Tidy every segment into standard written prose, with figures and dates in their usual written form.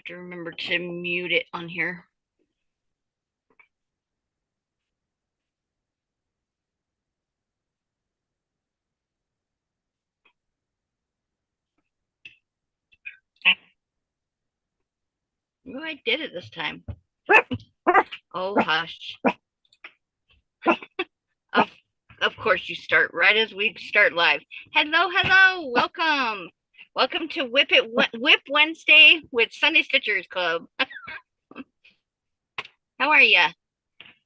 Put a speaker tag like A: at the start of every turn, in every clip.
A: to remember to mute it on here. Oh, I did it this time. Oh, hush. Of course, you start right as we start live. Hello, welcome. Welcome to WIP Wednesday with Sunday Stitchers Club. How are you?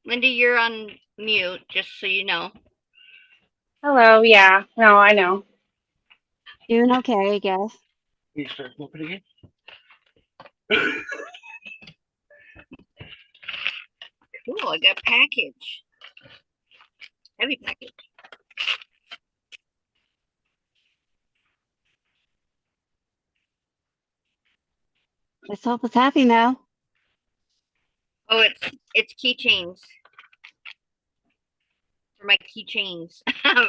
A: Linda, you're on mute, just so you know.
B: Hello, yeah. No, I know.
C: Doing okay, I guess.
D: You start flipping again?
A: Cool, I got a package. Heavy package.
C: Let's hope it's happy now.
A: Oh, it's keychains. For my keychains.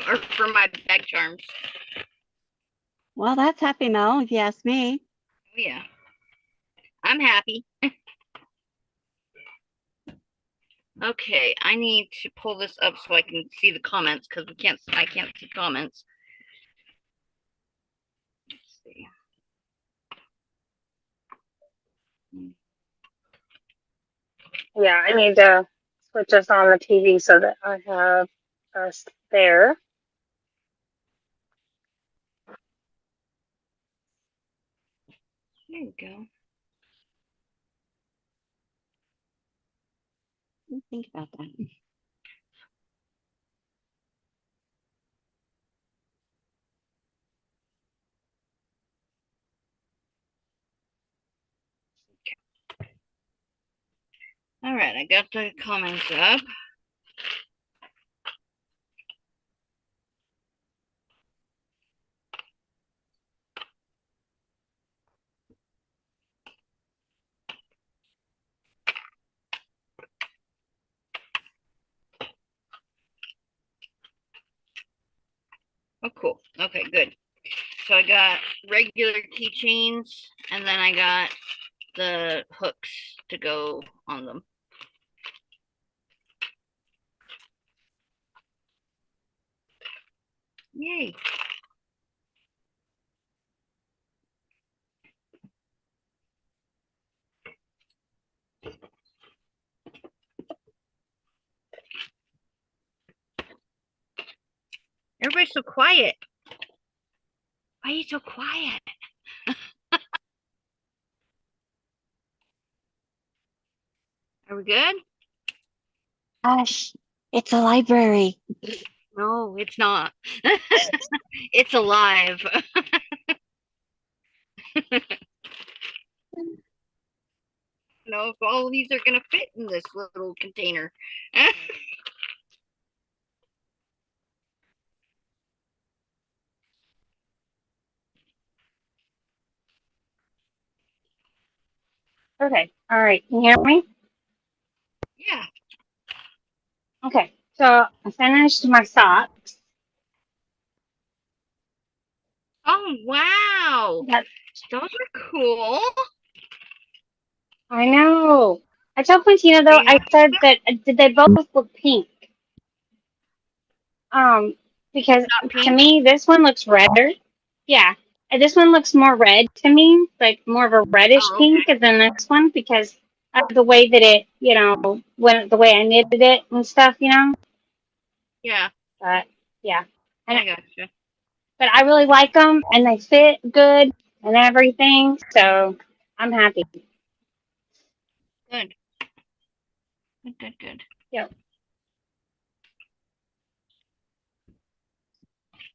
A: Or for my bag charms.
C: Well, that's happy now, if you ask me.
A: Oh, yeah. I'm happy. Okay, I need to pull this up so I can see the comments because I can't see comments. Let's see.
B: Yeah, I need to switch us on the TV so that I have us there.
A: There you go.
C: Think about that.
A: All right, I got the comments up. Oh, cool. Okay, good. So I got regular keychains, and then I got the hooks to go on them. Yay. Everybody's so quiet. Why are you so quiet? Are we good?
C: Gosh, it's a library.
A: No, it's not. It's alive. No, if all of these are gonna fit in this little container.
B: Okay, all right. Can you hear me?
A: Yeah.
B: Okay, so I finished my socks.
A: Oh, wow.
B: That,
A: Those are cool.
B: I know. I told Quintina
A: Are
B: though.
A: you
B: I
A: happy?
B: said that did they both look pink? Because
A: Not
B: to
A: pink?
B: me this one looks redder. Yeah, and this one looks more red to me, like more of a reddish
A: Oh,
B: pink
A: okay.
B: than this one because of the way that it, when the way I knitted it and stuff,
A: Yeah,
B: But yeah, and
A: I gotcha.
B: but I really like them and they fit good and everything, so I'm happy.
A: Good. Good.
B: Yep.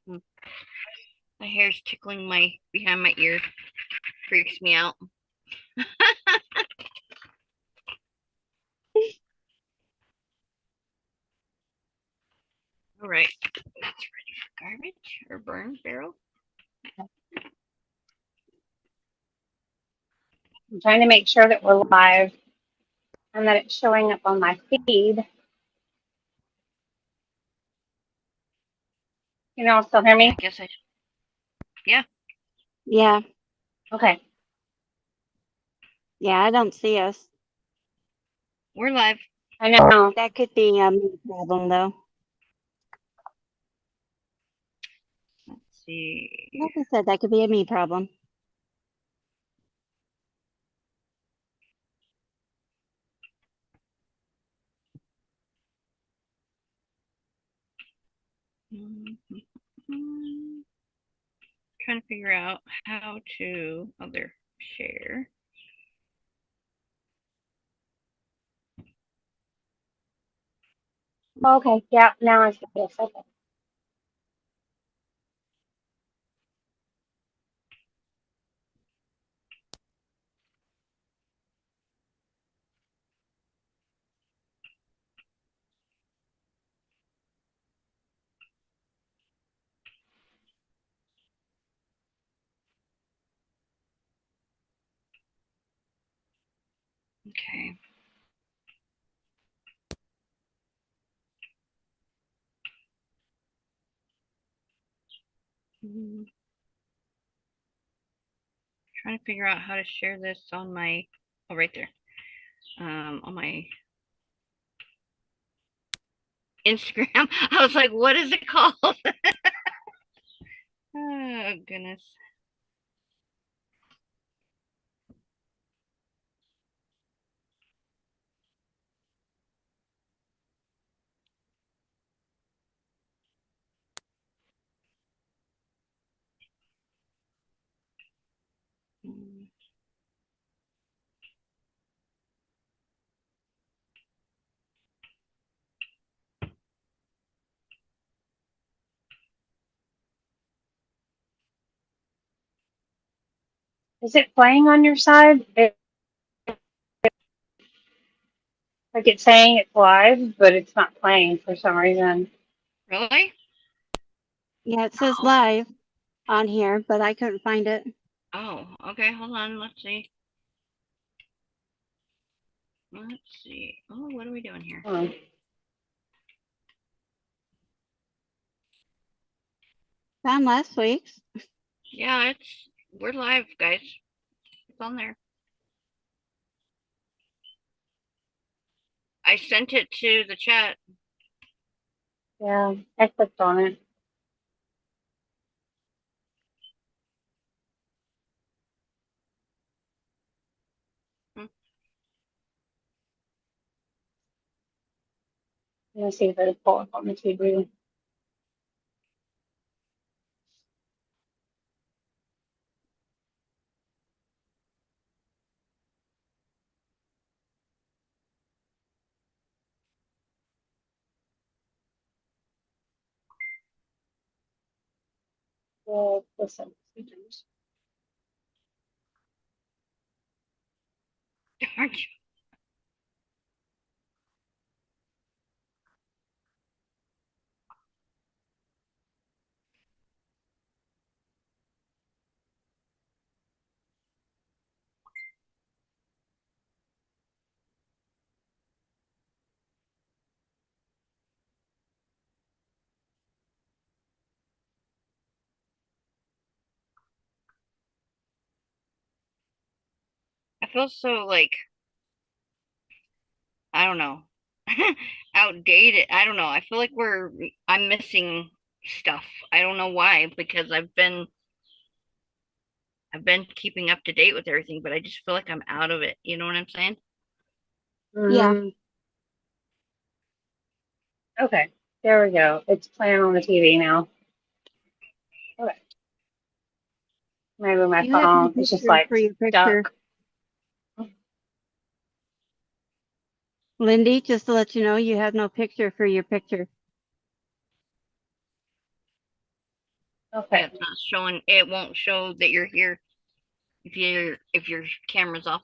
A: Mm. My hair's tickling my behind my ear. Freaks me out. All right. That's ready for garbage or burn barrel.
B: I'm trying to make sure that we're live and that it's showing up on my feed. You can all still hear
A: Yeah,
B: me?
A: I guess I should. Yeah.
C: Yeah.
B: Okay.
C: Yeah, I don't see us.
A: We're live.
B: I know.
C: That could be a me problem, though.
A: Let's see.
C: Like I said, that could be a me problem.
A: Trying to figure out how to other share.
B: Okay. Yeah. Now I see this. Okay.
A: Okay. Trying to figure out how to share this on my, oh, right there. On my Instagram. I was like, what is it called? Oh, goodness.
B: Is it playing on your side? Like it's saying it's live, but it's not playing for some reason.
A: Really?
C: Yeah, it says live on here, but I couldn't find it.
A: Oh, okay. Hold on. Let's see. Let's see. Oh, what are we doing here?
B: Oh.
C: Found last week's.
A: Yeah, we're live, guys. It's on there. I sent it to the chat.
B: Yeah, I clicked on it.
A: Hmm.
B: I'm gonna see if it'll pull up on the TV. Well, listen.
A: Darn you. I feel so like, I don't know, outdated. I don't know. I feel like I'm missing stuff. I don't know why, because I've been keeping up to date with everything, but I just feel like I'm out of it. You know what I'm saying?
C: Yeah.
B: Mm-hmm. Okay, there we go. It's playing on the TV now. Okay. Maybe my
C: You have no
B: phone is just
C: picture
B: like
C: for your picture.
B: stuck.
C: Lindy, just to let you know, you have no picture for your picture.
A: Yeah,
B: Okay.
A: it's not showing. It won't show that you're here if your camera's off.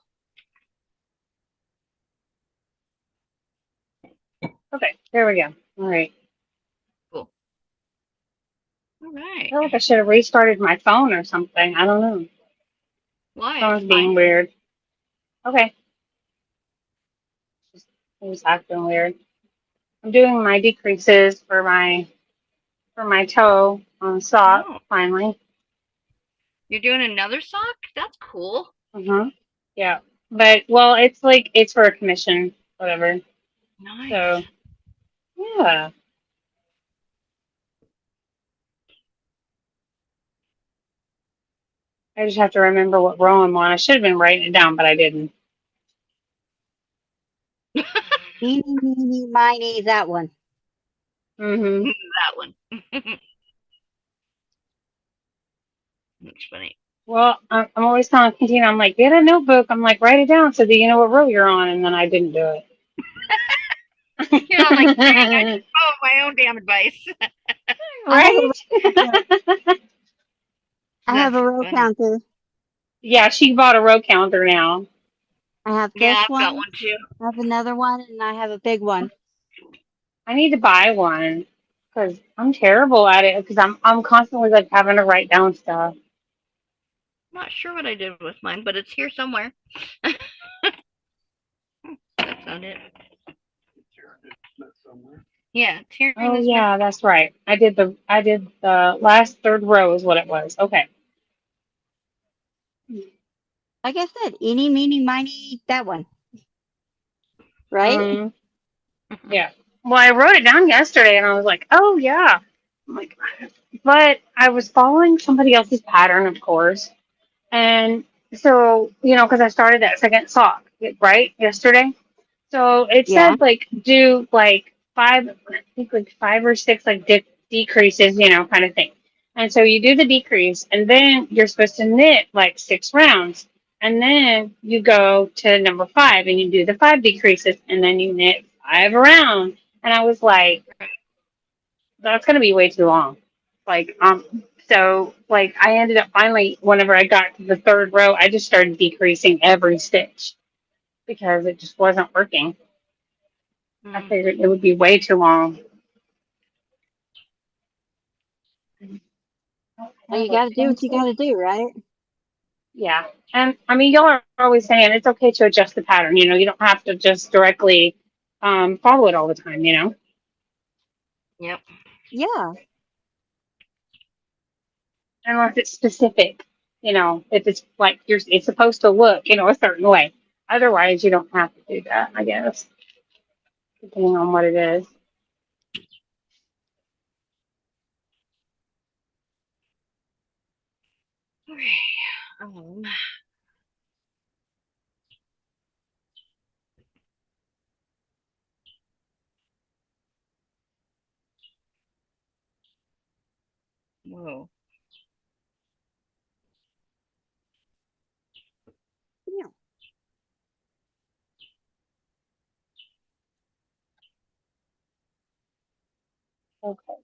B: Okay, there we go. All right.
A: Cool. All
B: I
A: right.
B: feel like I should have restarted my phone or something. I don't know.
A: Why? It's
B: Phone's
A: fine.
B: being weird. Okay. It was acting weird. I'm doing my decreases for my toe on the sock
A: Oh,
B: finally.
A: you're doing another sock? That's cool.
B: Uh-huh. Yeah. But well, it's like it's for a commission, whatever.
A: Nice.
B: So yeah, I just have to remember what row I'm on. I should have been writing it down, but I didn't.
C: Eeny, meeny, miny, that one.
B: Hmm.
A: That one. That's funny.
B: Well, I'm always telling Katina, I'm like, get a notebook. I'm like, write it down so that you know what row you're on, and then I didn't do
A: You're all like, dang, I
B: it.
A: just followed my own damn advice.
C: I have a
B: Right?
C: row counter. I have
A: That's
C: a row
A: funny.
C: counter.
B: Yeah, she bought a row counter now.
C: I have
A: Yeah,
C: this
A: I've got
C: one.
A: one too.
C: I have another one, and I have a big one.
B: I need to buy one because I'm terrible at it because I'm constantly like having to write down stuff.
A: I'm not sure what I did with mine, but it's here somewhere. That's not it. Yeah, it's here in
B: Oh
A: this
B: yeah, that's right. I did the last third row is what it was. Okay.
C: Like I said, eeny, meeny, miny, that one. Right?
B: Hmm. Yeah. Well, I wrote it down yesterday and I was like, oh yeah. I'm like, but I was following somebody else's pattern, of course. And so, because I started that second sock, right, yesterday. So it
C: Yeah.
B: said like do like five, I think like 5 or 6 like decreases, kind of thing. And so you do the decrease, and then you're supposed to knit like 6 rounds, and then you go to number 5 and you do the 5 decreases, and then you knit 5 around. And I was like, that's gonna be way too long. Like so like I ended up finally whenever I got to the third row, I just started decreasing every stitch because it just wasn't working. I
A: Mm.
B: figured it would be way too long. I
C: Well, you
B: have a
C: got to do what you got
B: pencil.
C: to do, right?
B: Yeah. And I mean, y'all are always saying it's okay to adjust the pattern. You don't have to just directly follow it all the time.
A: Yep.
C: Yeah.
B: Unless it's specific. If it's like it's supposed to look, a certain way. Otherwise, you don't have to do that, I guess, depending on what it is.
A: Okay. Um, whoa.
C: Yeah.
B: Okay.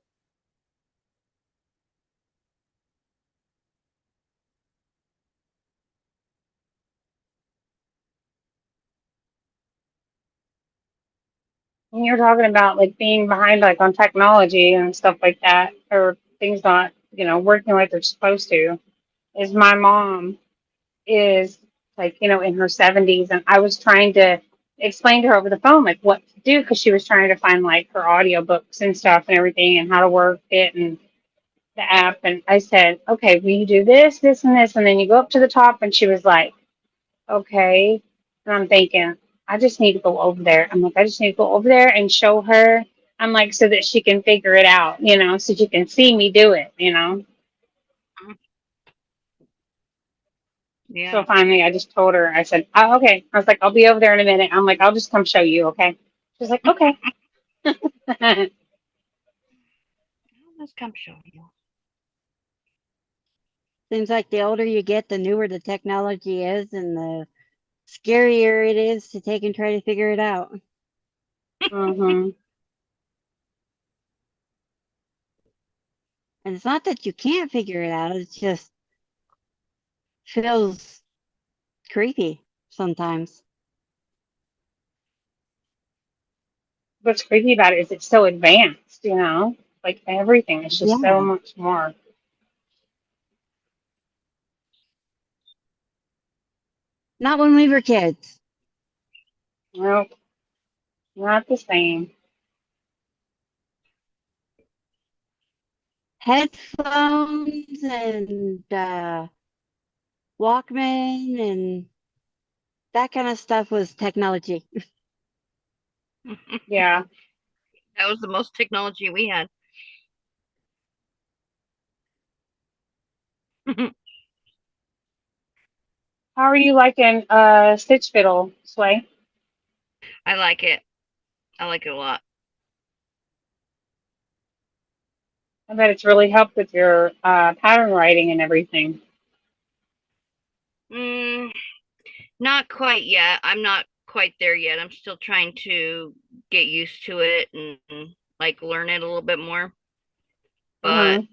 B: And you're talking about like being behind like on technology and stuff like that, or things not, working like they're supposed to. Is my mom is like, in her 70s, and I was trying to explain to her over the phone like what to do because she was trying to find like her audiobooks and stuff and everything and how to work it and the app. And I said, okay, well, you do this, this, and this, and then you go up to the top. And she was like, okay. And I'm thinking, I just need to go over there. I'm like, I just need to go over there and show her. I'm like, so that she can figure it out, so she can see me do it.
A: Mm.
B: So
A: Yeah.
B: finally, I just told her, I said, oh, okay. I was like, I'll be over there in a minute. I'm like, I'll just come show you, okay? She's like, okay.
A: Let's come show you.
C: Seems like the older you get, the newer the technology is, and the scarier it is to take and try to figure it out.
B: Hmm.
C: And it's not that you can't figure it out, it just feels creepy sometimes.
B: What's crazy about it is it's so advanced. Like everything is just so
C: Yeah.
B: much more.
C: Not when we were kids.
B: Nope, not the same.
C: Headphones and Walkman and that kind of stuff was technology.
B: Yeah.
A: That was the most technology we had.
B: How are you liking Stitch Fiddle, Sway?
A: I like it. I like it a lot.
B: I bet it's really helped with your pattern writing and everything.
A: Mm, not quite yet. I'm not quite there yet. I'm still trying to get used to it and like learn it a little bit more. But
B: Mm-hmm.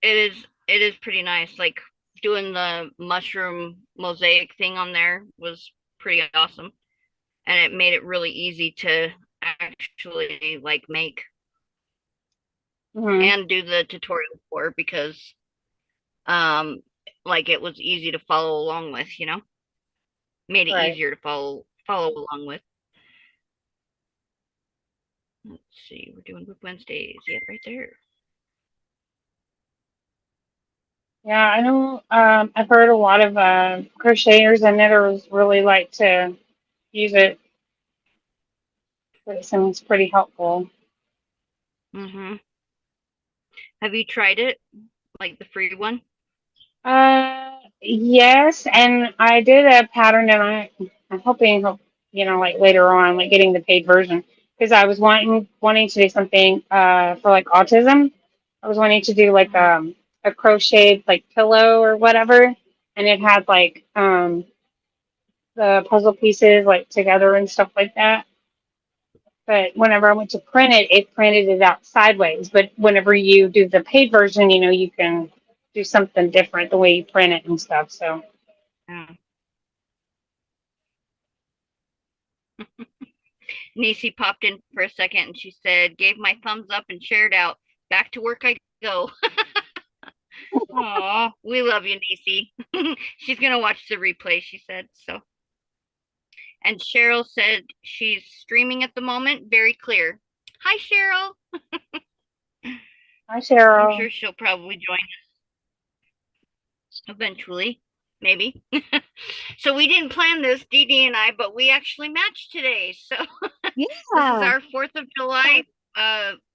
A: it is pretty nice. Like doing the mushroom mosaic thing on there was pretty awesome. And it made it really easy to actually like make
B: Mm-hmm.
A: and do the tutorial for because um like it was easy to follow along with, made it
B: Right.
A: easier to follow along with. Let's see, we're doing Book Wednesdays. Yep, right there.
B: Yeah, I know. I've heard a lot of crocheters and knitters really like to use it. It seems pretty helpful.
A: Mhm. Have you tried it? Like the free one?
B: Yes, and I did a pattern, and I'm hoping, like later on, like getting the paid version, because I was wanting to do something for like autism. I was wanting to do like
A: Mhm.
B: a crocheted like pillow or whatever, and it had like the puzzle pieces like together and stuff like that. But whenever I went to print it, it printed it out sideways. But whenever you do the paid version, you can do something different the way you print it and stuff. So
A: Yeah. Nisi popped in for a second and she said, gave my thumbs up and shared out. Back to work I go. Aw, we love you, Nisi. She's gonna watch the replay, she said. So, and Cheryl said she's streaming at the moment, very clear. Hi, Cheryl.
B: hi,
A: I'm
B: Cheryl.
A: sure she'll probably join eventually, maybe. So we didn't plan this, Dee Dee and I, but we actually matched today. So this is
C: Yeah.
A: our 4th of July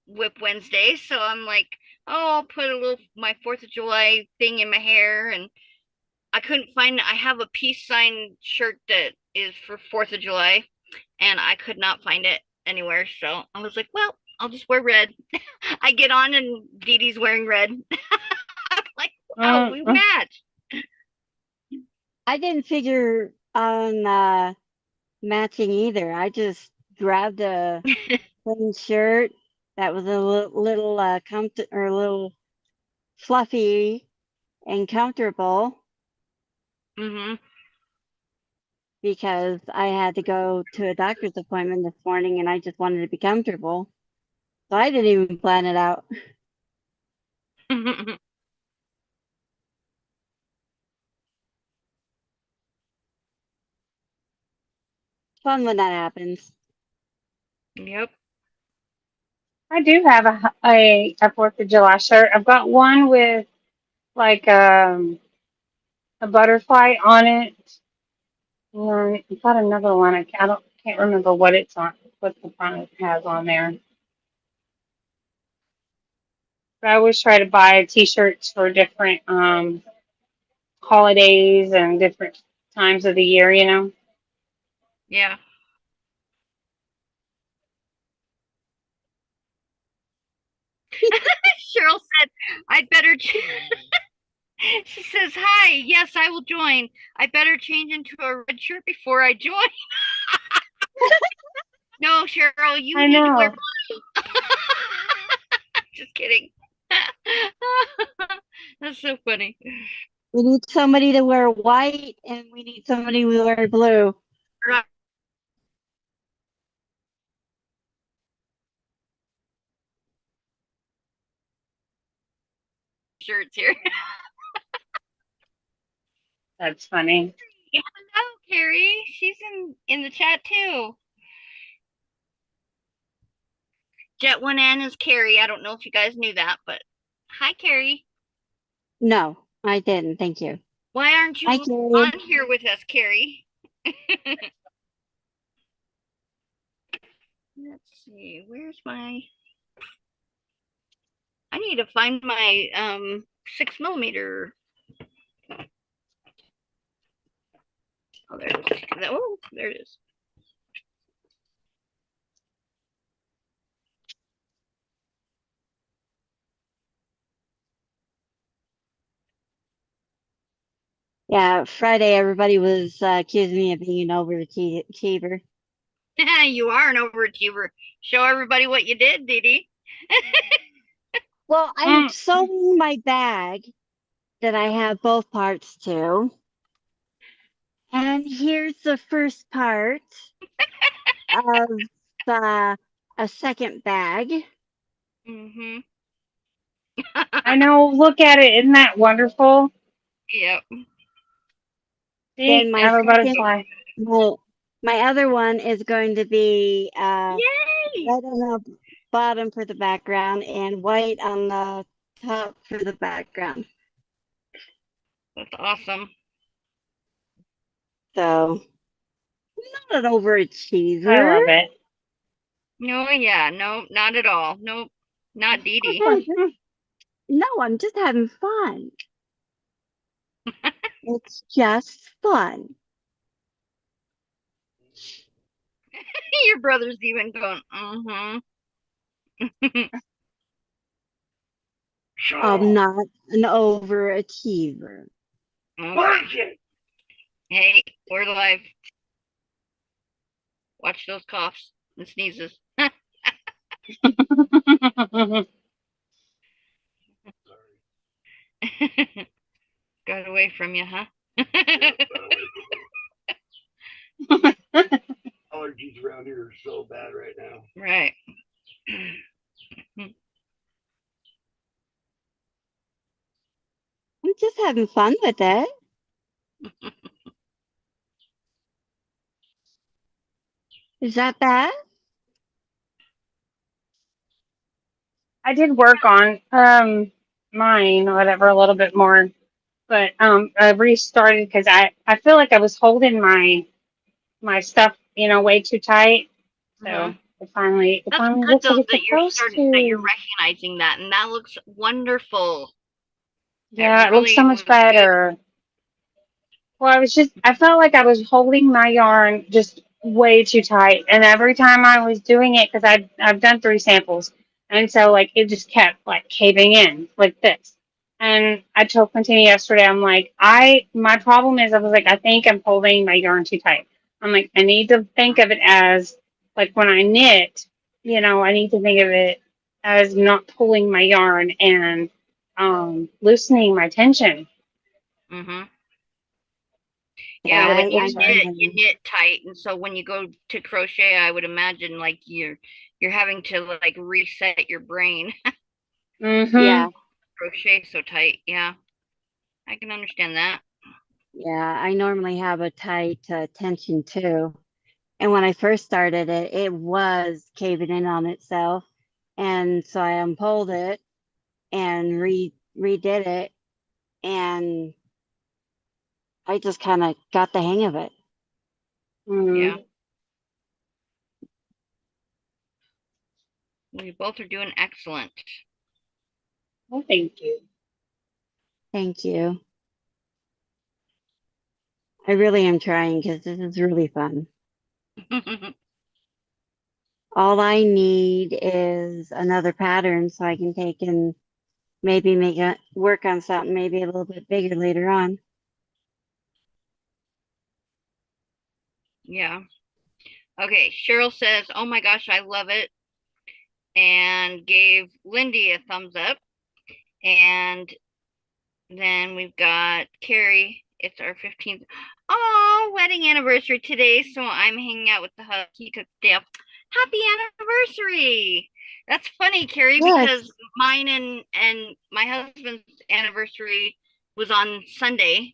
A: WIP Wednesday. So I'm like, oh, I'll put a little my 4th of July thing in my hair, and I couldn't find. I have a peace sign shirt that is for 4th of July, and I could not find it anywhere. So I was like, well, I'll just wear red. I get on, and Dee Dee's wearing red. I'm like, wow, we
B: Mm-mm.
A: match.
C: I didn't figure on matching either. I just grabbed a plain shirt that was a little or a little fluffy and comfortable
A: Hmm.
C: because I had to go to a doctor's appointment this morning and I just wanted to be comfortable. So I didn't even plan it out. Fun when that happens.
A: Yep.
B: I do have a 4th of July shirt. I've got one with like a butterfly on it. And I've got another one. I can't remember what it's on, what the front has on there. But I always try to buy t-shirts for different holidays and different times of the year.
A: Yeah. Cheryl said, I'd better. She says, hi, yes, I will join. I better change into a red shirt before I join. No, Cheryl, you
B: I
A: need to wear
B: know.
A: blue. Just kidding. That's so funny.
C: We need somebody to wear white and we need somebody to wear blue.
A: Right. Shirts here.
B: That's funny.
A: Hello, Carrie. She's in the chat too. Jet 1N is Carrie. I don't know if you guys knew that, but hi, Carrie.
C: No, I didn't. Thank you.
A: Why aren't
C: Hi,
A: you
C: Carrie.
A: on here with us, Carrie? Let's see, where's my I need to find my 6 millimeter. Oh, there it is. Oh, there it is.
C: Yeah, Friday everybody was accusing me of being an overachiever.
A: You are an overachiever. Show everybody what you did, Dee Dee.
C: Well, I'm
B: Mm,
C: sewing my bag that I have both parts to. And here's the first part of uh, a second bag.
A: Mm-hmm.
B: I know. Look at it. Isn't that wonderful?
A: Yep.
C: Then
B: See, I
C: my
B: have a
C: second,
B: butterfly.
C: my, my other one is going to be
A: Yay!
C: red on the bottom for the background and white on the top for the background.
A: That's awesome.
C: So, not an
B: I
C: overachiever.
B: love it.
A: No, yeah, no, not at all. Nope, not Dee Dee.
C: I'm just, no, I'm just having fun. It's just fun.
A: Your brother's even going, mm-hmm. Shut
C: I'm
A: up.
C: not an overachiever.
A: Okay. Hey, we're live. Watch those coughs and sneezes. Got away from you, huh?
D: Allergies around here are so bad right now.
A: Right.
C: I'm just having fun with it. Is that bad?
B: I did work on mine, whatever, a little bit more, but I restarted because I feel like I was holding my stuff, way too tight.
A: Hmm.
B: So it finally
A: That's good
B: looks like
A: though
B: it's
A: that
B: supposed
A: that you're
B: to.
A: recognizing that, and that looks wonderful. It
B: Yeah, it looks
A: really
B: so much
A: was good.
B: better. Well, I felt like I was holding my yarn just way too tight. And every time I was doing it, because I've done 3 samples. And so, like, it just kept, like, caving in like this. And I told Quintini yesterday, I'm like, my problem is, I was like, I think I'm holding my yarn too tight. I'm like, I need to think of it as, like, when I knit, I need to think of it as not pulling my yarn and loosening my tension.
A: Hmm.
C: Yeah,
A: Yeah,
B: So
A: when
B: it
A: you
C: I
B: looks right.
A: knit, you
C: normally,
A: knit tight, and so when you go to crochet, I would imagine like you're having to like reset your brain.
C: yeah,
B: Mm-hmm.
A: Crochet so tight. Yeah, I can understand that.
C: yeah, I normally have a tight tension too. And when I first started it, it was caving in on itself. And so I unpulled it and redid it. And I just kind of got the hang of it.
A: Yeah,
B: Mm-hmm.
A: we both are doing excellent.
B: Well, thank you.
C: Thank you. I really am trying because this is really fun. All I need is another pattern so I can take and maybe work on something maybe a little bit bigger later on.
A: Yeah. Okay, Cheryl says, "Oh my gosh, I love it," and gave Lindy a thumbs up. And then we've got Carrie. It's our 15th. Oh, wedding anniversary today, so I'm hanging out with the hubby. He took the day off. Happy anniversary! That's funny, Carrie, because
C: Yes,
A: mine and my husband's anniversary was on Sunday,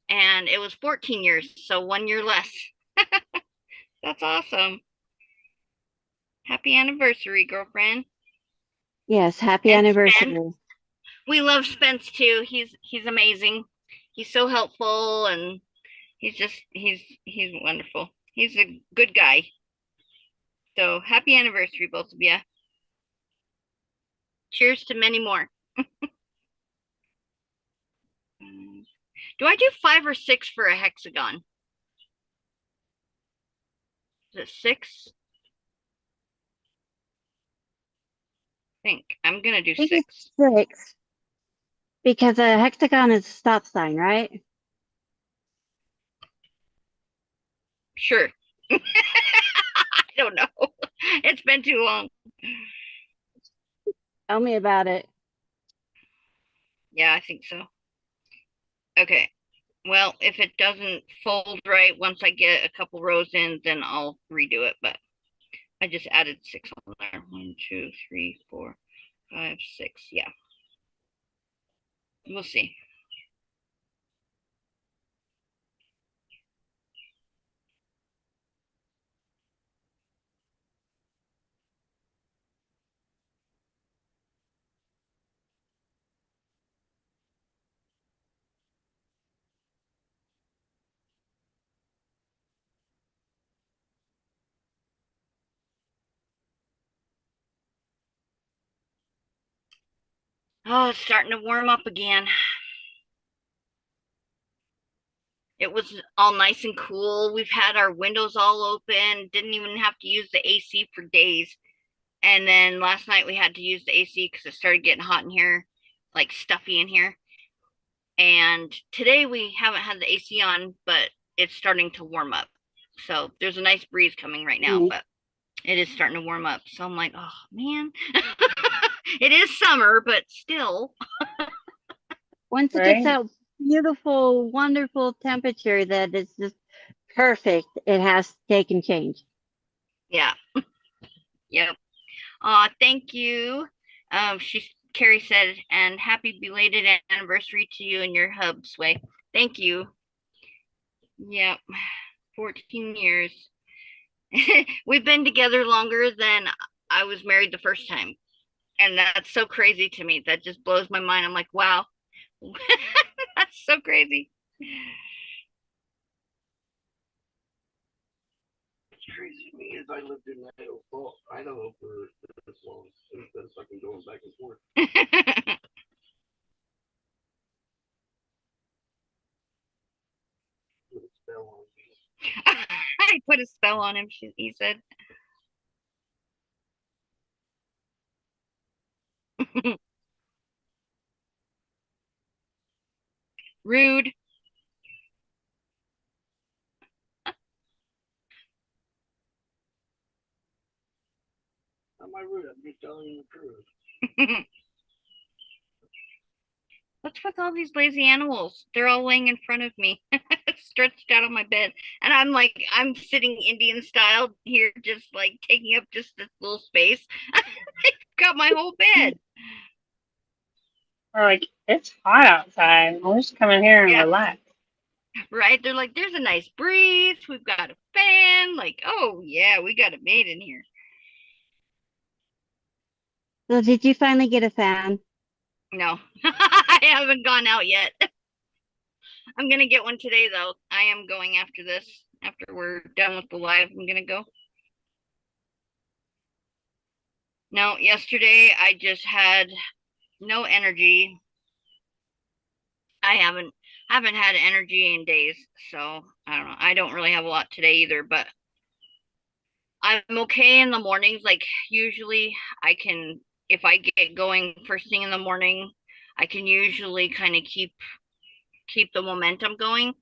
A: and it was 14 years, so 1 year less. That's awesome. Happy anniversary, girlfriend.
C: yes, happy
A: And Spence.
C: anniversary.
A: We love Spence too. He's amazing. He's so helpful, and He's wonderful. He's a good guy. So happy anniversary, both of you. Cheers to many more. Do I do 5 or 6 for a hexagon? Is it 6? I think I'm gonna do
C: I think
A: 6.
C: it's 6 because a hexagon is a stop sign, right?
A: Sure. I don't know. It's been too long.
C: Tell me about it.
A: Yeah, I think so. Okay. Well, if it doesn't fold right once I get a couple rows in, then I'll redo it. But I just added 6 on there. 1, 2, 3, 4, 5, 6. Yeah. We'll see. Oh, it's starting to warm up again. It was all nice and cool. We've had our windows all open, didn't even have to use the AC for days. And then last night we had to use the AC because it started getting hot in here, like stuffy in here. And today we haven't had the AC on, but it's starting to warm up. So there's a nice breeze coming right now,
C: Right.
A: but it is starting to warm up. So I'm like, oh man, it is summer, but still.
C: Once it gets
B: Right?
C: that beautiful, wonderful temperature that is just perfect, it has to take and change.
A: Yeah. Yep. Thank you. Carrie said, and happy belated anniversary to you and your hub, Sway. Thank you. Yep. 14 years. We've been together longer than I was married the first time. And that's so crazy to me. That just blows my mind. I'm like, wow, that's so crazy.
D: What's crazy to me is I lived in Idaho for this long. It's been fucking going back and forth. Put a spell on me.
A: I put a spell on him, he said. Rude.
D: Not my rude. I'm just telling you the truth.
A: What's with all these lazy animals? They're all laying in front of me, stretched out on my bed. And I'm like, I'm sitting Indian style here, just like taking up just this little space. Got my whole bed.
B: We're like, it's hot outside. We'll just come in here and
A: Yeah,
B: relax.
A: right. They're like, there's a nice breeze. We've got a fan. Like, oh, yeah, we got a maid in here.
C: So, did you finally get a fan?
A: No, I haven't gone out yet. I'm going to get one today, though. I am going after this. After we're done with the live, I'm going to go. No, yesterday I just had no energy. I haven't had energy in days, so I don't know. I don't really have a lot today either, but I'm okay in the mornings. Like usually I can if I get going first thing in the morning, I can usually kind of keep the momentum going.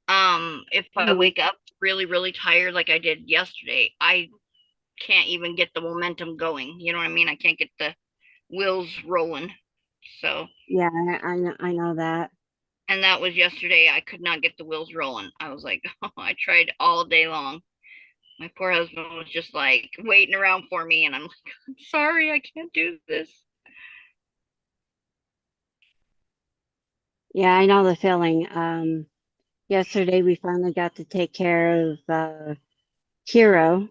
A: If I
C: Mhm.
A: wake up really tired like I did yesterday, I can't even get the momentum going. You know what I mean? I can't get the wheels rolling. So,
C: Yeah, I know that.
A: and that was yesterday. I could not get the wheels rolling. I was like, oh, I tried all day long. My poor husband was just like waiting around for me, and I'm like, I'm sorry, I can't do this.
C: Yeah, I know the feeling. Yesterday we finally got to take care of Hero,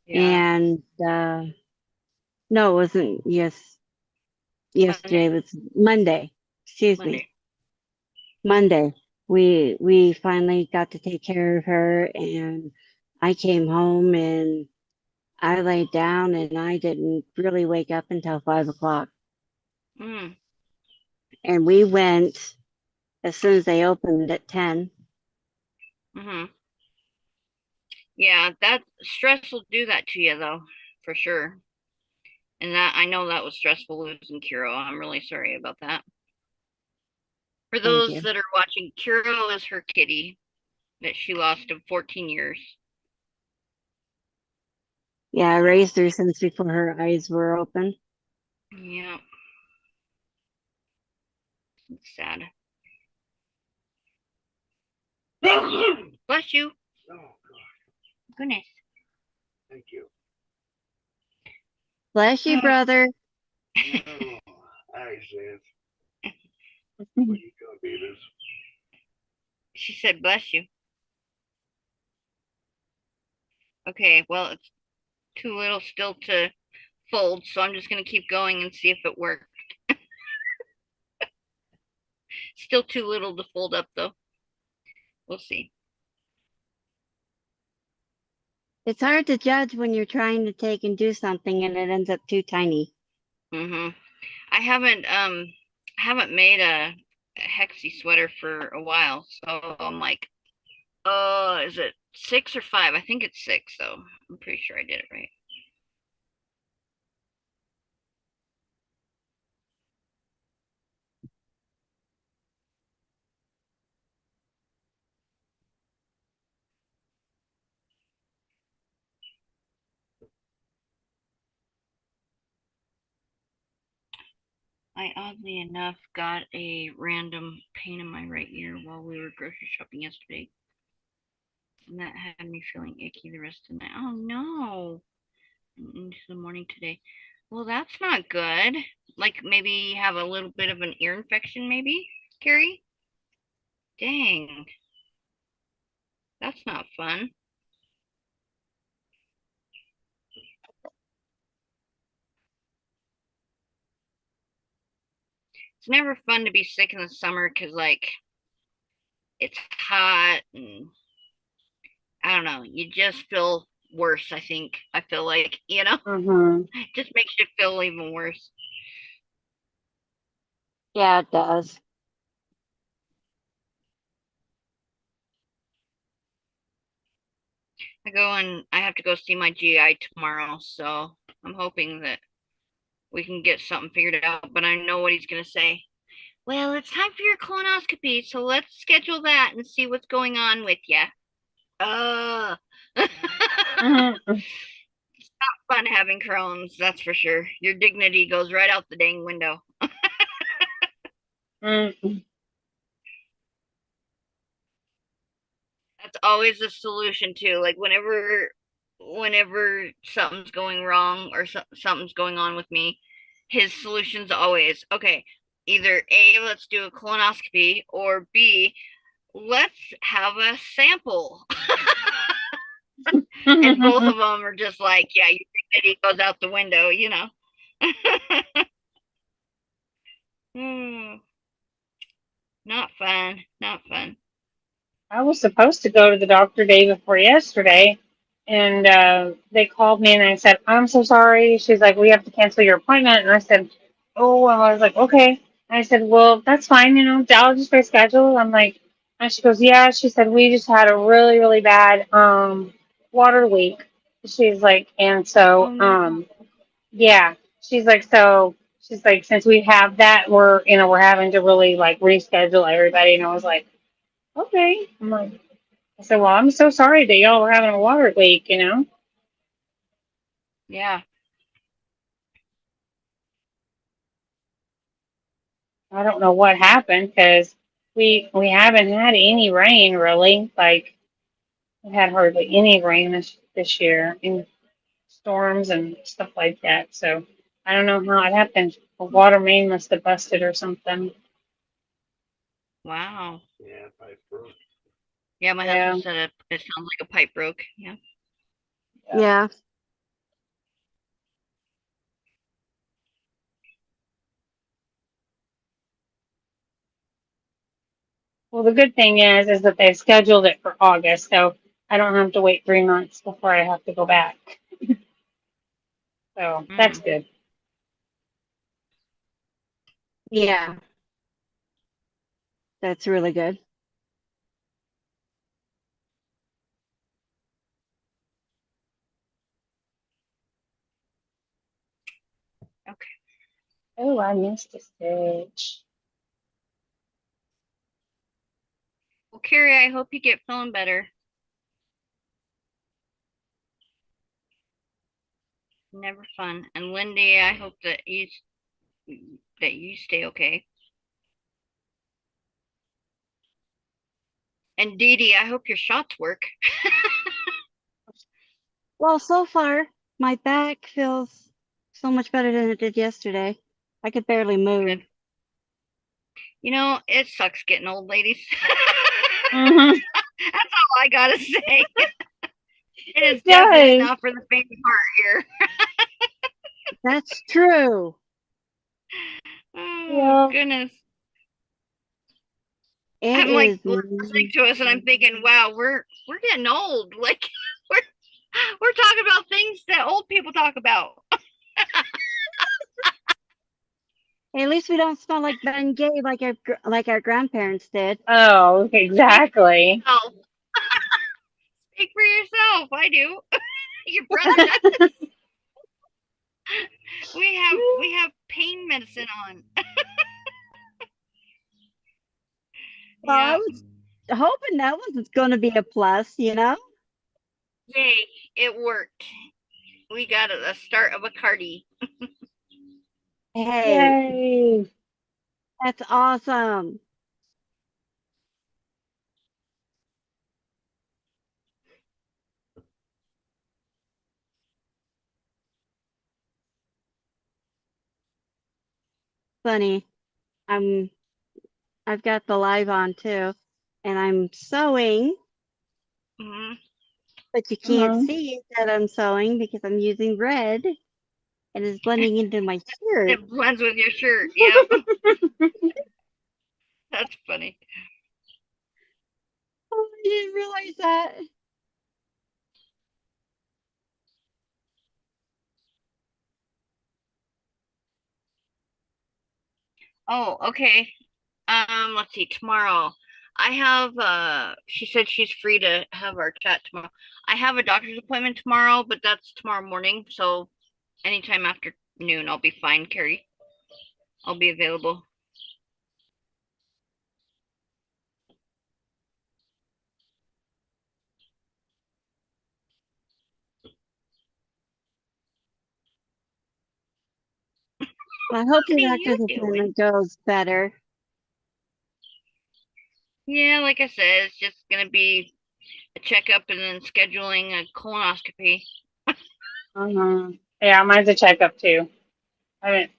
A: Yeah,
C: and no, it wasn't. Yes, yesterday
A: Monday,
C: was Monday. Excuse me.
A: Monday.
C: Monday. We finally got to take care of her, and I came home and I laid down and I didn't really wake up until 5 o'clock.
A: Mm,
C: And we went as soon as they opened at 10.
A: mm-hmm. Yeah, that stress will do that to you though, for sure. And that I know that was stressful losing Kiro. I'm really sorry about that. For
C: Thank
A: those
C: you.
A: that are watching, Kiro is her kitty that she lost of 14 years.
C: Yeah, I raised her since before her eyes were open.
A: Yeah, it's sad.
D: Oh,
A: Bless you.
D: God.
A: Goodness.
D: Thank you.
C: Bless you, brother.
D: Oh, I said, what are you gonna be this?
A: She said, bless you. Okay, well, it's too little still to fold, so I'm just going to keep going and see if it works. Still too little to fold up, though. We'll see.
C: It's hard to judge when you're trying to take and do something and it ends up too tiny.
A: Mm-hmm. I haven't made a hexy sweater for a while, so I'm like, oh, is it 6 or 5? I think it's 6, though. I'm pretty sure I did it right. I oddly enough got a random pain in my right ear while we were grocery shopping yesterday. And that had me feeling icky the rest of the night. Oh no. Into the morning today. Well, that's not good. Like maybe you have a little bit of an ear infection, maybe, Carrie? Dang. That's not fun. It's never fun to be sick in the summer because, like, it's hot and I don't know. You just feel worse, I think. I feel like,
B: Mm-hmm.
A: it just makes you feel even worse.
C: Yeah, it does.
A: I have to go see my GI tomorrow, so I'm hoping that we can get something figured out. But I know what he's going to say. Well, it's time for your colonoscopy, so let's schedule that and see what's going on with you. Uh,
B: Mm-hmm.
A: fun having Crohn's, that's for sure. Your dignity goes right out the dang window.
B: Mm-hmm.
A: That's always the solution too. Like whenever something's going wrong or something's going on with me, his solution's always, okay, either A, let's do a colonoscopy, or B, let's have a sample. And both of them are just like, yeah, your dignity goes out the window. Hmm, not fun. Not fun.
B: I was supposed to go to the doctor day before yesterday, and they called me and I said, "I'm so sorry." She's like, "We have to cancel your appointment," and I said, "Oh," and I was like, "Okay." And I said, "Well, that's fine, I'll just reschedule." I'm like, and she goes, "Yeah." She said, "We just had a really, really bad water leak." She's like, and so
A: Oh no.
B: yeah, she's like, so. She's like, since we have that, we're having to really like reschedule everybody. And I was like, okay. I'm like, I said, well, I'm so sorry that y'all were having a water leak.
A: Yeah.
B: I don't know what happened because we haven't had any rain really. Like we had hardly any rain this year in storms and stuff like that. So I don't know how it happened. A water main must have busted or something.
A: Wow.
D: Yeah, pipe broke.
A: Yeah, my husband
B: Yeah.
A: said it sounds like a pipe broke. Yeah.
B: Yeah.
C: Yeah.
B: Well, the good thing is that they've scheduled it for August, so I don't have to wait 3 months before I have to go back. So that's
A: Mm.
B: good.
C: Yeah, that's really good.
A: Okay.
B: Oh, I missed a stitch.
A: Well, Carrie, I hope you get feeling better. Never fun. And Lindy, I hope that you stay okay. And Dee Dee, I hope your shots work.
C: Well, so far, my back feels so much better than it did yesterday. I could barely move.
A: Good. You know, it sucks getting old, ladies.
B: Mm-hmm.
A: That's all I gotta say. It is
B: It
A: definitely
B: does.
A: not for the faint of heart here.
C: That's true.
A: Oh
B: Yeah.
A: goodness.
C: It
A: I'm like
C: is.
A: listening to us and I'm thinking, wow, we're getting old. Like we're we're talking about things that old people talk about.
C: Hey, at least we don't smell like Ben Gay like our grandparents did.
B: Oh,
A: Speak for
B: exactly.
A: yourself. Speak for yourself. I do. Your brother does. We have pain medicine on.
C: Well, I
A: Yeah.
C: was hoping that was going to be a plus, you know?
A: Yay. It worked. We got a start of a cardi.
C: Hey,
B: Yay.
C: that's awesome. Funny. I'm I've got the live on too, and I'm sewing,
A: Hmm.
C: but you can't
B: Mm-hmm.
C: see that I'm sewing because I'm using red and it's blending into my shirt.
A: It blends with your shirt. Yep. That's funny.
C: Oh, I didn't realize that.
A: Oh, okay. Let's see, tomorrow. I have she said she's free to have our chat tomorrow. I have a doctor's appointment tomorrow, but that's tomorrow morning, so anytime after noon I'll be fine, Carrie. I'll be available.
C: Well, I hope
A: What
C: your
A: are you
C: doctor's
A: doing?
C: appointment goes better.
A: Yeah, like I said, it's just gonna be a checkup and then scheduling a colonoscopy.
B: Mm-hmm. Yeah, mine's a checkup too. I haven't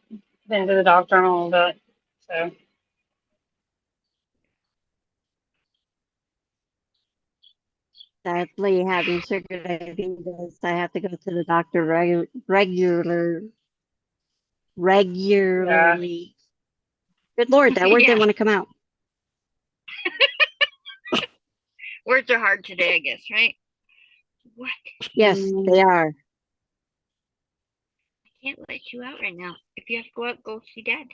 B: been to the doctor in a little bit. So
C: Sadly, having sugar diabetes, I have to go to the doctor
B: yeah.
C: regularly. Good Lord, that word
A: Yeah,
C: didn't want to come out.
A: words are hard today, I guess, right? What?
C: Yes, they
B: Mm,
C: are.
A: I can't let you out right now. If you have to go out, go see Dad.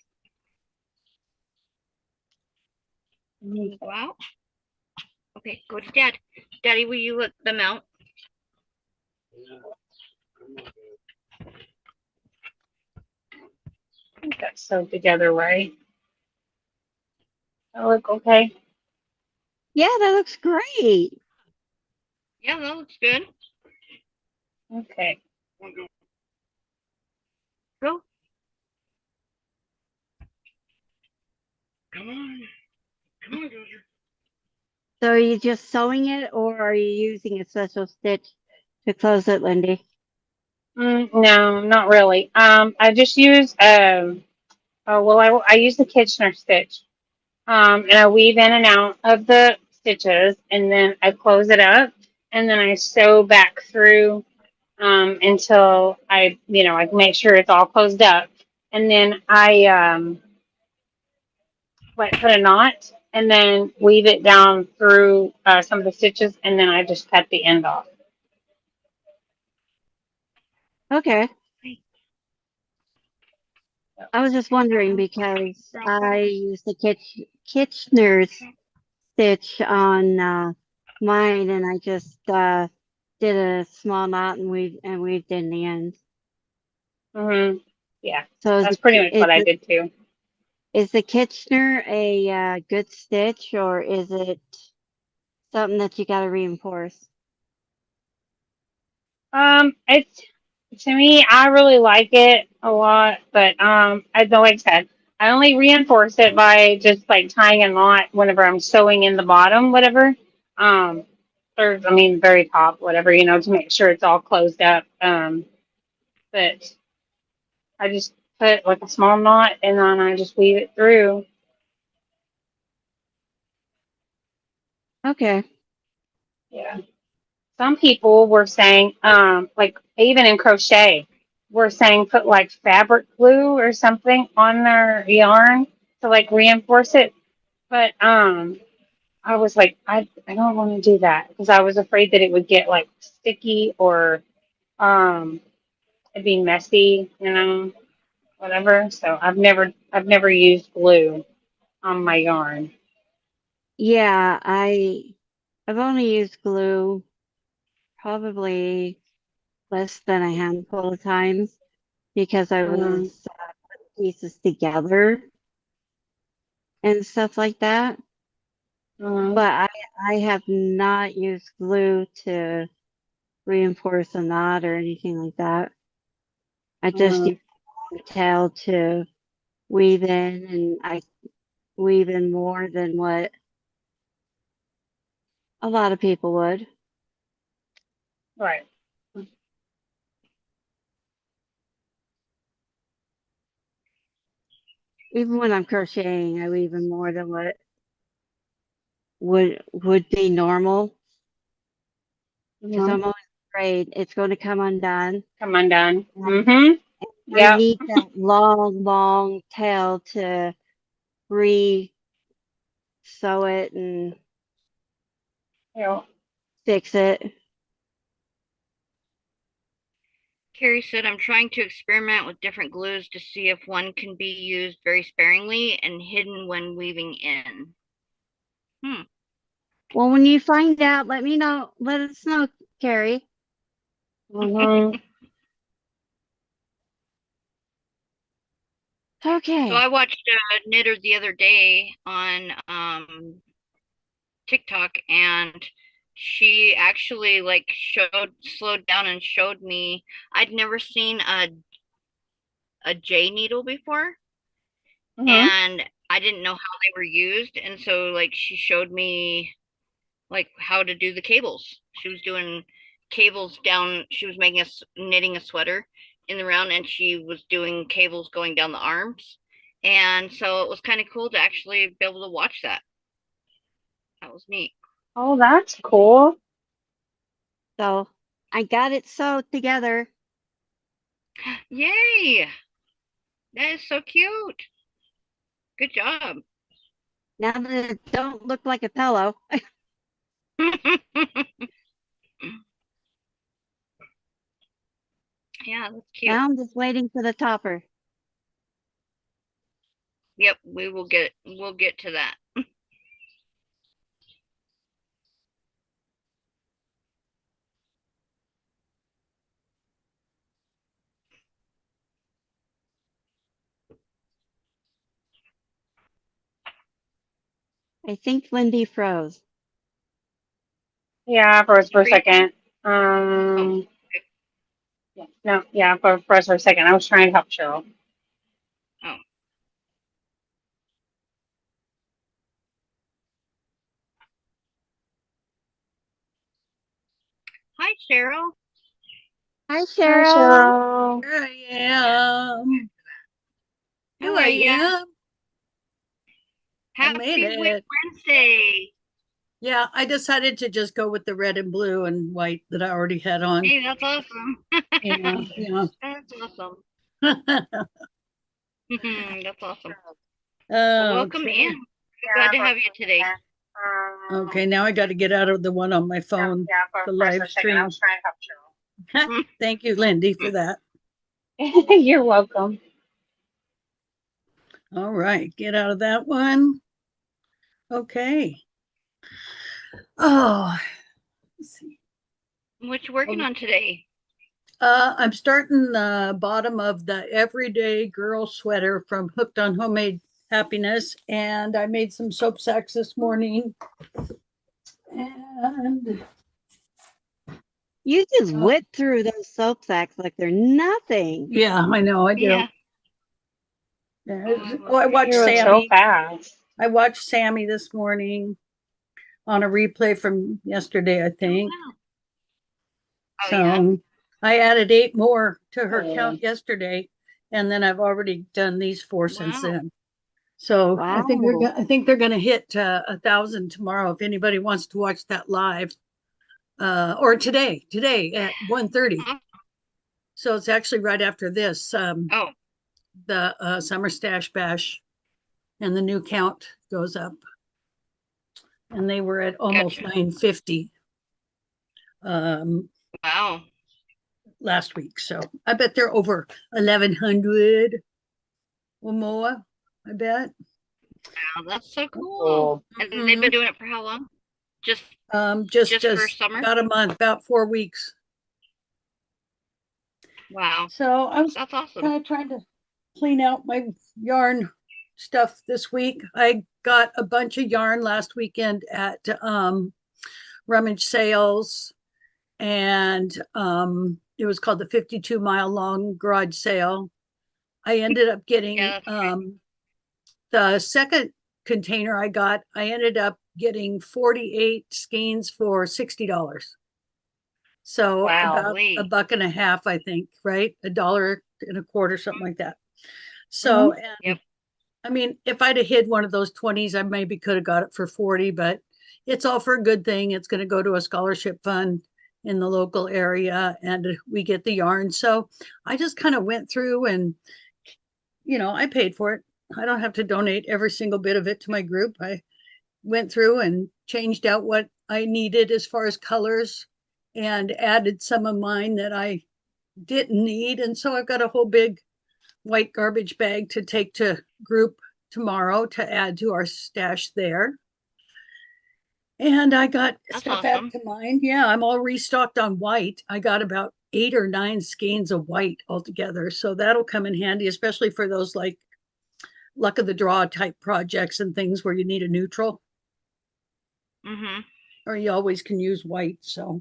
A: Can you go
B: okay.
A: out? Okay, go to Dad. Daddy, will you let them out?
D: Yeah, I'm not good.
B: I think that's sewed together right. That look okay.
C: Yeah, that looks great.
A: Yeah, that looks good.
B: Okay.
D: Come on, go.
A: Go.
D: Come on. Come on, Dozer.
C: So are you just sewing it or are you using a special stitch to close it, Lindy?
B: No, not really. I just use oh well, I use the Kitchener stitch. And I weave in and out of the stitches, and then I close it up, and then I sew back through until I make sure it's all closed up, and then I put a knot, and then weave it down through some of the stitches, and then I just cut the end off.
C: Okay.
A: Hey,
C: I was just wondering because I used the Kitchener's stitch on mine, and I just did a small knot and weaved in the end.
B: Hmm. Yeah,
C: So
B: that's pretty much what I did too.
C: is the Kitchener a good stitch, or is it something that you got to reinforce?
B: It's to me, I really like it a lot, but I know, like I said, I only reinforce it by just like tying a knot whenever I'm sewing in the bottom, whatever. Um, or I mean, very top, whatever, to make sure it's all closed up. But I just put like a small knot and then I just weave it through.
C: Okay.
B: Yeah. Some people were saying, like even in crochet, were saying put like fabric glue or something on their yarn to like reinforce it. But I was like, I don't want to do that because I was afraid that it would get like sticky or um it'd be messy, whatever. So I've never used glue on my yarn.
C: Yeah, I've only used glue probably less than a handful of times because I
B: Mm-hmm.
C: was putting pieces together and stuff like that.
B: Mm-hmm.
C: But I have not used glue to reinforce a knot or anything like that. I just
B: Mm-hmm.
C: use the tail to weave in, and I weave in more than what a lot of people would.
B: Right.
C: Even when I'm crocheting, I weave in more than what would be normal because
B: Mm-hmm.
C: I'm always afraid it's going to come undone.
B: Come undone.
C: And
B: Mm-hmm.
C: I
B: Yep.
C: need that long, long tail to re sew it and
B: Yep.
C: fix it.
A: Carrie said, I'm trying to experiment with different glues to see if one can be used very sparingly and hidden when weaving in. Hmm.
C: Well, when you find out, let me know. Let us know, Carrie.
B: Mm-hmm.
A: So I
C: Okay.
A: watched a knitter the other day on TikTok, and she actually like slowed down and showed me. I'd never seen a J needle before,
B: Mm-hmm.
A: and I didn't know how they were used, and so like she showed me like how to do the cables. She was doing cables down. She was making knitting a sweater in the round, and she was doing cables going down the arms. And so it was kind of cool to actually be able to watch that. That was neat.
B: Oh, that's cool.
C: So I got it sewed together.
A: Yay! That is so cute. Good job.
C: Now that it don't look like a pillow.
A: Yeah, that's cute.
C: Now I'm just waiting for the topper.
A: Yep, we'll get to that.
C: I think Lindy froze.
B: Yeah, for a
A: Freezing?
B: second.
A: Oh,
B: Yeah, no, yeah, for a second. I was trying to help Cheryl.
A: oh. Hi, Cheryl.
C: Hi,
B: Hi,
C: Cheryl.
B: Cheryl.
E: Here I am.
A: How
E: Here
A: are
E: I
A: ya?
E: am. I made
A: Happy Whip
E: it.
A: Wednesday.
E: Yeah, I decided to just go with the red and blue and white that I already had on.
A: Hey, that's awesome.
E: Yeah, yeah.
A: That's awesome. That's awesome. Well, welcome
E: Okay.
A: in. Glad to have you today.
E: Okay, now I got to get out of the one on my phone, the live stream. Thank you, Lindy, for that.
B: You're welcome.
E: All right, get out of that one. Okay. Oh, let's see.
A: What you working on today?
E: I'm starting the bottom of the Everyday Girl sweater from Hooked on Homemade Happiness, and I made some soap sacks this morning. And
C: You just whip through those soap sacks like they're nothing.
E: yeah, I know I do.
A: Yeah.
E: Oh, I watched
B: You were so
E: Sammy.
B: fast.
E: I watched Sammy this morning on a replay from yesterday, I think.
A: Oh, wow. Oh,
E: So
A: yeah.
E: I added 8 more to her
B: Oh.
E: count yesterday, and then I've already done these 4 since
A: Wow.
E: then. So I think
C: Wow.
E: I think they're going to hit 1,000 tomorrow. If anybody wants to watch that live, or today at 1:30. So it's actually right after this.
A: Oh,
E: The Summer Stash Bash, and the new count goes up, and they were at almost
A: gotcha.
E: 950
A: Wow.
E: last week. So I bet they're over 1,100 or more. I bet.
A: Wow, that's so cool.
B: Cool.
A: And they've been doing it for how long? Just
E: Just
A: for summer?
E: about a month, about 4 weeks.
A: Wow.
E: So I was
A: That's awesome.
E: kind of trying to clean out my yarn stuff this week. I got a bunch of yarn last weekend at rummage sales, and it was called the 52-mile long garage sale. I ended up getting
A: Yeah, that's
E: the second container I ended up getting 48 skeins for $60. So
B: Wow.
E: about
A: Golly.
E: $1.50, I think, right? $1.25, something like that.
B: Mm-hmm.
E: So, and
A: Yep.
E: I mean, if I'd have hid one of those 20s, I maybe could have got it for 40, but it's all for a good thing. It's going to go to a scholarship fund in the local area, and we get the yarn. So I just kind of went through and, I paid for it. I don't have to donate every single bit of it to my group. I went through and changed out what I needed as far as colors and added some of mine that I didn't need. And so I've got a whole big white garbage bag to take to group tomorrow to add to our stash there. And I got
A: That's
E: stuff added
A: awesome.
E: to mine. Yeah, I'm all restocked on white. I got about 8 or 9 skeins of white altogether. So that'll come in handy, especially for those like luck of the draw type projects and things where you need a neutral,
A: Mm-hmm.
E: or you always can use white. So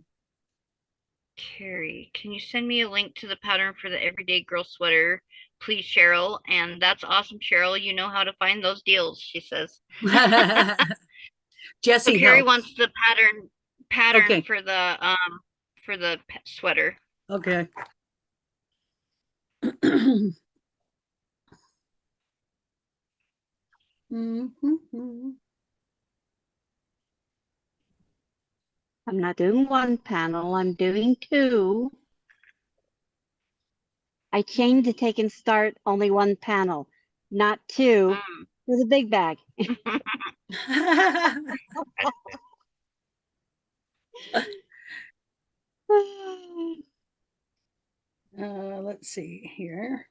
A: Carrie, can you send me a link to the pattern for the Everyday Girl sweater, please, Cheryl? And that's awesome, Cheryl. You know how to find those deals, she says. So
E: Jesse
A: Carrie
E: helps.
A: wants the pattern
E: Okay.
A: for the sweater.
E: Okay. Mhm.
C: I'm not doing one panel, I'm doing 2. I changed to take and start only one panel, not 2 for the big bag.
E: Let's see here.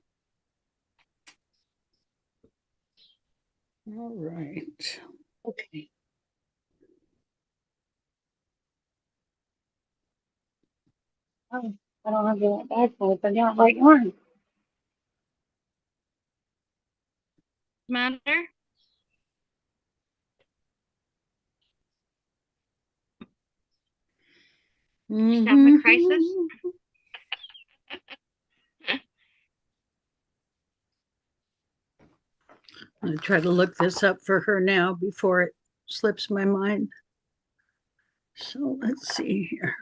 E: All right. Okay.
B: Oh, I don't have the bag full, but yeah, right yarn.
A: Matter? Just having a crisis?
E: I'm going to try to look this up for her now before it slips my mind. So let's see here.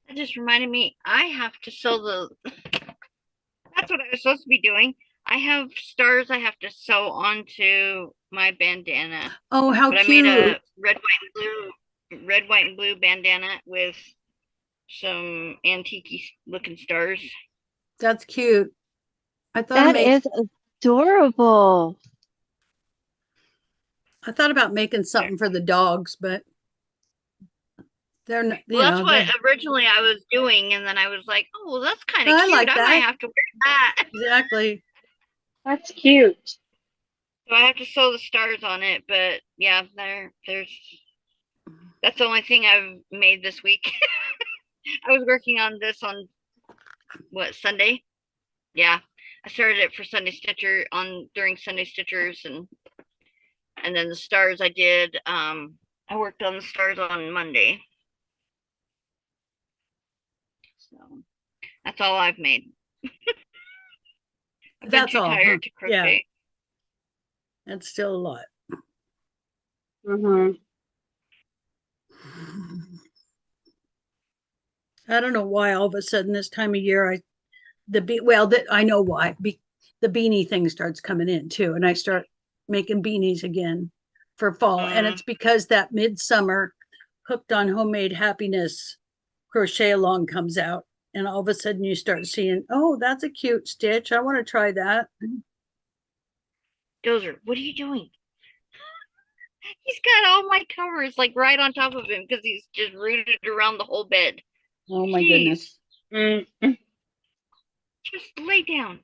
A: That just reminded me, I have to sew that's what I was supposed to be doing. I have stars I have to sew onto my bandana.
E: Oh, how
A: But I made a
E: cute.
A: red, white, and blue bandana with some antique looking stars.
E: That's cute. I thought of
C: That
E: making,
C: is adorable.
E: I thought about making something for the dogs, but they're not,
A: Well, that's what originally I was doing, and then I was like, oh, well, that's kind of
E: I
A: cute.
E: like
A: I might
E: that.
A: have to wear that.
E: Exactly.
B: That's cute.
A: So I have to sew the stars on it, but yeah, that's the only thing I've made this week. I was working on this on what, Sunday? Yeah. I started it for Sunday Stitcher on during Sunday Stitchers, and then the stars I did I worked on the stars on Monday. So that's all I've made. I've been
E: That's
A: too
E: all, huh?
A: tired to
E: Yeah,
A: crochet.
E: that's still a lot.
B: Mm-hmm.
E: I don't know why all of a sudden this time of year I know why. The beanie thing starts coming in too, and I start making beanies again for fall, and
A: Mm.
E: it's because that midsummer hooked on homemade happiness crochet along comes out, and all of a sudden you start seeing, oh, that's a cute stitch. I want to try that.
A: Dozer, what are you doing? He's got all my covers like right on top of him because he's just rooted around the whole bed.
E: Oh my
A: Jeez,
E: goodness.
B: Mm.
A: just lay down.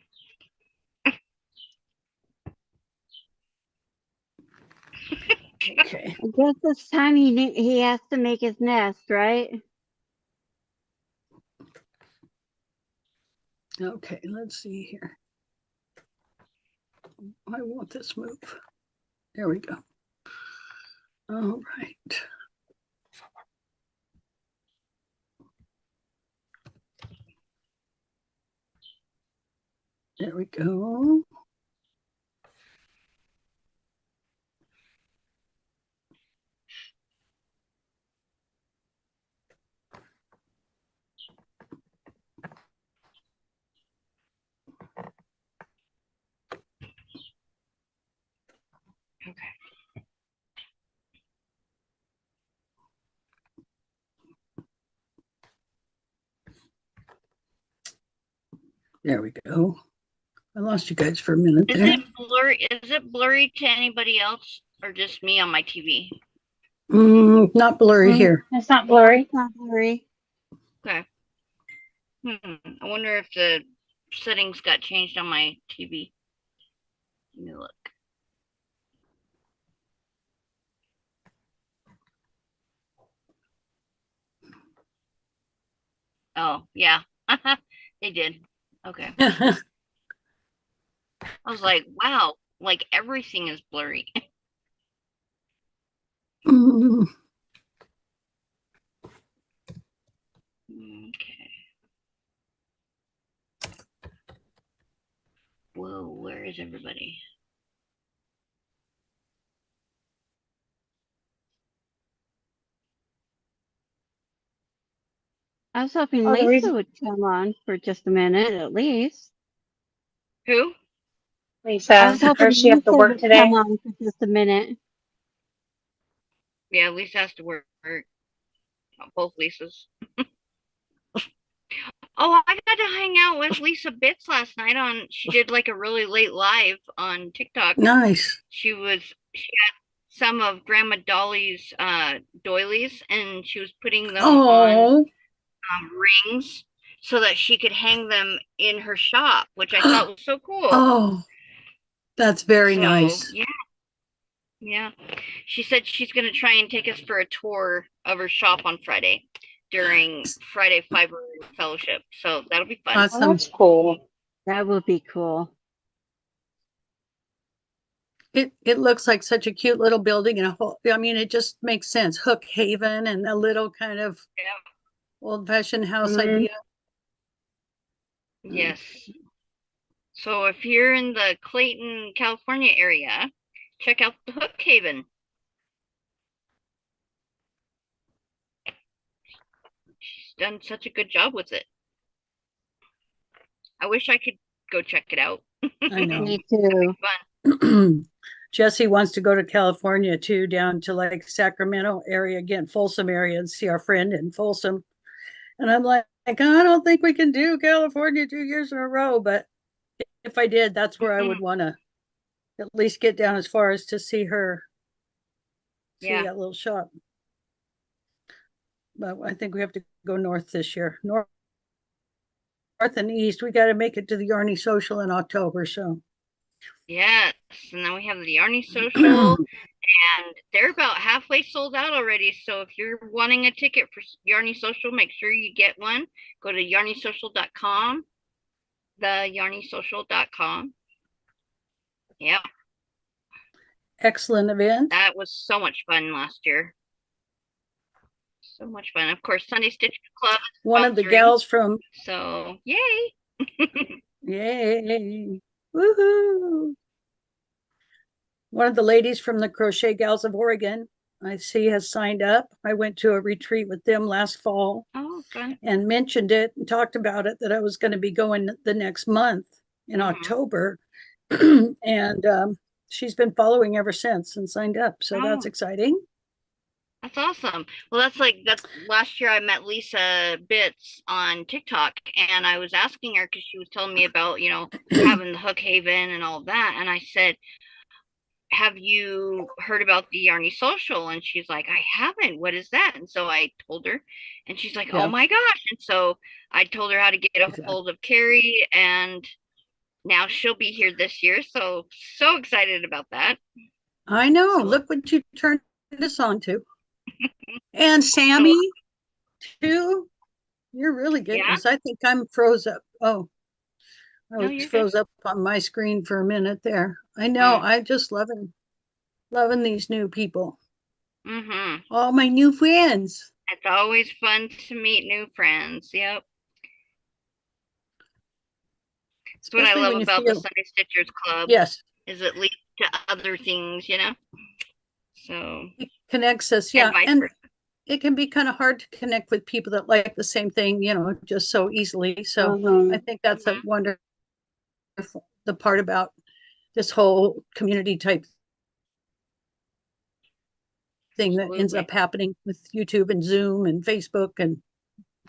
E: Okay.
C: I guess it's time he has to make his nest, right?
E: Okay, let's see here. I want this move. There we go. All right. There we go.
A: Okay.
E: There we go. I lost you guys for a minute
A: Is
E: there.
A: it blurry? Is it blurry to anybody else or just me on my TV?
E: Not blurry here.
B: It's not
C: No,
B: blurry.
C: it's not blurry.
A: Okay. I wonder if the settings got changed on my TV. Let me look. Oh, yeah. They did. Okay. I was like, wow, like everything is blurry. Okay. Whoa, where is everybody?
C: I was hoping
B: Oh, the
C: Lisa
B: reason,
C: would come on for just a minute at least.
A: Who?
C: I
B: Lisa,
C: was hoping
B: or she have to
C: Lisa
B: work
C: would come
B: today?
C: on for just a minute.
A: Yeah, Lisa has to work. Both Lisas. Oh, I got to hang out with Lisa Bits last night on she did like a really late live on TikTok.
E: Nice.
A: She had some of Grandma Dolly's doilies and she was putting them on
E: Oh.
A: rings so that she could hang them in her shop, which I thought was so cool.
E: Oh, that's very
A: So,
E: nice.
A: yeah. Yeah. She said she's going to try and take us for a tour of her shop on Friday during Friday Fiber Fellowship. So that'll be fun.
B: Oh,
E: Awesome.
B: that's cool.
C: That would be cool.
E: It looks like such a cute little building and a whole, I mean, it just makes sense. Hook Haven and a little kind of
A: Yeah.
E: old-fashioned house
B: Mm-hmm.
E: idea.
A: Yes. So if you're in the Clayton, California area, check out the Hook Haven. She's done such a good job with it. I wish I could go check it out.
E: I know.
C: Me too.
A: Fun.
E: Jesse wants to go to California too, down to like Sacramento area again, Folsom area, and see our friend in Folsom. And I'm like, I don't think we can do California 2 years in a row. But if I did, that's where I would want to at least get down as far as to see her See
A: Yeah.
E: that little shop. But I think we have to go north this year. North and east. We got to make it to the Yarny Social in October. So
A: Yes. And then we have the Yarny Social, and they're about halfway sold out already. So if you're wanting a ticket for Yarny Social, make sure you get one. Go to yarnysocial.com, theyarnysocial.com. Yeah,
E: excellent event.
A: that was so much fun last year. So much fun. Of course, Sunday Stitch Club is
E: One of the
A: sponsoring.
E: gals from
A: So, yay.
E: Yay. Woohoo. One of the ladies from the Crochet Gals of Oregon, I see, has signed up. I went to a retreat with them last fall
A: Oh, fun.
E: and mentioned it and talked about it that I was going to be going the next month in October. And she's been following ever since and signed up. So that's
A: Oh,
E: exciting.
A: that's awesome. Well, that's last year I met Lisa Bits on TikTok, and I was asking her because she was telling me about, having the Hook Haven and all that. And I said, have you heard about the Yarny Social? And she's like, I haven't. What is that? And so I told her, and she's like, oh
E: Yeah,
A: my gosh. And so I told her how to get a
E: exactly.
A: hold of Carrie, and now she'll be here this year. So excited about that.
E: I know.
A: So,
E: Look what you turned this on to. And
A: so
E: Sammy, too. You're really getting
A: yeah,
E: this. I think I'm froze up. Oh, I
A: no,
E: was
A: you're good.
E: froze up on my screen for a minute there. I know.
A: Mm,
E: I just loving these new people.
A: mm-hmm.
E: All my new friends.
A: It's always fun to meet new friends. Yep. That's what I
E: Especially
A: love
E: when you
A: about the
E: feel,
A: Sunday Stitchers Club
E: yes,
A: is it leads to other things. So,
E: it connects us.
A: and
E: Yeah.
A: vice
E: And
A: versa.
E: it can be kind of hard to connect with people that like the same thing, just so easily. So I think that's a
A: Hmm.
E: wonderful, the part about this whole community type thing that ends
A: Absolutely.
E: up happening with YouTube and Zoom and Facebook and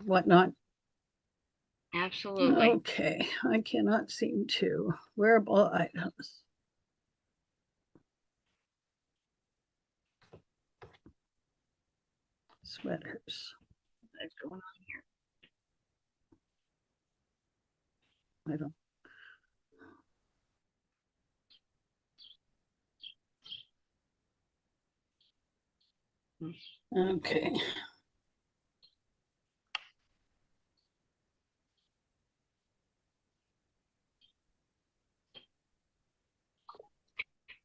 E: whatnot.
A: Absolutely.
E: Okay, I cannot seem to. Wearable items. Sweaters.
A: What's going on here?
E: I don't. Okay.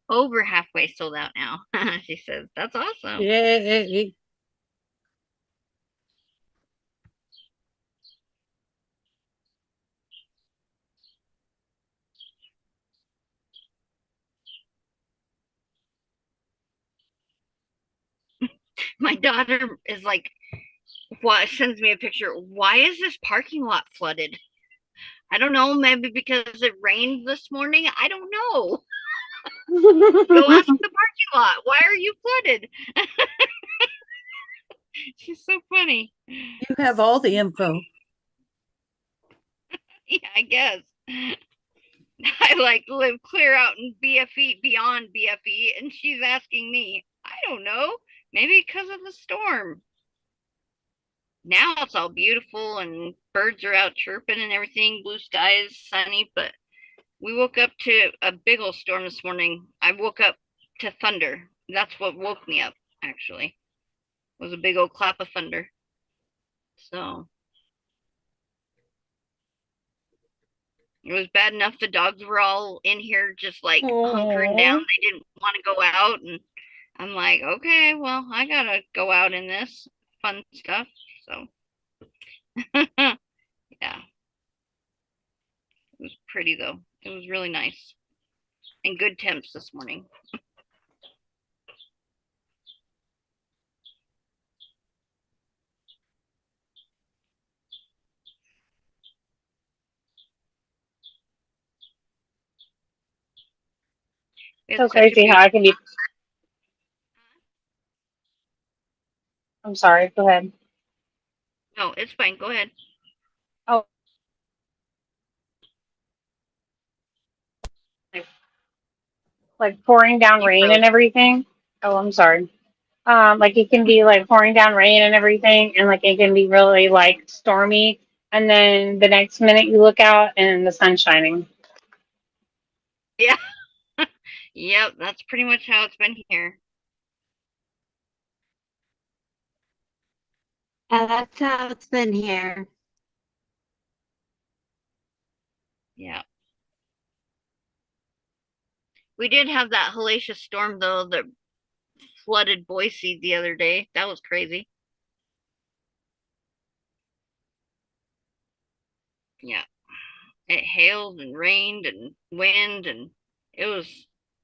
A: Over halfway sold out now. She says, that's awesome.
E: Yay.
A: My daughter is like, what sends me a picture. Why is this parking lot flooded? I don't know, maybe because it rained this morning. I don't know. Go ask the parking lot. Why are you flooded? She's so funny.
E: You have all the info.
A: Yeah, I guess. I like live clear out in BFE, beyond BFE, and she's asking me, I don't know, maybe because of the storm. Now it's all beautiful and birds are out chirping and everything, blue skies, sunny, but we woke up to a big old storm this morning. I woke up to thunder. That's what woke me up, actually. It was a big old clap of thunder. So it was bad enough the dogs were all in here just like hunkering down.
E: Oh,
A: They didn't want to go out, and I'm like, okay, well, I gotta go out in this fun stuff. So yeah, it was pretty though. It was really nice and good temps this morning. We had
B: So
A: such a
B: crazy how I
A: beautiful
B: can be. I'm sorry. Go ahead.
A: No, it's fine. Go ahead.
B: Oh, like pouring down
A: You
B: rain and
A: froze.
B: everything. Oh, I'm sorry. Like it can be like pouring down rain and everything, and like it can be really like stormy. And then the next minute you look out and the sun's shining.
A: Yeah. Yep, that's pretty much how it's been here.
C: And that's how it's been here.
A: Yeah. We did have that hellacious storm though that flooded Boise the other day. That was crazy. Yeah. It hailed and rained and wind and it was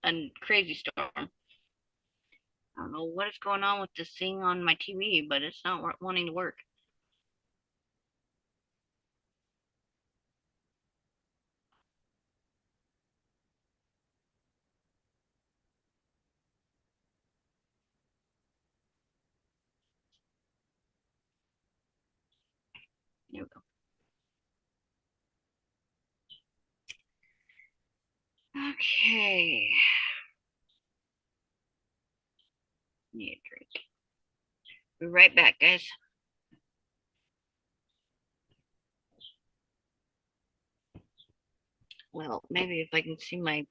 A: a crazy storm. I don't know what is going on with this thing on my TV, but it's not wanting to work. There we go. Okay. Need a drink. Be right back, guys. Well, maybe if I can see my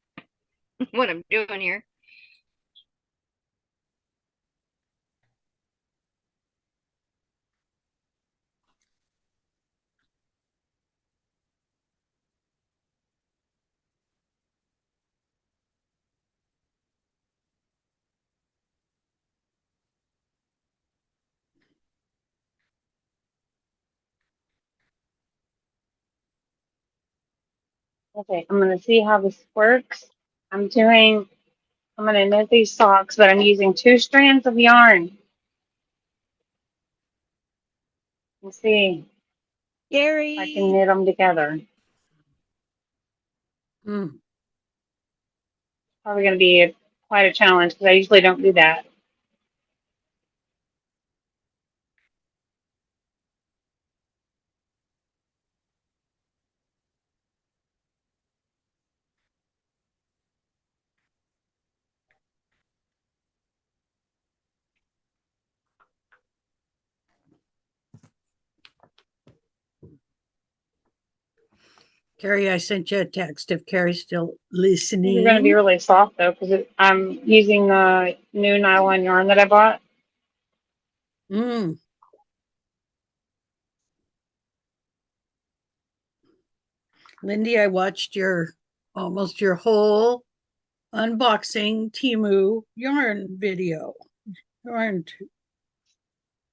A: what I'm doing here.
B: Okay, I'm gonna see how this works. I'm gonna knit these socks, but I'm using 2 strands of yarn. Let's see if I can
C: Gary,
B: knit them together.
E: Mm.
B: Probably gonna be quite a challenge because I usually don't do that.
E: Carrie, I sent you a text if Carrie's still
B: These are gonna be
E: listening.
B: really soft though because I'm using the new nylon yarn that I bought.
E: Mm. Lindy, I watched your almost your whole unboxing Timu yarn video, yarn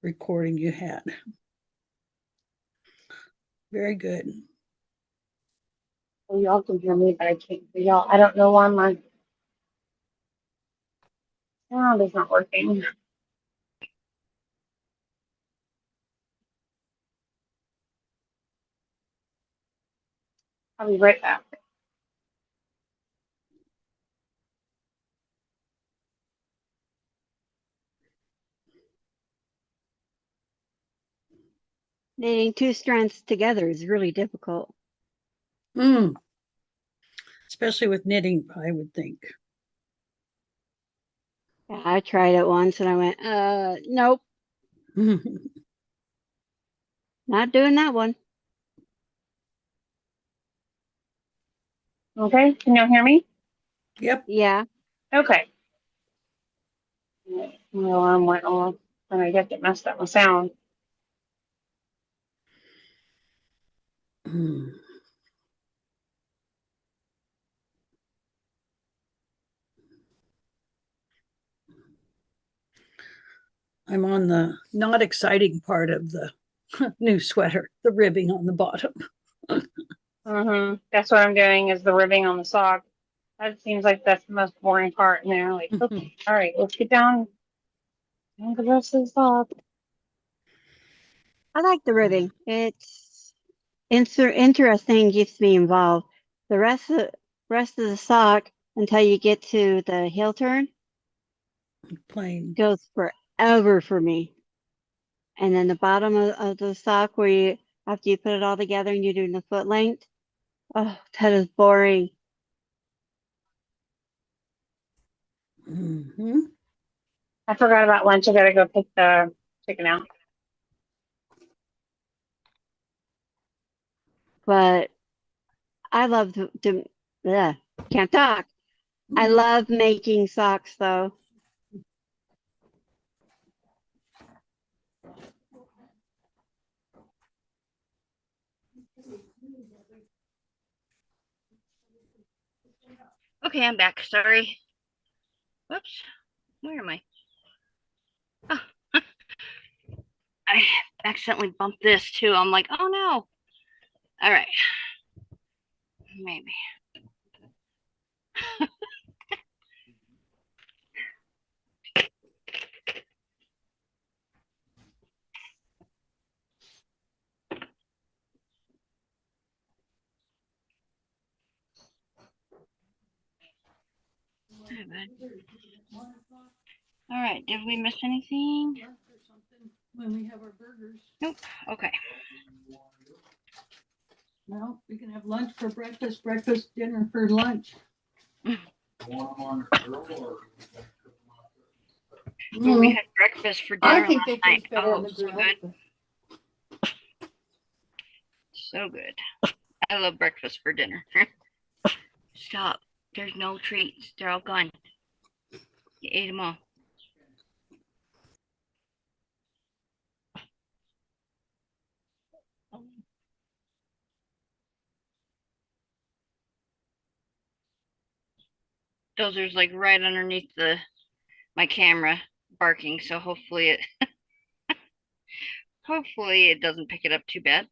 E: recording you had. Very good.
B: Well, y'all can hear me, but I can't hear y'all. I don't know why my sound is not working. I'll be right back.
C: knitting 2 strands together is really difficult.
E: Mm. Especially with knitting, I would think.
C: Yeah, I tried it once and I went, nope, not doing that one.
B: Okay, can y'all hear me?
E: Yep.
C: Yeah.
B: Okay. My alarm went off and I guess it messed up my sound.
E: I'm on the not exciting part of the new sweater, the ribbing on the bottom.
B: That's what I'm doing is the ribbing on the sock. That seems like that's the most boring part. And they're like, okay, all right, let's get down to the rest of the sock.
C: I like the ribbing. It's interesting, keeps me involved. The rest of the sock until you get to the heel turn
E: Plain.
C: goes forever for me. And then the bottom of the sock where you after you put it all together and you're doing the foot length, oh, that is boring.
E: Mm-hmm.
B: I forgot about lunch. I gotta go pick the chicken out.
C: But I love ugh, can't talk. I love making socks though.
A: Okay, I'm back. Sorry. Whoops. Where am I? Oh, I accidentally bumped this too. I'm like, oh no. All right. Maybe. All right. Did we miss anything?
E: When we have our burgers.
A: Nope. Okay.
E: No, we can have lunch for breakfast, dinner for lunch.
A: Well, we
E: Mm,
A: had breakfast for
E: I
A: dinner
E: think
A: last
E: they
A: night.
E: taste better on
A: Oh,
E: the
A: so
E: grill.
A: good. So good. I love breakfast for dinner. Stop. There's no treats. They're all gone. You ate them all. Dozer's like right underneath my camera barking, so hopefully it doesn't pick it up too bad.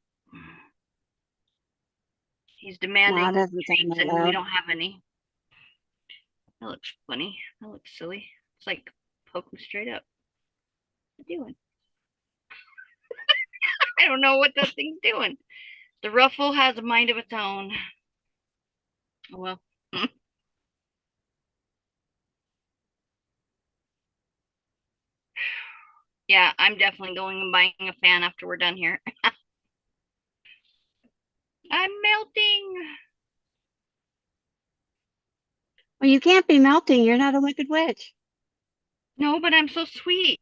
A: He's
C: No,
A: demanding
C: it doesn't sound
A: treats
C: that
A: and we
C: loud.
A: don't have any. That looks funny. That looks silly. It's like poke him straight up. What are you doing? I don't know what that thing's doing. The ruffle has a mind of its own. Oh well. Yeah, I'm definitely going and buying a fan after we're done here. I'm melting.
C: Well, you can't be melting. You're not a wicked witch.
A: No, but I'm so sweet.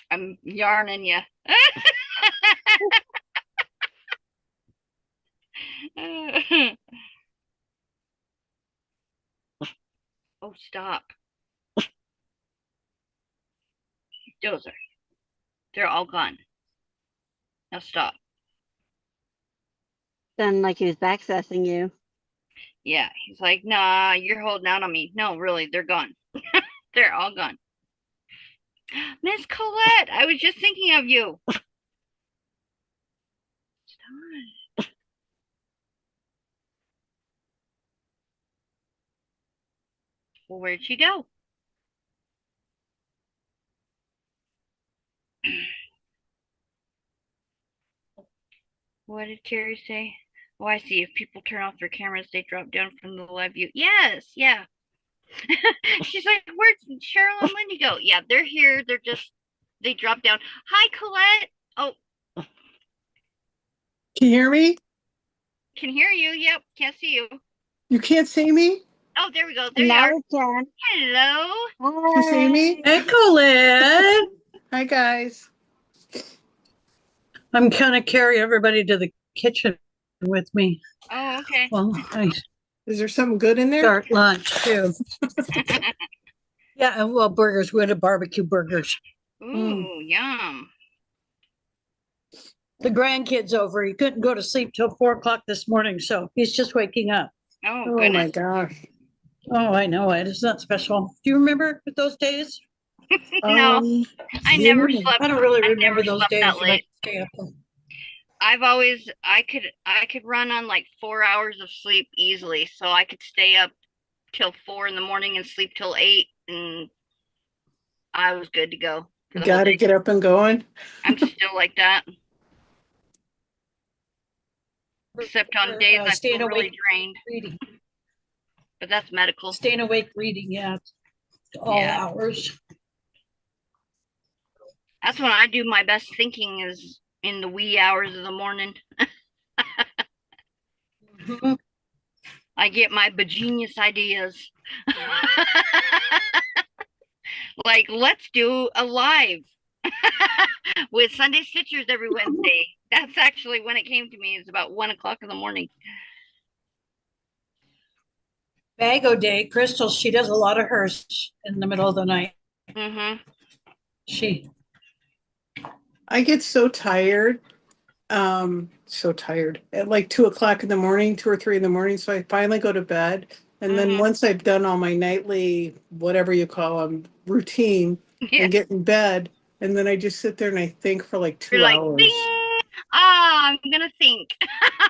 A: I'm yarning you. Oh, stop. Dozer. They're all gone. Now stop.
C: Sounded like he was accessing you.
A: Yeah, he's like, nah, you're holding out on me. No, really, they're gone. They're all gone. Miss Colette, I was just thinking of you. Well, where'd she go? What did Terry say? Oh, I see. If people turn off their cameras, they drop down from the live view. Yes, yeah. She's like, where'd Cheryl and Lindy go? Yeah, they're here. They dropped down. Hi, Colette. Oh,
F: Can you hear me?
A: can hear you. Yep, can't see you.
F: You can't see me?
A: Oh, there we go. There
C: And
A: you
C: now
A: are.
C: we can.
A: Hello.
F: Can you see me?
E: Hey, Colette.
F: Hi, guys.
E: I'm gonna carry everybody to the kitchen with me.
A: Oh, okay.
E: Well, I
F: Is there something good in there?
E: start lunch too. Yeah, well, burgers. We had a barbecue burgers.
A: Ooh, yum.
E: The grandkid's over. He couldn't go to sleep till 4 o'clock this morning, so he's just waking up.
A: Oh,
F: Oh my
A: goodness.
F: gosh.
E: Oh, I know it. It's not special. Do you remember those days?
A: No, I never
F: Yeah.
A: slept.
E: I don't really
A: I
E: remember
A: never
E: those
A: slept
E: days
A: that
E: when I
A: late.
E: could stay up.
A: I could run on like 4 hours of sleep easily, so I could stay up till 4 in the morning and sleep till 8, and I was good to go for the whole
F: Gotta
A: day.
F: get up and going.
A: I'm still like that, except on days I
E: Staying
A: feel really
E: awake
A: drained,
E: reading.
A: but that's medical.
E: Staying awake reading, yeah, all
A: Yeah.
E: hours.
A: That's when I do my best thinking is in the wee hours of the morning.
E: Mhm.
A: I get my bejenius ideas. Like, let's do a live with Sunday Stitchers every Wednesday. That's actually when it came to me. It's about 1 o'clock in the morning.
E: Bago Day, Crystal, she does a lot of hers in the middle of the night.
A: Mm-hmm.
E: She,
F: I get so tired at like 2 o'clock in the morning, 2 or 3 in the morning. So I finally go to bed. And then
A: Mm-hmm.
F: once I've done all my nightly, whatever you call them, routine
A: Yeah.
F: and get in bed, and then I just sit there and I think for like
A: You're
F: two
A: like,
F: hours.
A: ding! Ah, I'm gonna think.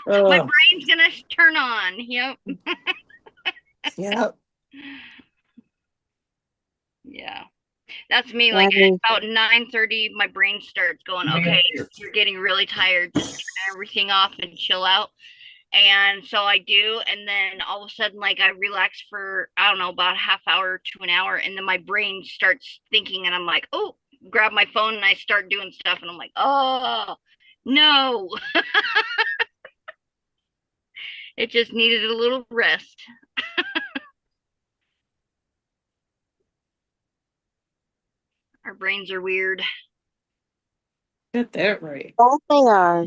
A: My
F: Oh,
A: brain's gonna turn on. Yep.
F: yeah.
A: Yeah. That's me.
C: Yeah,
A: Like at about 9:30, my brain starts going, okay, you're getting really tired. Just turn everything off and chill out. And so I do, and then all of a sudden, like I relax for I don't know about a half hour to an hour, and then my brain starts thinking, and I'm like, oh, grab my phone and I start doing stuff, and I'm like, oh no, it just needed a little rest. Our brains are weird.
F: Get that right.
C: that they are.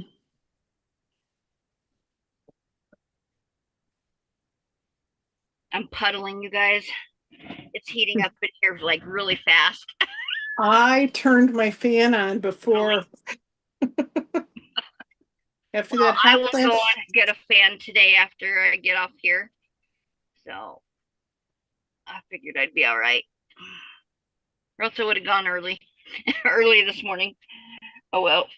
A: I'm puddling, you guys. It's heating up in here like really fast.
F: I turned my fan on before, after
A: Well,
F: that
A: I
F: hot
A: will go
F: flash.
A: and get a fan today after I get off here. So I figured I'd be all right. Or else I would have gone early, early this morning. Oh well.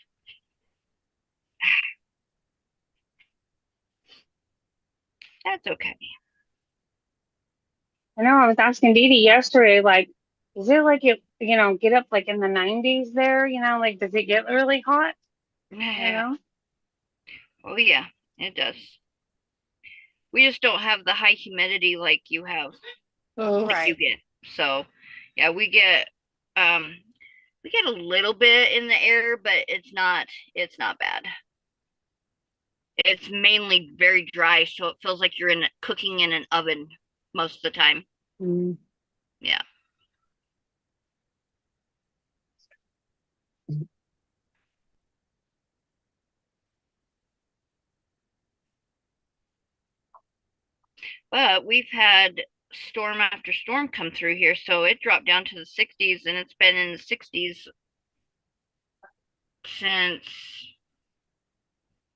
A: That's okay.
B: I know I was asking Dee Dee yesterday, like, is it like get up like in the 90s there? Like, does it get really hot? You know?
A: Oh yeah, it does. We just don't have the high humidity like you have,
F: Oh,
A: like you
B: Right.
A: get. So yeah, um we get a little bit in the air, but it's not bad. It's mainly very dry, so it feels like you're in cooking in an oven most of the time.
F: mm.
A: Yeah. But we've had storm after storm come through here, so it dropped down to the 60s and it's been in the 60s since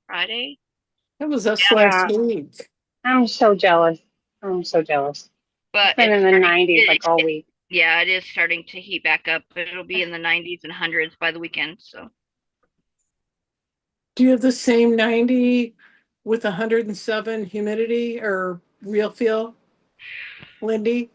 A: Friday.
F: That was us
A: Yeah,
F: last
B: Yeah.
F: week.
B: I'm so jealous. I'm so jealous. It's
A: but
B: been
A: it's
B: in the
A: starting
B: 90s
A: it,
B: like all
A: it,
B: week.
A: yeah, it is starting to heat back up. It'll be in the 90s and hundreds by the weekend. So
F: Do you have the same 90 with 107 humidity or real feel, Lindy?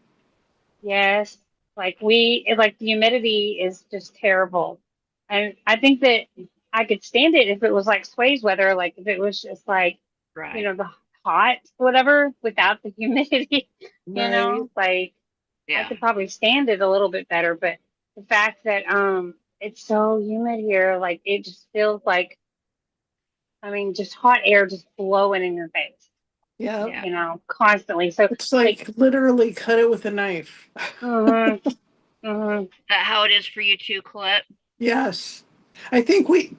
B: Yes. Like the humidity is just terrible. And I think that I could stand it if it was like Sway's weather, like if it was just like,
A: right.
B: the hot, whatever, without the humidity,
F: Right.
B: like I
A: Yeah.
B: could probably stand it a little bit better. But the fact that it's so humid here, like it just feels like, I mean, just hot air just blowing in your face,
F: Yeah.
A: Yeah.
B: constantly. So
F: It's
B: like,
F: like literally cut it with a knife.
B: mm-hmm, mm-hmm,
A: Is that how it is for you too, Colette?
F: Yes. I think we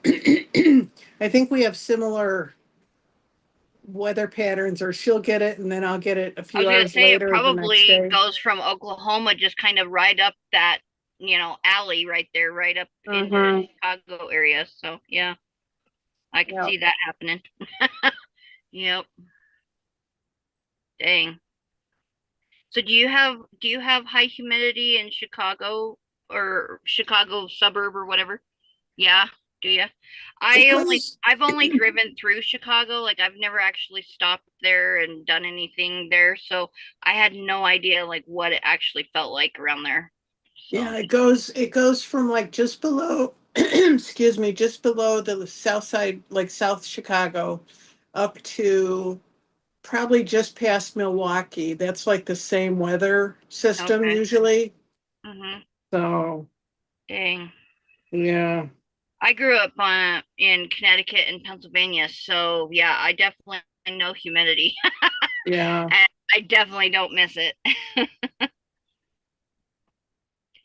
F: I think we have similar weather patterns, or she'll get it and then I'll get it a
A: I
F: few
A: was gonna
F: hours
A: say it
F: later the next
A: probably
F: day.
A: goes from Oklahoma just kind of right up that, alley right there, right up into the
B: mm-hmm.
A: Chicago area. So yeah, I could
B: Yep.
A: see that happening. Yep. Dang. So do you have high humidity in Chicago or Chicago suburb or whatever? Yeah, do you?
F: It
A: I only
F: goes
A: I've only driven through Chicago, like I've never actually stopped there and done anything there, so I had no idea like what it actually felt like around there. So,
F: Yeah, it goes from like just below, excuse me, just below the south side, like South Chicago, up to probably just past Milwaukee. That's like the same weather system
A: okay.
F: usually.
A: Mhm.
F: So,
A: Dang.
F: Yeah,
A: I grew up in Connecticut and Pennsylvania, so yeah, I definitely know humidity.
F: yeah.
A: And I definitely don't miss it. I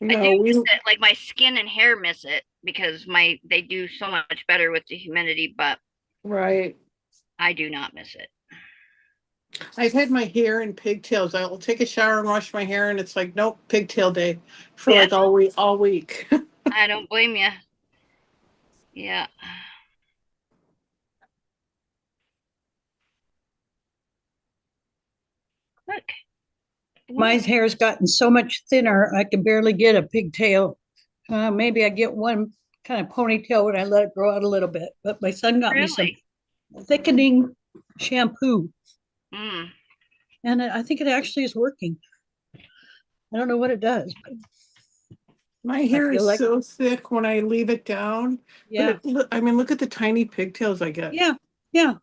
A: do
F: No, we,
A: miss it, like my skin and hair miss it because they do so much better with the humidity, but
F: right.
A: I do not miss it.
F: I've had my hair in pigtails. I'll take a shower and wash my hair, and it's like, nope, pigtail day for
A: Yeah,
F: like all week.
A: I don't blame you. Yeah. Look.
E: My
A: Wow.
E: hair's gotten so much thinner, I can barely get a pigtail. Maybe I get one kind of ponytail when I let it grow out a little bit. But my son got me some
A: Really?
E: thickening shampoo,
A: Mm.
E: and I think it actually is working. I don't know what it does, but
F: My
E: I
F: hair
E: feel
F: is
E: like,
F: so thick when I leave it down,
E: yeah,
F: but look, I mean, look at the tiny pigtails I get.
E: yeah, yeah.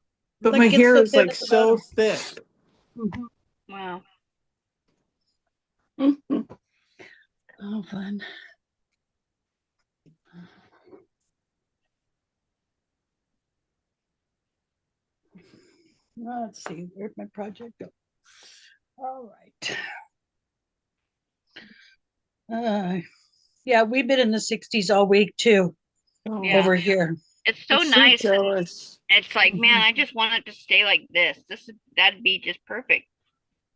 F: But
E: Like
F: my
E: it gets
F: hair
E: so
F: is
E: thin
F: like
E: at the
F: so
E: bottom.
F: thick.
E: Mhm.
A: Wow.
E: Oh, fun. Let's see, where'd my project go? All right. Yeah, we've been in the 60s all week too
F: Oh,
A: Yeah.
E: over here.
A: It's
F: I'm
A: so
F: so
A: nice, and
F: jealous.
A: it's like, man,
E: Mhm.
A: I just want it to stay like this. That'd be just perfect.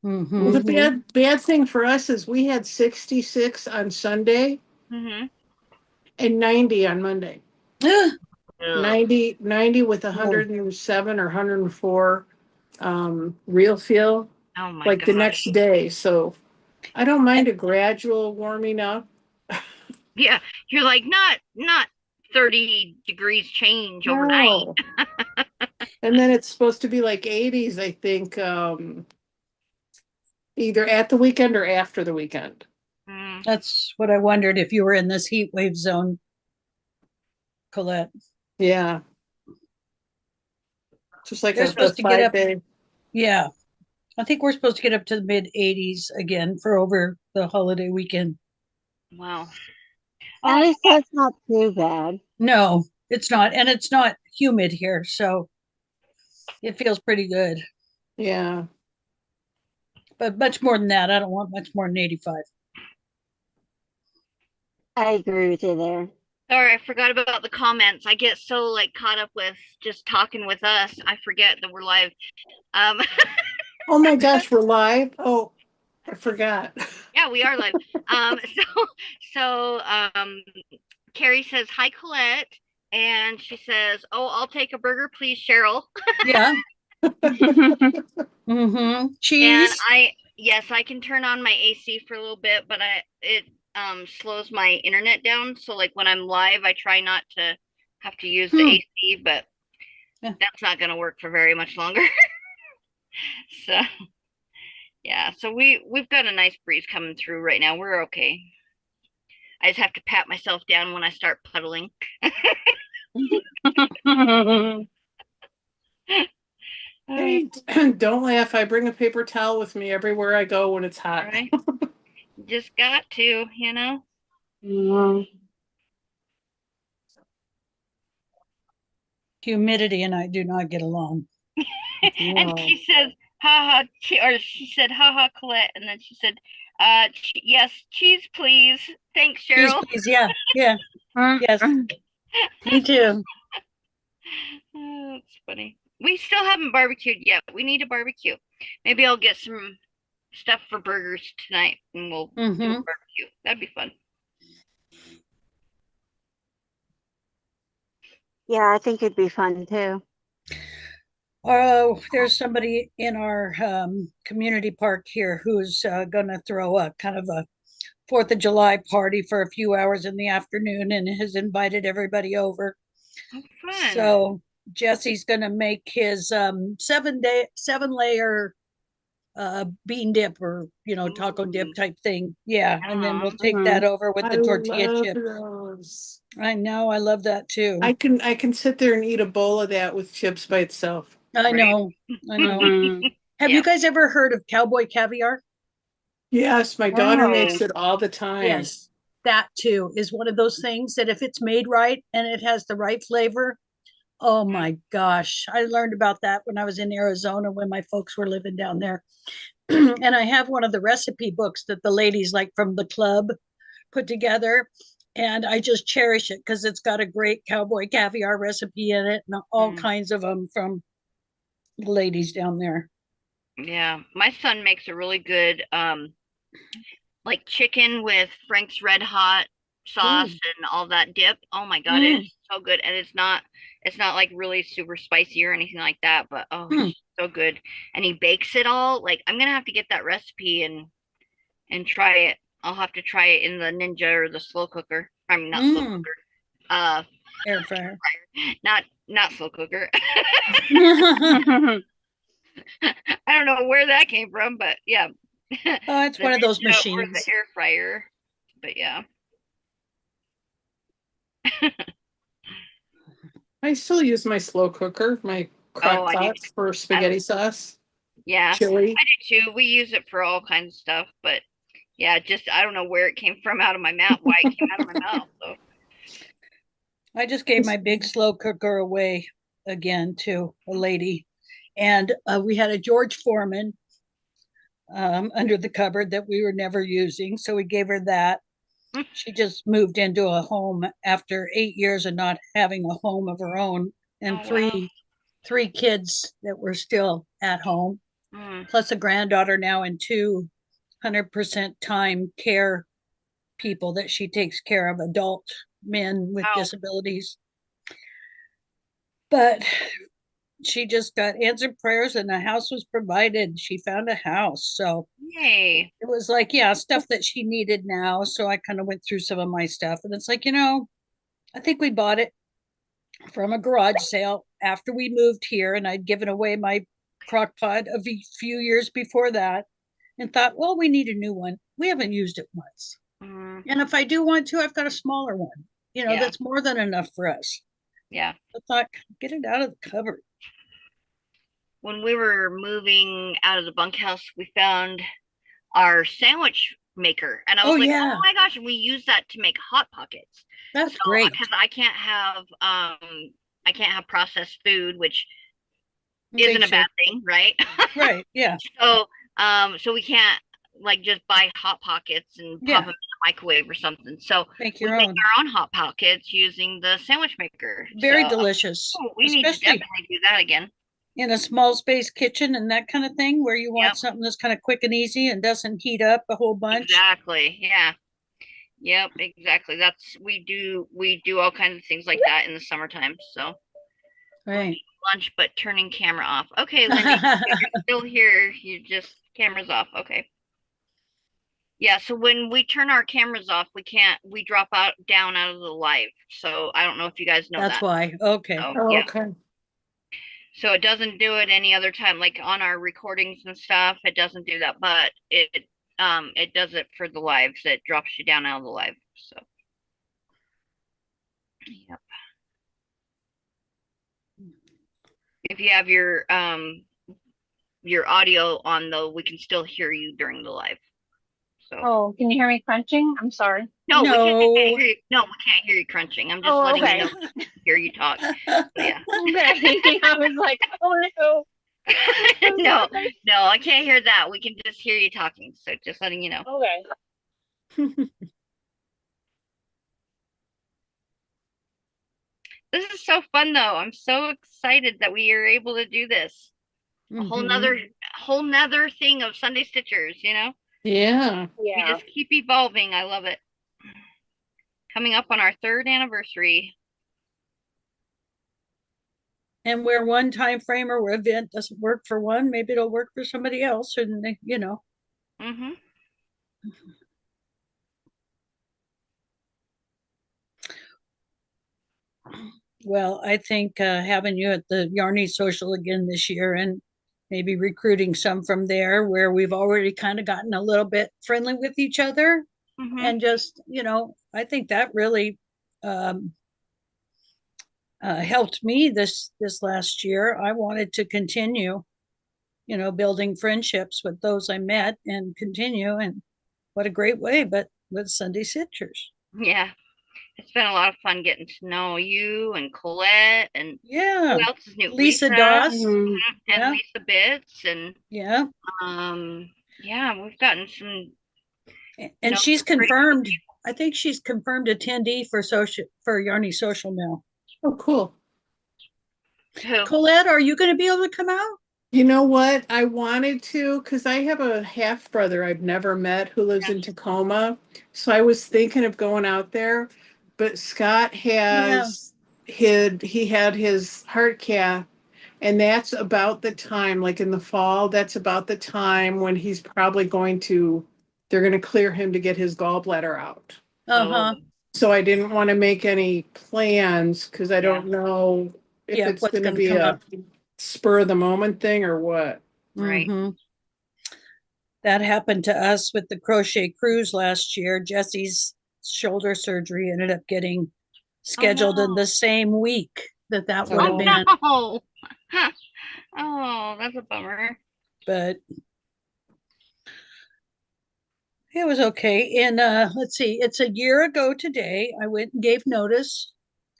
F: Well, the
E: Mhm.
B: Hmm.
F: bad thing for us is we had 66 on Sunday
A: Mm-hmm.
F: and 90 on Monday.
A: Ugh.
F: 90 with
E: Oh,
F: 107 or 104 real feel
A: Oh my
F: like the next
A: gosh.
F: day. So I don't
E: and
F: mind a gradual warming up.
A: Yeah, you're like not 30 degrees change overnight.
F: No. And then it's supposed to be like 80s, I think, either at the weekend or after the weekend.
A: Mm.
E: that's what I wondered if you were in this heat wave zone, Colette.
F: Yeah. Just like
E: They're
F: the
E: supposed to get up.
F: 5 day.
E: Yeah, I think we're supposed to get up to the mid 80s again for over the holiday weekend.
A: Wow.
C: At
A: Oh,
C: least that's not too bad.
E: No, it's not. And it's not humid here. So it feels pretty good.
F: Yeah.
E: But much more than that. I don't want much more than 85.
C: I agree with you there.
A: sorry, I forgot about the comments. I get so like caught up with just talking with us, I forget that we're live. Um,
F: Oh my gosh, we're live. Oh, I forgot.
A: yeah, we are live. So Carrie says hi, Colette, and she says, "Oh, I'll take a burger, please, Cheryl."
E: Yeah. Mm-hmm.
A: And
E: Cheese.
A: yes, I can turn on my AC for a little bit, but it slows my internet down. So like when I'm live, I try not to have to use the
E: Hmm.
A: AC, but
E: Yeah.
A: that's not gonna work for very much longer. So yeah, so we've got a nice breeze coming through right now. We're okay. I just have to pat myself down when I start puddling. Uh,
F: Hey, don't laugh. I bring a paper towel with me everywhere I go when it's hot.
A: right? Just got to,
B: Mm.
E: Humidity and I do not get along.
A: And
F: No.
A: she says, haha, or she said, haha, Colette. And then she said, yes, cheese, please. Thanks,
E: Cheese,
A: Cheryl.
E: please. Yeah. Yeah. Yes. Me too.
A: Oh, that's funny. We still haven't barbecued yet. We need a barbecue. Maybe I'll get some stuff for burgers tonight and we'll do a
E: Mm-hmm.
A: barbecue. That'd be fun.
C: Yeah, I think it'd be fun too.
E: Oh, there's somebody in our community park here who's going to throw a kind of a Fourth of July party for a few hours in the afternoon and has invited everybody over.
A: Oh, fun.
E: So Jesse's going to make his 7 layer bean dip or taco dip
A: Ooh,
E: type thing. Yeah, and then we'll
A: yum.
E: take
B: Mhm.
E: that over with
F: I
E: the tortilla
F: love
E: chips.
F: those.
E: I know, I love that too.
F: I can sit there and eat a bowl of that with chips by itself.
E: I
A: Right?
E: know, I know.
B: Mhm.
E: Have you
A: Yeah.
E: guys ever heard of cowboy caviar?
F: Yes, my daughter makes
B: Oh.
F: it all the time.
E: Yes. that too is one of those things that if it's made right and it has the right flavor, oh my gosh, I learned about that when I was in Arizona when my folks were living down there. And I have one of the recipe books that the ladies like from the club put together. And I just cherish it because it's got a great cowboy caviar recipe in it and all
A: Mm.
E: kinds of them from the ladies down there.
A: Yeah, my son makes a really good like chicken with Frank's Red Hot sauce
E: Ooh.
A: and all that dip. Oh my God, it
E: Mm,
A: is so good. And it's not like really super spicy or anything like that, but oh,
E: mm,
A: it's so good. And he bakes it all. Like I'm gonna have to get that recipe and try it. I'll have to try it in the Ninja or the slow cooker. I mean, not slow
E: mm.
A: cooker. Uh,
E: Air fryer.
A: not slow cooker.
E: Oh,
B: Mhm.
A: I don't know where that came from, but yeah, the
E: it's one of those
A: Ninja or the
E: machines.
A: air fryer. But yeah,
F: I still use my slow cooker, my
A: oh,
F: crock
A: I do.
F: pot for
A: I
F: spaghetti sauce,
A: Yeah,
F: chili.
A: I do too. We use it for all kinds of stuff, but yeah, just I don't know where it came from out of my mouth, why it came out of my mouth. So,
E: I just gave my big slow cooker away again to a lady. And we had a George Foreman under the cupboard that we were never using. So we gave her that. She just moved into a home after 8 years of not having a home of her own and
A: oh wow.
E: three kids that were still at home,
A: Mm.
E: plus a granddaughter now and 200% time care people that she takes care of, adult men with
A: Wow.
E: disabilities. But she just got answered prayers and a house was provided. She found a house. So
A: Yay.
E: it was like, yeah, stuff that she needed now. So I kind of went through some of my stuff and it's like, I think we bought it from a garage sale after we moved here and I'd given away my crock pot a few years before that and thought, well, we need a new one. We haven't used it once.
A: Mm.
E: And if I do want to, I've got a smaller one,
A: Yeah,
E: that's more than enough for us.
A: yeah.
E: I thought, get it out of the cupboard.
A: When we were moving out of the bunkhouse, we found our sandwich maker, and I
E: Oh,
A: was like, "Oh
E: yeah,
A: my gosh!" And we use that to make hot pockets.
E: that's
A: So,
E: great.
A: because I can't have processed food, which isn't a
E: Makes you
A: bad thing, right?
E: right. Yeah,
A: So, so we can't like just buy hot pockets and pop
E: yeah.
A: them in the microwave or something. So
E: Make
A: we
E: your
A: make
E: own.
A: our own hot pockets using the sandwich maker. So,
E: Very delicious,
A: oh, we need to
E: especially
A: definitely do that again.
E: in a small space kitchen and that kind of thing where you want
A: Yep,
E: something that's kind of quick and easy and doesn't heat up a whole bunch.
A: exactly. Yeah. Yep, exactly. We do all kinds of things like that in the summertime. So we're
E: Right.
A: eating lunch but turning camera off. Okay, Lindy, if you're still here, you just cameras off. Okay. Yeah, so when we turn our cameras off, we drop out down out of the live. So I don't know if you guys know
E: That's
A: that.
E: why. Okay.
A: So
F: Oh,
A: yeah.
F: okay.
A: So it doesn't do it any other time, like on our recordings and stuff, it doesn't do that, but it does it for the lives. It drops you down out of the live. So yeah. If you have your audio on though, we can still hear you during the live. So
B: Oh, can you hear me crunching? I'm sorry.
A: no, we can't
E: No.
A: hear you. No, we can't hear you crunching. I'm just
B: Oh,
A: letting you
B: okay.
A: know we can hear you talk. So yeah.
B: Okay. I was like, oh no. I'm
A: No,
B: sorry.
A: no, I can't hear that. We can just hear you talking. So just letting you know.
B: Okay.
A: This is so fun though. I'm so excited that we are able to do this. A
E: Mhm.
A: whole nother thing of Sunday Stitchers.
F: Yeah.
A: We
B: Yeah.
A: just keep evolving. I love it. Coming up on our third anniversary.
E: And where one time frame or event doesn't work for one, maybe it'll work for somebody else. And
A: Mm-hmm.
E: well, I think having you at the Yarny Social again this year and maybe recruiting some from there where we've already kind of gotten a little bit friendly with each other
A: Mm-hmm.
E: and just, I think that really um, helped me this last year. I wanted to continue, building friendships with those I met and continue. And what a great way. But with Sunday Citrus.
A: Yeah. It's been a lot of fun getting to know you and Colette and
E: Yeah.
A: who else is new?
E: Lisa
A: Lisa
E: Doss.
C: Mhm.
A: and
E: Yeah.
A: Lisa Bits and
E: Yeah.
A: yeah, we've gotten some
E: And she's
A: some pretty cool
E: confirmed. I think she's confirmed attendee for Yarny Social now.
F: Oh, cool.
A: people.
E: Colette, are you going to be able to come out?
F: You know what? I wanted to because I have a half brother I've never met who lives in Tacoma. So I was thinking of going out there, but Scott
E: Yeah.
F: he had his heart cath, and that's about the time, like in the fall, that's about the time when he's probably they're going to clear him to get his gallbladder out.
A: Oh,
E: Uh-huh.
F: So I didn't want to make any plans because I
A: yeah.
F: don't know if
E: Yeah,
F: it's
E: what's
F: going to
E: going to
F: be
E: come
F: a
E: up?
F: spur of the moment thing or what.
A: Right.
E: Mhm. That happened to us with the crochet cruise last year. Jesse's shoulder surgery ended up getting scheduled in the same week that would have
A: Oh
E: been,
A: no. Oh, that's a bummer.
E: but it was okay. And let's see, it's a year ago today. I went and gave notice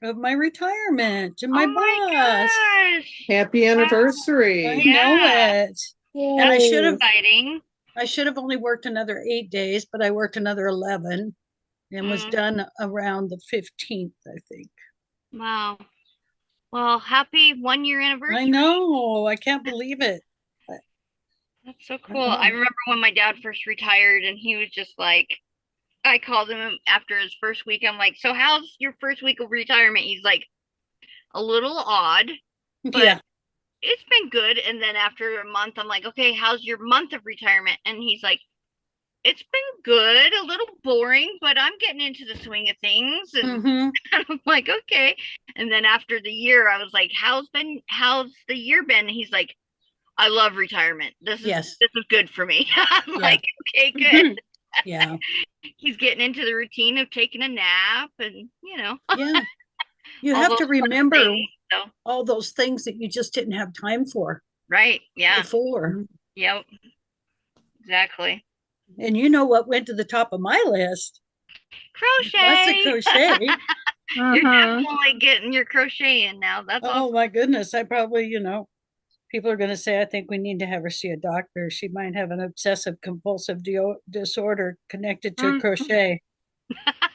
E: of my retirement to my
A: Oh my
E: boss.
A: gosh.
F: Happy
E: I
F: anniversary.
E: know
A: Yeah.
E: it. And
A: That's
C: Yay.
A: exciting.
E: I should have only worked another 8 days, but I worked another 11 and was
A: Mm,
E: done around the 15th, I think.
A: wow. Well, happy 1 year
E: I
A: anniversary.
E: know. I can't believe it.
A: That's so cool. I remember when my dad first retired and he was just like, I called him after his first week. I'm like, so how's your first week of retirement? He's like, a little odd, but
E: Yeah.
A: it's been good. And then after a month, I'm like, okay, how's your month of retirement? And he's like, it's been good, a little boring, but I'm getting into the swing of things. And
E: Mm-hmm.
A: I'm like, okay. And then after the year, I was like, how's the year been? And he's like, I love retirement.
E: Yes.
A: This is good for me. I'm
E: Yeah.
A: like, okay, good.
E: Yeah.
A: He's getting into the routine of taking a nap and
E: Yeah. You
A: all
E: have
A: those
E: to
A: fun
E: remember
A: things. So
E: all those things that you just didn't have time for
A: right, yeah,
E: before.
A: yep, exactly.
E: And you know what went to the top of my list? Lots of
A: Crochet.
E: crochet.
A: You're
C: Mhm.
A: definitely getting your crochet in now. That's
E: Oh
A: awesome.
E: my goodness. I probably, people are going to say, I think we need to have her see a doctor. She might have an obsessive compulsive disorder connected to
A: Mm.
E: crochet.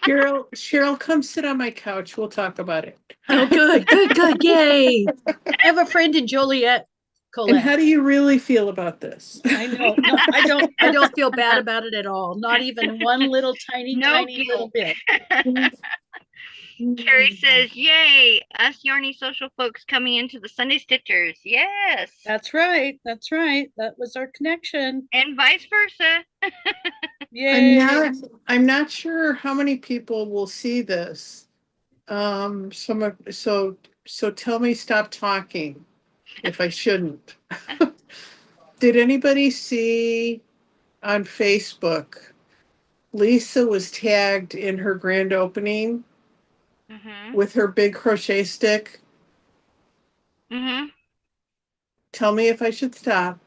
F: Cheryl, come sit on my couch. We'll talk about it.
E: Oh, good, good, good. Yay. I have a friend in Joliet,
F: And
E: Colette.
F: how do you really feel about this?
E: I know. No, I don't feel bad about it at all. Not even one little tiny,
A: No
E: tiny little
A: guilt.
E: bit.
A: Carrie says, "Yay! Us Yarny social folks coming into the Sunday Stitchers. Yes,
E: That's right. That's right. That was our connection.
A: and vice versa."
F: I'm
E: Yay.
F: not I'm not sure how many people will see this. So tell me stop talking if I shouldn't. Did anybody see on Facebook Lisa was tagged in her grand opening
A: Mhm.
F: with her big crochet stick?
A: Mhm.
F: Tell me if I should stop.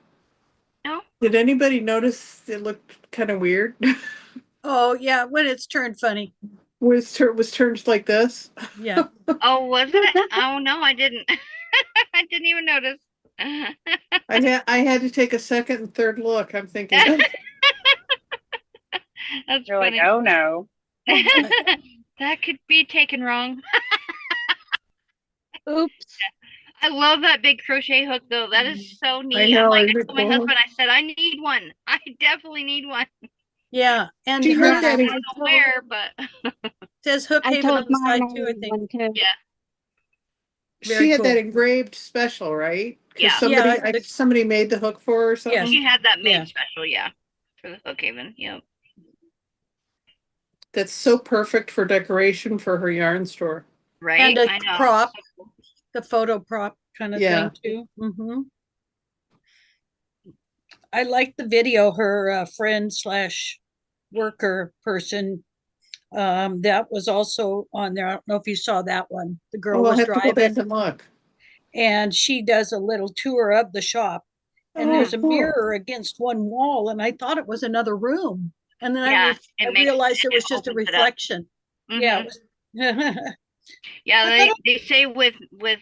A: No.
F: Did anybody notice it looked kind of weird?
E: Oh, yeah. When it's turned funny.
F: Was turned like this?
E: Yeah.
A: Oh, was it? Oh no, I didn't. I didn't even notice.
F: I had to take a second and third look. I'm thinking, oh,
A: That's
B: You're like,
A: funny.
B: oh no.
A: That could be taken wrong.
C: Oops.
A: I love that big crochet hook though. That is so
F: I
A: neat.
F: know,
A: I
F: isn't it
A: told my
F: cool?
A: husband, I said, I need one. I definitely need one.
E: Yeah. And
F: She had
C: Yeah,
E: hers
F: that.
A: I don't know where, but
E: says Hook
C: I
E: Haven on
C: told
E: the
C: mine
E: side
C: I
E: too, I
C: need
E: think.
C: one too.
A: yeah,
F: She
E: Very
F: had that
E: cool.
F: engraved special, right? Because
A: yeah.
E: Yeah.
F: somebody made the hook for her or something.
E: Yes.
A: She had that made
E: Yeah.
A: special, yeah, for the Hook Haven. Yep.
F: That's so perfect for decoration for her yarn store.
E: And
A: Right?
E: a
A: I know.
E: prop, the photo prop kind of
F: Yeah.
E: thing too. I like the video her friend slash worker person that was also on there. I don't know if you saw that one. The girl
F: Oh, I'll
E: was
F: have to go back
E: driving
F: and look.
E: and she does a little tour of the shop and
F: Oh,
E: there's a
F: cool.
E: mirror against one wall and I thought it was another room. And then
A: Yeah,
E: I
A: it makes
E: realized it was just a
A: opens it up.
E: reflection. Yeah,
A: Hmm.
E: it was.
A: Yeah,
E: I thought,
A: they say with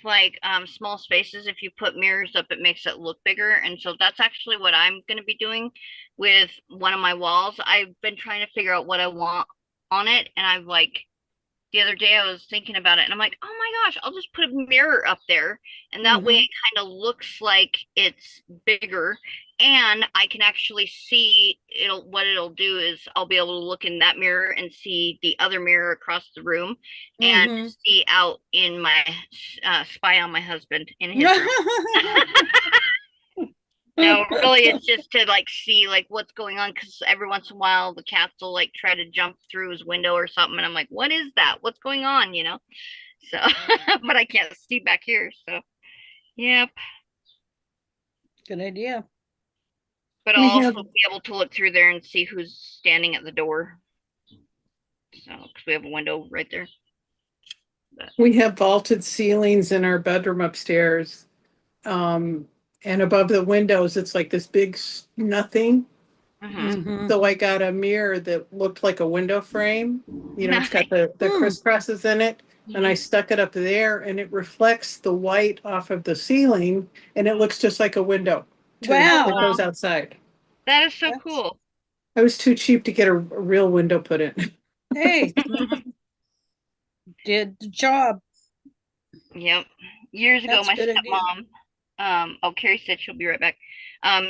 A: like small spaces, if you put mirrors up, it makes it look bigger. And so that's actually what I'm going to be doing with one of my walls. I've been trying to figure out what I want on it, and I've like the other day I was thinking about it and I'm like, oh my gosh, I'll just put a mirror up there and that way
E: mhm.
A: it kind of looks like it's bigger and I can actually see it'll do is I'll be able to look in that mirror and see the other mirror across the room and
E: Mhm.
A: see out in my spy on my husband in his room. No, really, it's just to like see like what's going on because every once in a while the cats will like try to jump through his window or something, and I'm like, what is that? What's going on? So, but I can't see back here. So, yep.
E: Good idea.
A: But I'll
F: We
A: also
F: have
A: be able to look through there and see who's standing at the door. So, because we have a window right there. But,
F: we have vaulted ceilings in our bedroom upstairs. And above the windows, it's like this big nothing.
A: mhm.
E: Mhm.
F: So I got a mirror that looked like a window frame. You know, it's got
A: Nice.
F: the
E: Hmm.
F: crisscrosses in it. And I
A: Mhm.
F: stuck it up there and it reflects the white off of the ceiling and it looks just like a window
A: Oh
F: that
E: Wow.
F: goes
A: wow,
F: outside.
A: that is so
E: That's
A: cool.
F: I was too cheap to get a real window put in.
E: hey, did the job.
A: Yep. Years ago,
E: That's a
A: my
E: good idea.
A: stepmom, oh, Carrie said she'll be right back.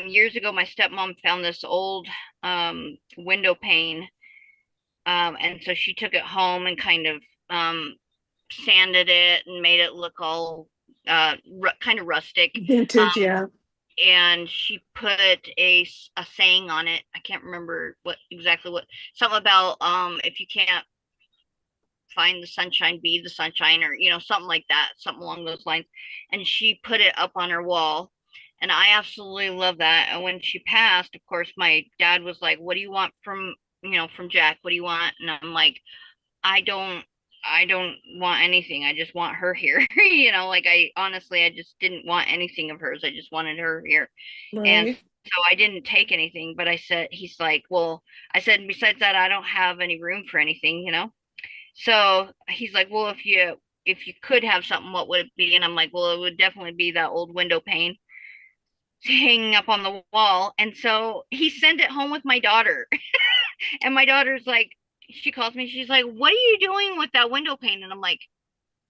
A: Years ago, my stepmom found this old window pane. And so she took it home and kind of sanded it and made it look all kind of rustic.
F: Vintage, yeah.
A: And she put a saying on it. I can't remember what something about if you can't find the sunshine, be the sunshine, or something like that, something along those lines. And she put it up on her wall. And I absolutely love that. And when she passed, of course, my dad was like, "What do you want from Jack? What do you want?" And I'm like, I don't I don't want anything. I just want her here. Like I honestly I just didn't want anything of hers. I just wanted her here. And
F: Right.
A: so I didn't take anything, but he's like, well, I said, besides that, I don't have any room for anything. So he's like, well, if you could have something, what would it be? And I'm like, well, it would definitely be that old window pane hanging up on the wall. And so he sent it home with my daughter. And my daughter's like, she calls me, she's like, what are you doing with that window pane? And I'm like,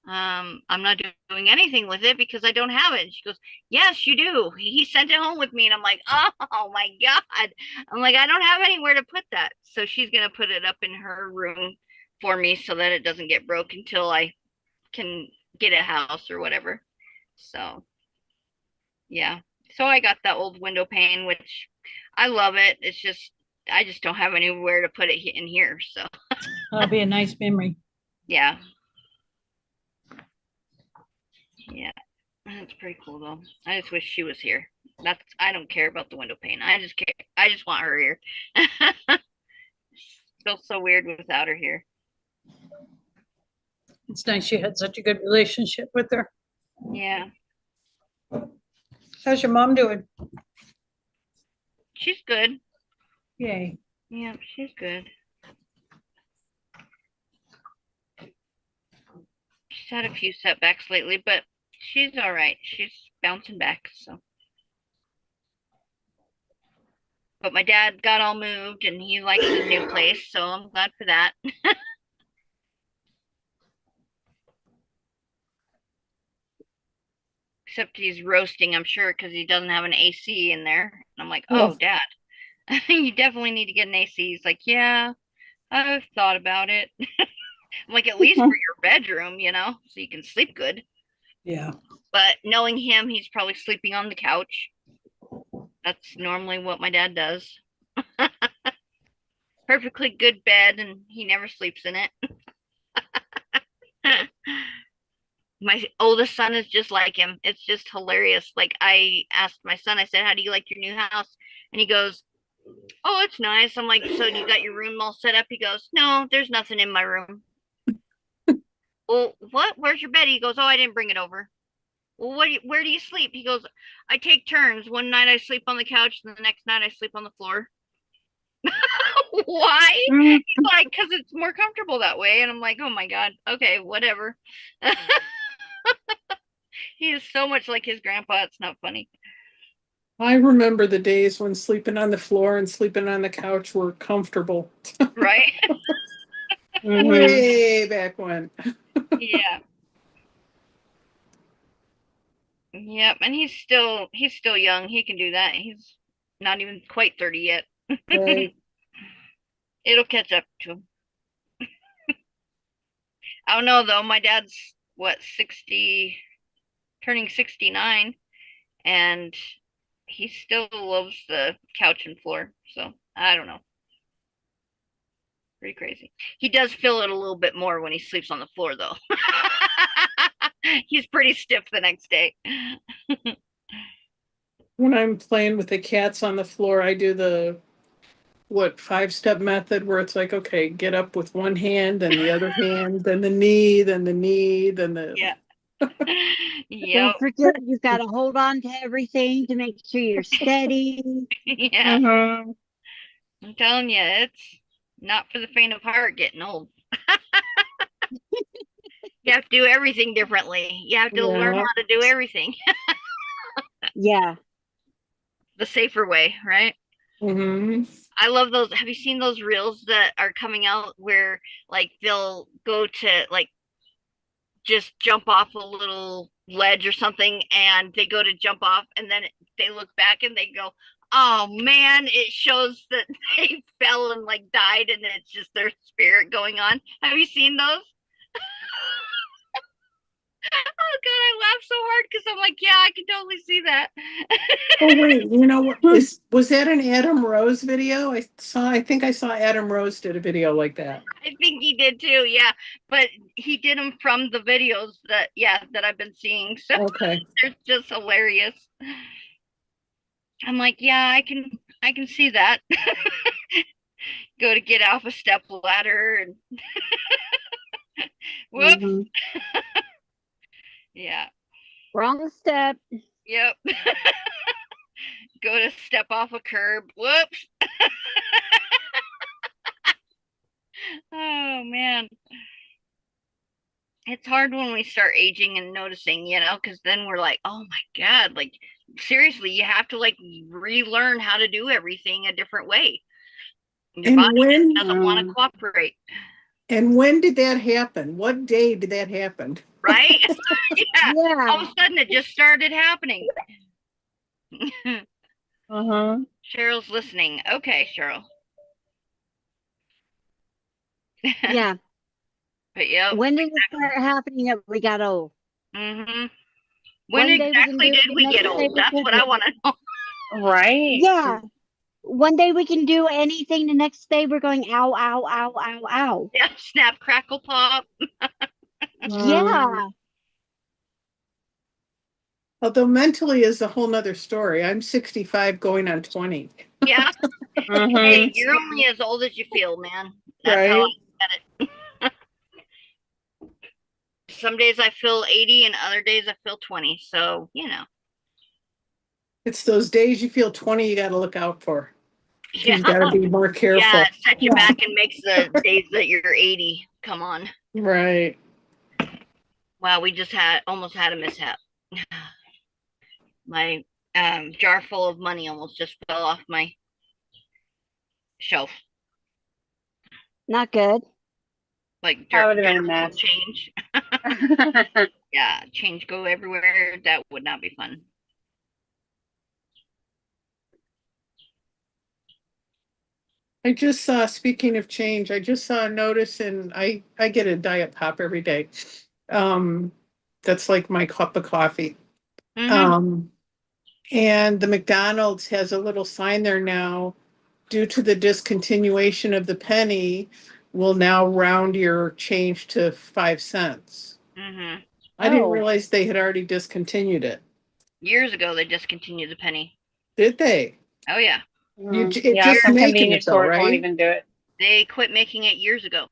A: I'm not doing anything with it because I don't have it. And she goes, yes, you do. He sent it home with me. And I'm like, oh my God. I'm like, I don't have anywhere to put that. So she's going to put it up in her room for me so that it doesn't get broke until I can get a house or whatever. So, yeah. So I got that old window pane, which I love it. I just don't have anywhere to put it in here. So,
E: That'll be a nice memory.
A: yeah. Yeah. That's pretty cool though. I just wish she was here. I don't care about the window pane. I just want her here. Feels so weird without her here.
E: It's nice you had such a good relationship with her.
A: Yeah.
E: How's your mom doing?
A: She's good.
E: Yay.
A: Yeah, she's good. She's had a few setbacks lately, but she's all right. She's bouncing back, so. But my dad got all moved and he likes his new place, so I'm glad for that. Except he's roasting, I'm sure, because he doesn't have an AC in there. And I'm like, oh,
F: Oh,
A: Dad, you definitely need to get an AC. He's like, yeah, I've thought about it. I'm like, at least for your bedroom, so you can sleep good.
E: Yeah.
A: But knowing him, he's probably sleeping on the couch. That's normally what my dad does. Perfectly good bed, and he never sleeps in it. My oldest son is just like him. It's just hilarious. Like I asked my son, I said, "How do you like your new house?" And he goes, "Oh, it's nice." I'm like, "So you got your room all set up?" He goes, "No, there's nothing in my room." Well, what? Where's your bed? He goes, "Oh, I didn't bring it over." Well, where do you sleep? He goes, "I take turns. One night I sleep on the couch, and the next night I sleep on the floor." Why?
B: Mm.
A: He's like, because it's more comfortable that way. And I'm like, oh my God. Okay, whatever. He is so much like his grandpa. It's not funny.
F: I remember the days when sleeping on the floor and sleeping on the couch were comfortable.
A: Right?
B: Mhm.
F: Way back when.
A: Yeah. Yep. And he's still young. He can do that. He's not even quite 30 yet.
F: Right.
A: It'll catch up to him. I don't know though. My dad's what, 60, turning 69, and he still loves the couch and floor. So I don't know. Pretty crazy. He does feel it a little bit more when he sleeps on the floor though. He's pretty stiff the next day.
F: When I'm playing with the cats on the floor, I do the 5-step method where it's like, okay, get up with one hand, then the other hand, then the knee, then the knee, then the
A: Yeah. Yep.
C: Don't forget, you've got to hold on to everything to make sure you're steady.
A: Yeah.
B: Mhm.
A: I'm telling you, it's not for the faint of heart getting old. You have to do everything differently. You have to learn
F: yeah.
A: how to do everything
C: Yeah.
A: the safer way, right?
F: Hmm.
A: I love those. Have you seen those reels that are coming out where like they'll go to like just jump off a little ledge or something and they go to jump off and then they look back and they go, oh man, it shows that they fell and like died and it's just their spirit going on. Have you seen those? Oh god, I laughed so hard because I'm like, yeah, I can totally see that.
F: Oh wait, what was that an Adam Rose video? I think I saw Adam Rose did a video like that.
A: I think he did too, yeah. But he did them from the videos that, yeah, that I've been seeing. So
F: Okay.
A: they're just hilarious. I'm like, yeah, I can see that. Go to get off a step ladder and whoops.
C: Hmm.
A: Yeah.
C: Wrong step.
A: Yep. Go to step off a curb. Whoops. Oh man. It's hard when we start aging and noticing, because then we're like, oh my God, like seriously, you have to like relearn how to do everything a different way. Your
F: And
A: body just
F: when
A: doesn't want to
B: Mm.
A: cooperate,
F: and when did that happen? What day did that happen?
A: right? Yeah. All of
C: Yeah.
A: a sudden it just started happening.
B: Mhm.
A: Cheryl's listening. Okay, Cheryl.
C: Yeah.
A: But yep.
C: When did it start happening that we got old?
A: Hmm. When
C: One day we can
A: exactly
C: do it,
A: did
C: the
A: we
C: next
A: get
C: day
A: old?
C: we
A: That's what I
C: can't.
A: want to know.
B: Right.
C: Yeah. One day we can do anything, the next day we're going, ow, ow, ow, ow, ow.
A: Yeah, snap, crackle, pop.
B: Mm.
C: Yeah.
F: Although mentally is a whole nother story. I'm 65 going on 20.
A: Yeah. Hey,
B: Mhm.
A: you're only as old as you feel, man. That's how I
F: Right?
A: look at it. Some days I feel 80 and other days I feel 20. So.
F: It's those days you feel 20 you got to look out for.
A: Yeah.
F: You've got to be more
A: Yeah,
F: careful.
A: it sets you
C: Yeah.
A: back and makes the days that you're 80. Come on.
F: Right.
A: Wow, we just almost had a mishap. My jar full of money almost just fell off my shelf.
C: Not good.
A: Like
B: That
A: jar,
B: would have been
A: jar
B: a
A: full of
B: mess.
A: change. Yeah, change go everywhere. That would not be fun.
F: I just saw, speaking of change, I just saw a notice and I get a diet pop every day. Um, that's like my cup of coffee.
A: Mm-hmm.
F: Um, and the McDonald's has a little sign there now, due to the discontinuation of the penny, will now round your change to 5 cents.
A: Mm-hmm.
F: I didn't
B: Oh.
F: realize they had already discontinued it.
A: Years ago, they discontinued the penny.
F: Did they?
A: Oh yeah,
F: It
B: Yeah,
F: just
B: some
F: making
B: convenience
F: it though,
B: stores won't
F: right?
B: even do it.
A: they quit making it years ago.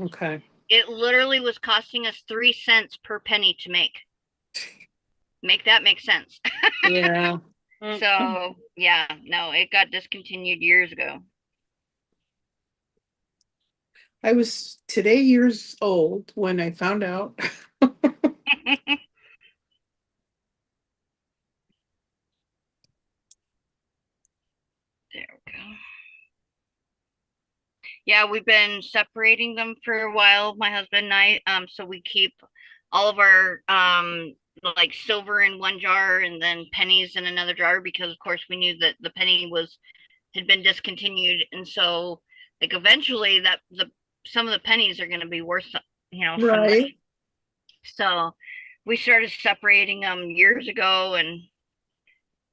F: Okay.
A: It literally was costing us 3 cents per penny to make. Make that make sense.
F: Yeah.
B: Mm.
A: So yeah, no, it got discontinued years ago.
F: I was today years old when I found out.
A: There we go. Yeah, we've been separating them for a while, my husband and I. So we keep all of our like silver in one jar and then pennies in another jar because of course we knew that the penny was had been discontinued, and so like eventually that the some of the pennies are going to be worth some
F: Right.
A: money. So we started separating them years ago, and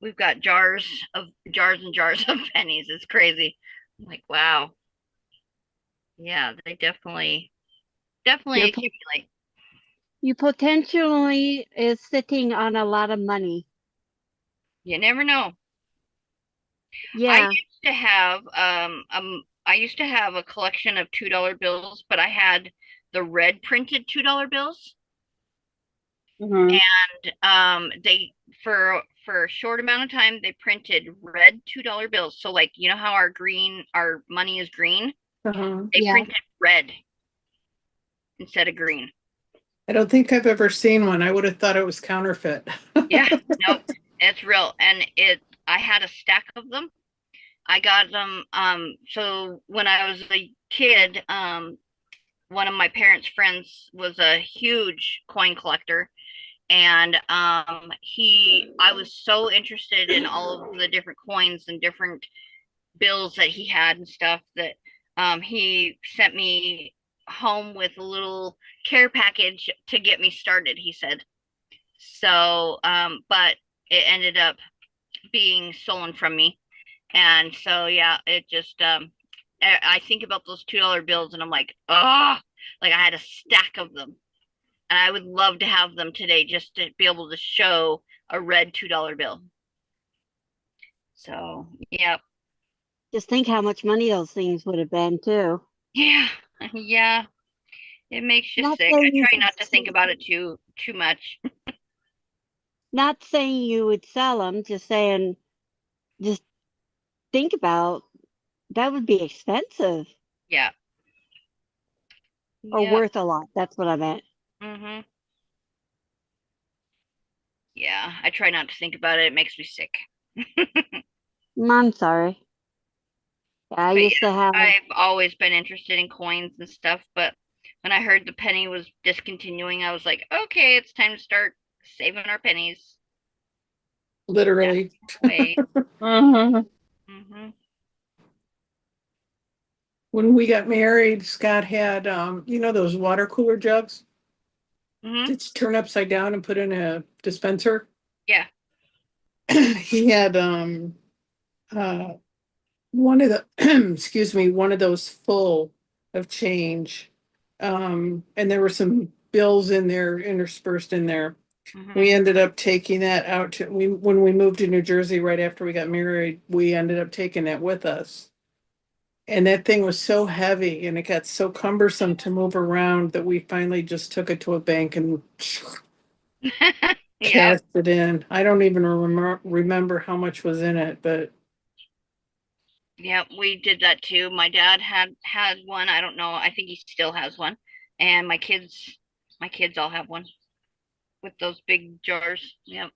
A: we've got jars and jars of pennies. It's crazy. I'm like, wow. Yeah, they definitely
C: You're
A: accumulate.
C: you potentially is sitting on a lot of money.
A: You never know. I
C: Yeah.
A: used to have I used to have a collection of $2 bills, but I had the red printed $2 bills.
B: Mhm.
A: And they for a short amount of time they printed red $2 bills. So like you know how our money is green?
F: Uh-huh.
A: They
C: Yeah.
A: printed red instead of green.
F: I don't think I've ever seen one. I would have thought it was counterfeit.
A: Yeah, nope. It's real. And I had a stack of them. I got them so when I was a kid, one of my parents' friends was a huge coin collector, and I was so interested in all of the different coins and different bills that he had and stuff that he sent me home with a little care package to get me started, he said. So but it ended up being stolen from me, and so yeah, it just I think about those $2 bills and I'm like, oh, like I had a stack of them, and I would love to have them today just to be able to show a red $2 bill. So, yeah.
C: Just think how much money those things would have been too.
A: Yeah. Yeah. It makes you
C: Not
A: sick. I
C: saying you
A: try not to think about it too much.
C: not saying you would sell them, just saying just think about that would be expensive
A: Yeah.
C: or
A: Yeah.
C: worth a lot. That's what I meant.
A: Mhm. Yeah. I try not to think about it. It makes me sick.
C: I'm sorry. I
A: But
C: used
A: yeah,
C: to have
A: I've always been interested in coins and stuff, but when I heard the penny was discontinuing, I was like, okay, it's time to start saving our pennies.
F: Literally.
A: Way.
B: Mhm.
A: Mhm.
F: When we got married, Scott had those water cooler jugs
A: Mhm.
F: that you turn upside down and put in a dispenser.
A: Yeah.
F: He had uh one of the excuse me, one of those full of change. And there were some bills in there interspersed in there. We
A: Mhm.
F: ended up taking that out to we when we moved to New Jersey right after we got married, we ended up taking that with us. And that thing was so heavy and it got so cumbersome to move around that we finally just took it to a bank and
A: Yep.
F: cast it in. I don't even remember how much was in it, but
A: Yep, we did that too. My dad had one. I don't know. I think he still has one. And my kids all have one with those big jars. Yep.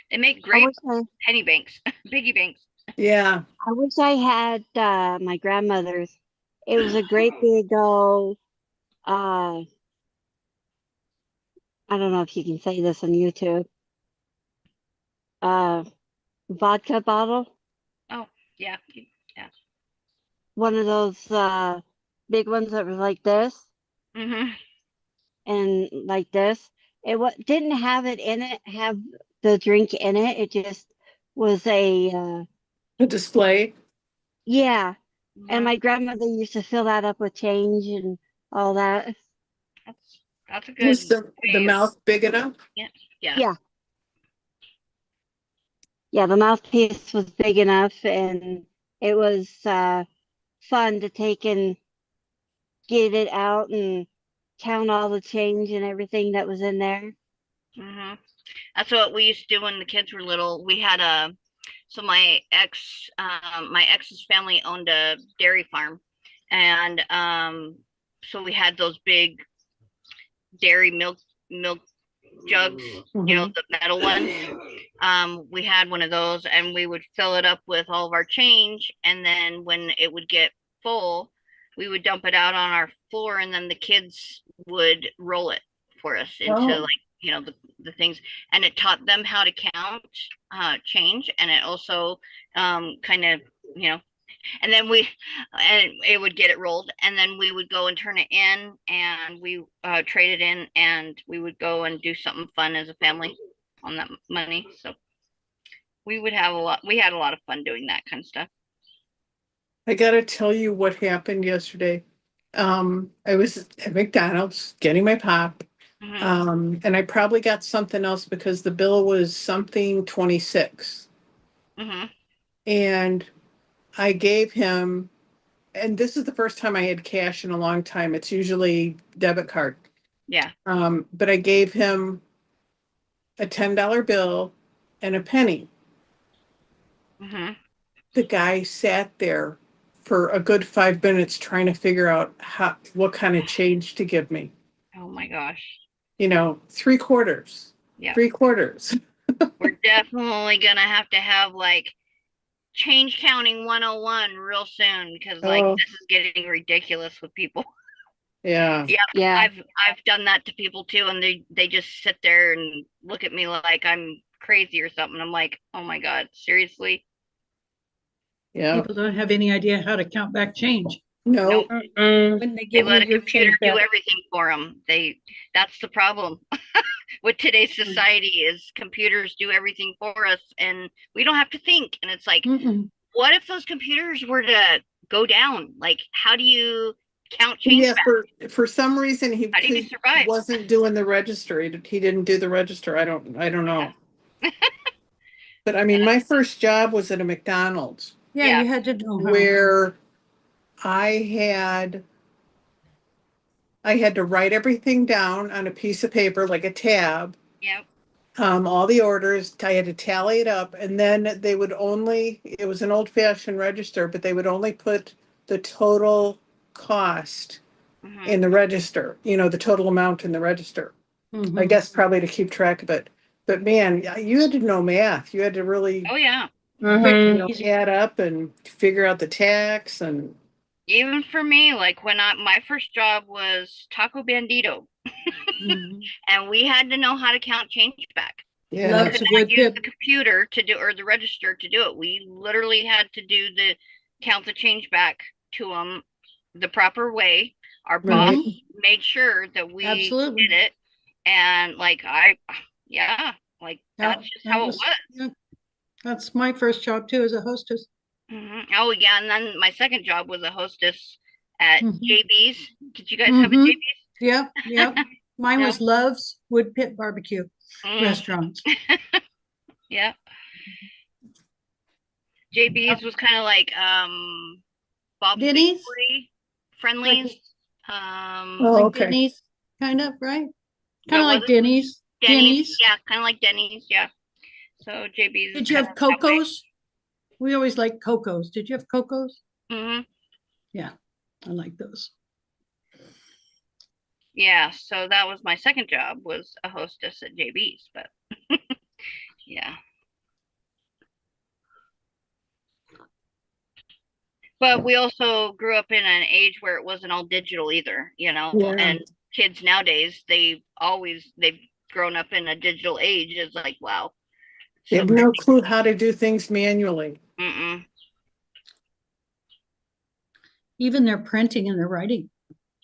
A: They make
C: I
A: great
C: wish I
A: penny banks, piggy banks.
F: yeah.
C: I wish I had my grandmother's. It was a great big old I don't know if you can say this on YouTube. Uh vodka bottle.
A: Oh, yeah. Yeah.
C: One of those big ones that was like this
A: Mhm.
C: and like this. Didn't have it in it, have the drink in it. It just was a
F: A display.
C: yeah. And
A: Mhm.
C: my grandmother used to fill that up with change and all that.
A: That's that's a good
F: Was the
A: way of,
F: mouth big enough?
A: yeah. Yeah.
C: Yeah. Yeah, the mouthpiece was big enough and it was fun to take and get it out and count all the change and everything that was in there.
A: Mhm. That's what we used to do when the kids were little. We had a so my ex's family owned a dairy farm, and so we had those big dairy milk jugs, you know,
F: Mhm.
A: the metal ones. We had one of those, and we would fill it up with all of our change, and then when it would get full, we would dump it out on our floor, and then the kids would roll it for us into
F: Oh,
A: like, you know, the things, and it taught them how to count change, and it also kind of, you know, and then and it would get it rolled, and then we would go and turn it in, and we trade it in, and we would go and do something fun as a family on that money. So we had a lot of fun doing that kind of stuff.
F: I gotta tell you what happened yesterday. I was at McDonald's getting my pop.
A: Hmm.
F: And I probably got something else because the bill was something 26.
A: Hmm.
F: And I gave him, and this is the first time I had cash in a long time. It's usually debit card.
A: Yeah.
F: But I gave him a $10 bill and a penny.
A: Hmm.
F: The guy sat there for a good 5 minutes trying to figure out what kind of change to give me.
A: Oh my gosh.
F: You know, three quarters,
A: Yeah.
F: 3 quarters.
A: We're definitely gonna have like change counting 101 real soon, because like
F: Oh,
A: this is getting ridiculous with people.
F: yeah.
A: Yeah,
C: Yeah.
A: I've done that to people too, and they just sit there and look at me like I'm crazy or something. I'm like, oh my God, seriously?
F: Yeah.
E: People don't have any idea how to count back change
A: Nope.
F: No.
B: Mm-mm.
E: when they
A: They
E: give you
A: let a
E: your
A: computer
E: change
A: do
E: back.
A: everything for them. That's the problem with today's society, is computers do everything for us, and we don't have to think. And it's like,
E: Mm-mm.
A: what if those computers were to go down? Like, how do you count change
F: Yeah,
A: back?
F: for some reason
A: How do you
F: he
A: survive?
F: wasn't doing the register. He didn't do the register. I don't know. But I mean, my first job was at a McDonald's
E: Yeah,
A: Yeah.
E: you had to know how.
F: where I had I had to write everything down on a piece of paper like a tab.
A: Yep.
F: All the orders, I had to tally it up, and then they would only, it was an old-fashioned register, but they would only put the total cost
A: Hmm.
F: in the register, the total amount in the register. I
E: Mhm.
F: guess probably to keep track of it. But man, you had to know math. You had to really,
A: Oh yeah.
E: Quick and
B: Mm-hmm.
E: easy.
F: add up and figure out the tax and
A: Even for me, like when my first job was Taco Bandito,
E: Mhm.
A: and we had to know how to count change back. We
F: yeah.
A: could
E: Loves a
A: not
E: good
A: use
E: tip.
A: the computer to do, or the register to do it. We literally had to do the count the change back to them the proper way. Our boss
F: Right.
E: Mhm.
A: made sure that we
E: Absolutely.
A: did it, and like yeah, like
E: Yeah,
A: that's just
E: that
A: how it
E: was,
A: was.
E: yeah, that's my first job too as a hostess.
A: Oh yeah, and then my second job was a hostess at
E: Mhm.
A: JB's. Did you guys have a
E: Mhm.
A: JB's?
E: Yep, yep. Mine
A: No.
E: was Love's Wood Pit Barbecue
A: Mm,
E: Restaurants.
A: yeah. JB's was kind of like Bob's
E: Denny's,
A: Bakery,
E: like
A: Friendly's.
F: Oh,
E: like
F: okay.
E: Denny's, kind of, right? Kind
A: What
E: of
A: was
E: like
A: it?
E: Denny's.
A: Denny's.
E: Denny's.
A: Yeah, kind of like Denny's. Yeah. So JB's is
E: Did you
A: kind of
E: have
A: that way.
E: Coco's? We always liked Coco's. Did you have Coco's?
A: Hmm.
E: Yeah, I like those.
A: Yeah. So that was my second job, was a hostess at JB's. But yeah. But we also grew up in an age where it wasn't all digital either, you know,
F: Yeah.
A: and kids nowadays, they've grown up in a digital age. It's like, wow.
F: They
A: So
F: have no clue how to do things manually.
A: mm-mm.
E: Even their printing and their writing.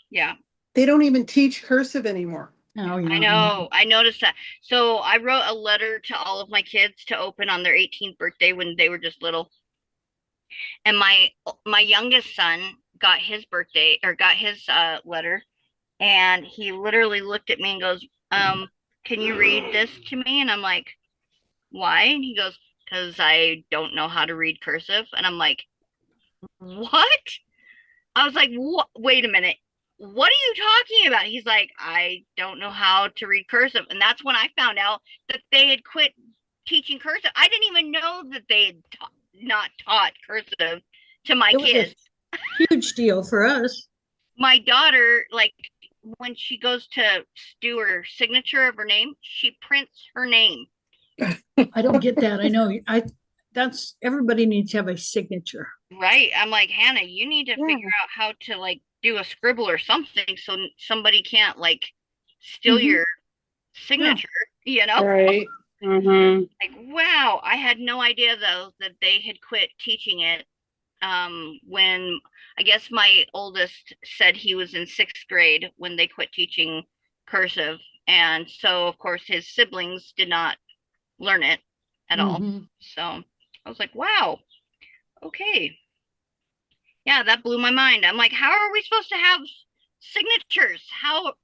A: Yeah,
F: They don't even teach cursive anymore.
E: Oh,
A: I
E: yeah.
A: know. I noticed that. So I wrote a letter to all of my kids to open on their 18th birthday when they were just little. And my youngest son got his birthday, or got his letter, and he literally looked at me and goes, can you read this to me? And I'm like, why? And he goes, because I don't know how to read cursive. And I'm like, what? I was like, what? Wait a minute. What are you talking about? He's like, I don't know how to read cursive. And that's when I found out that they had quit teaching cursive. I didn't even know that they had not taught cursive to my
E: It was a
A: kids.
E: huge deal for us.
A: my daughter, like when she goes to do her signature of her name, she prints her name.
E: I don't get that. I know. That's everybody needs to have a signature.
A: Right. I'm like, Hannah, you need to
C: Yeah.
A: figure out how to like do a scribble or something so somebody can't like steal your signature, you know?
F: Right.
B: Mm-hmm.
A: Like, wow, I had no idea though that they had quit teaching it. When I guess my oldest said he was in sixth grade when they quit teaching cursive. And so, of course, his siblings did not learn it at all.
E: Mhm.
A: So I was like, wow, okay. Yeah, that blew my mind. I'm like, how are we supposed to have signatures? How,
E: At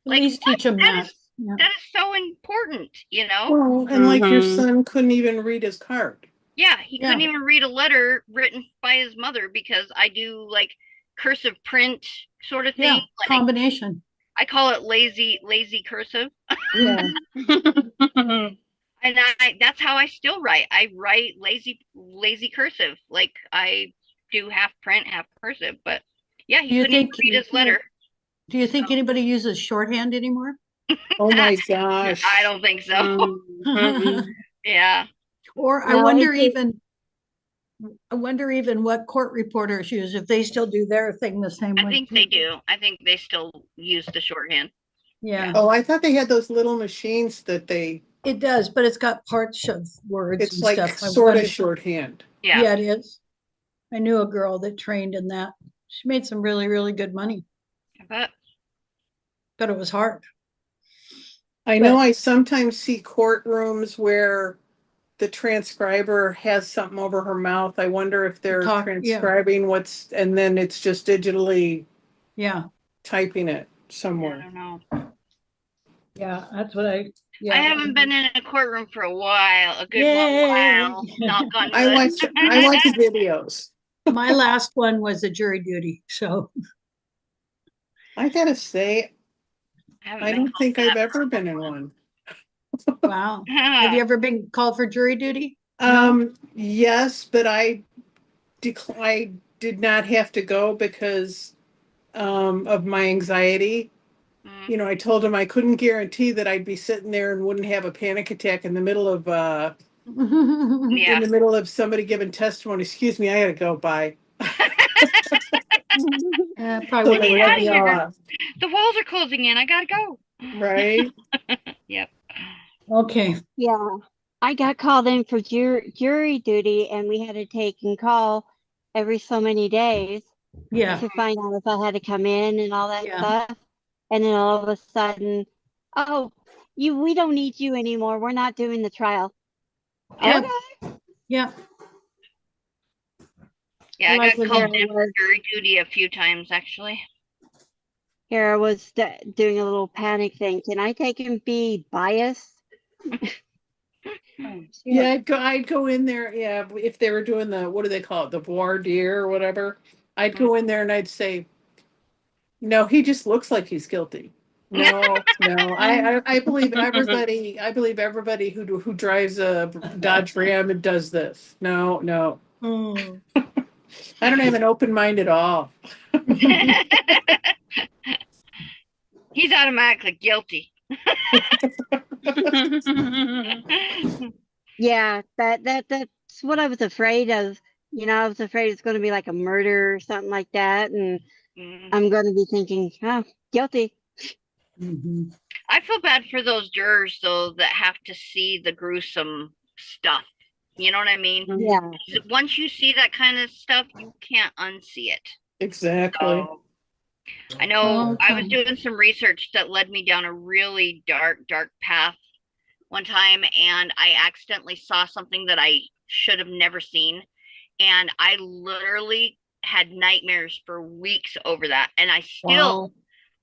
A: like,
E: least
A: what?
E: teach them
A: That
E: that.
A: is
E: Yeah.
A: that is so important, you know?
F: Well, and like your
B: Mm-hmm.
F: son couldn't even read his card.
A: Yeah, he
E: Yeah.
A: couldn't even read a letter written by his mother because I do like cursive print sort of thing.
E: Yeah.
A: Like
E: Combination.
A: I call it lazy cursive.
F: Yeah.
A: And that's how I still write. I write lazy cursive. Like I do half print, half cursive, but yeah, he
E: Do you
A: couldn't even
E: think
A: read his letter.
E: do you think anybody uses shorthand anymore?
F: Oh my
A: I
F: gosh.
A: don't think so.
B: Mm-hmm.
A: Yeah.
E: Or
C: No,
E: I wonder even what court reporters use if they still do their thing the same
A: I
E: way
A: think they
E: too.
A: do. I think they still use the shorthand.
E: Yeah,
F: Oh, I thought they had those little machines that
E: it does, but it's got parts of words
F: it's
E: and
F: like
E: stuff. I
F: sort of
E: wonder.
F: shorthand.
A: Yeah.
E: Yeah, it is. I knew a girl that trained in that. She made some really, really good money,
A: But
E: but it was hard.
F: I know
E: But
F: I sometimes see courtrooms where the transcriber has something over her mouth. I wonder if they're
E: yeah,
F: transcribing and then it's just digitally
E: yeah,
F: typing it
A: yeah, I
F: somewhere.
A: don't know.
E: yeah. That's what I.
A: I
E: Yeah.
A: haven't been in a courtroom for a while, a good long
E: Yay!
A: while. Knock on
F: I
A: wood.
F: watch I watch videos.
E: My last one was a jury duty, so
F: I gotta say,
A: I haven't
F: I
A: been
F: don't
A: called
F: think
A: for
F: I've
A: that
F: ever been in one.
E: wow. Have
A: for
E: you ever been called for jury duty? No.
F: Yes, but I did not have to go because of my anxiety.
A: Mm,
F: You know, I told him I couldn't guarantee that I'd be sitting there and wouldn't have a panic attack in
A: yeah.
F: the middle of somebody giving testimony. Excuse me, I gotta go. Bye.
E: Probably
F: So
E: would
A: Get
E: have
F: they
A: me
F: let
A: out of
E: left
F: me
E: you.
A: here.
F: off,
A: The walls are closing in. I gotta go.
F: right?
A: Yep.
E: Okay.
C: Yeah. I got called in for jury duty, and we had to take and call every so many days
E: Yeah.
C: to find out if I had to come in and all that
E: Yeah.
C: stuff. And then all of a sudden, oh, we don't need you anymore. We're not doing the trial.
E: Yeah.
C: Okay.
E: Yeah.
A: Yeah, I got
E: Like when
A: called
C: Here I
E: they.
A: in
C: was,
A: for jury duty a few times actually.
C: here I was doing a little panic thing. Can I take and be biased? Oh,
F: Yeah,
C: shit.
F: I'd go in there. Yeah, if they were doing what do they call it, the voir dire or whatever, I'd
A: Mm.
F: go in there and I'd say, no, he just looks like he's guilty. No, no, I believe everybody. I believe everybody who drives a Dodge Ram and does this. No, no,
E: Mm.
F: I don't have an open mind at all.
A: He's automatically guilty.
C: Yeah, that's what I was afraid of. I was afraid it's going to be like a murder or something like that, and
A: Mm.
C: I'm going to be thinking, oh, guilty.
E: Mhm.
A: I feel bad for those jurors though that have to see the gruesome stuff. You know what I mean?
C: Yeah.
A: Once you see that kind of stuff, you can't unsee it.
F: Exactly.
A: So I know I was
E: Okay.
A: doing some research that led me down a really dark path one time, and I accidentally saw something that I should have never seen. And I literally had nightmares for weeks over that. And I still,
F: Wow.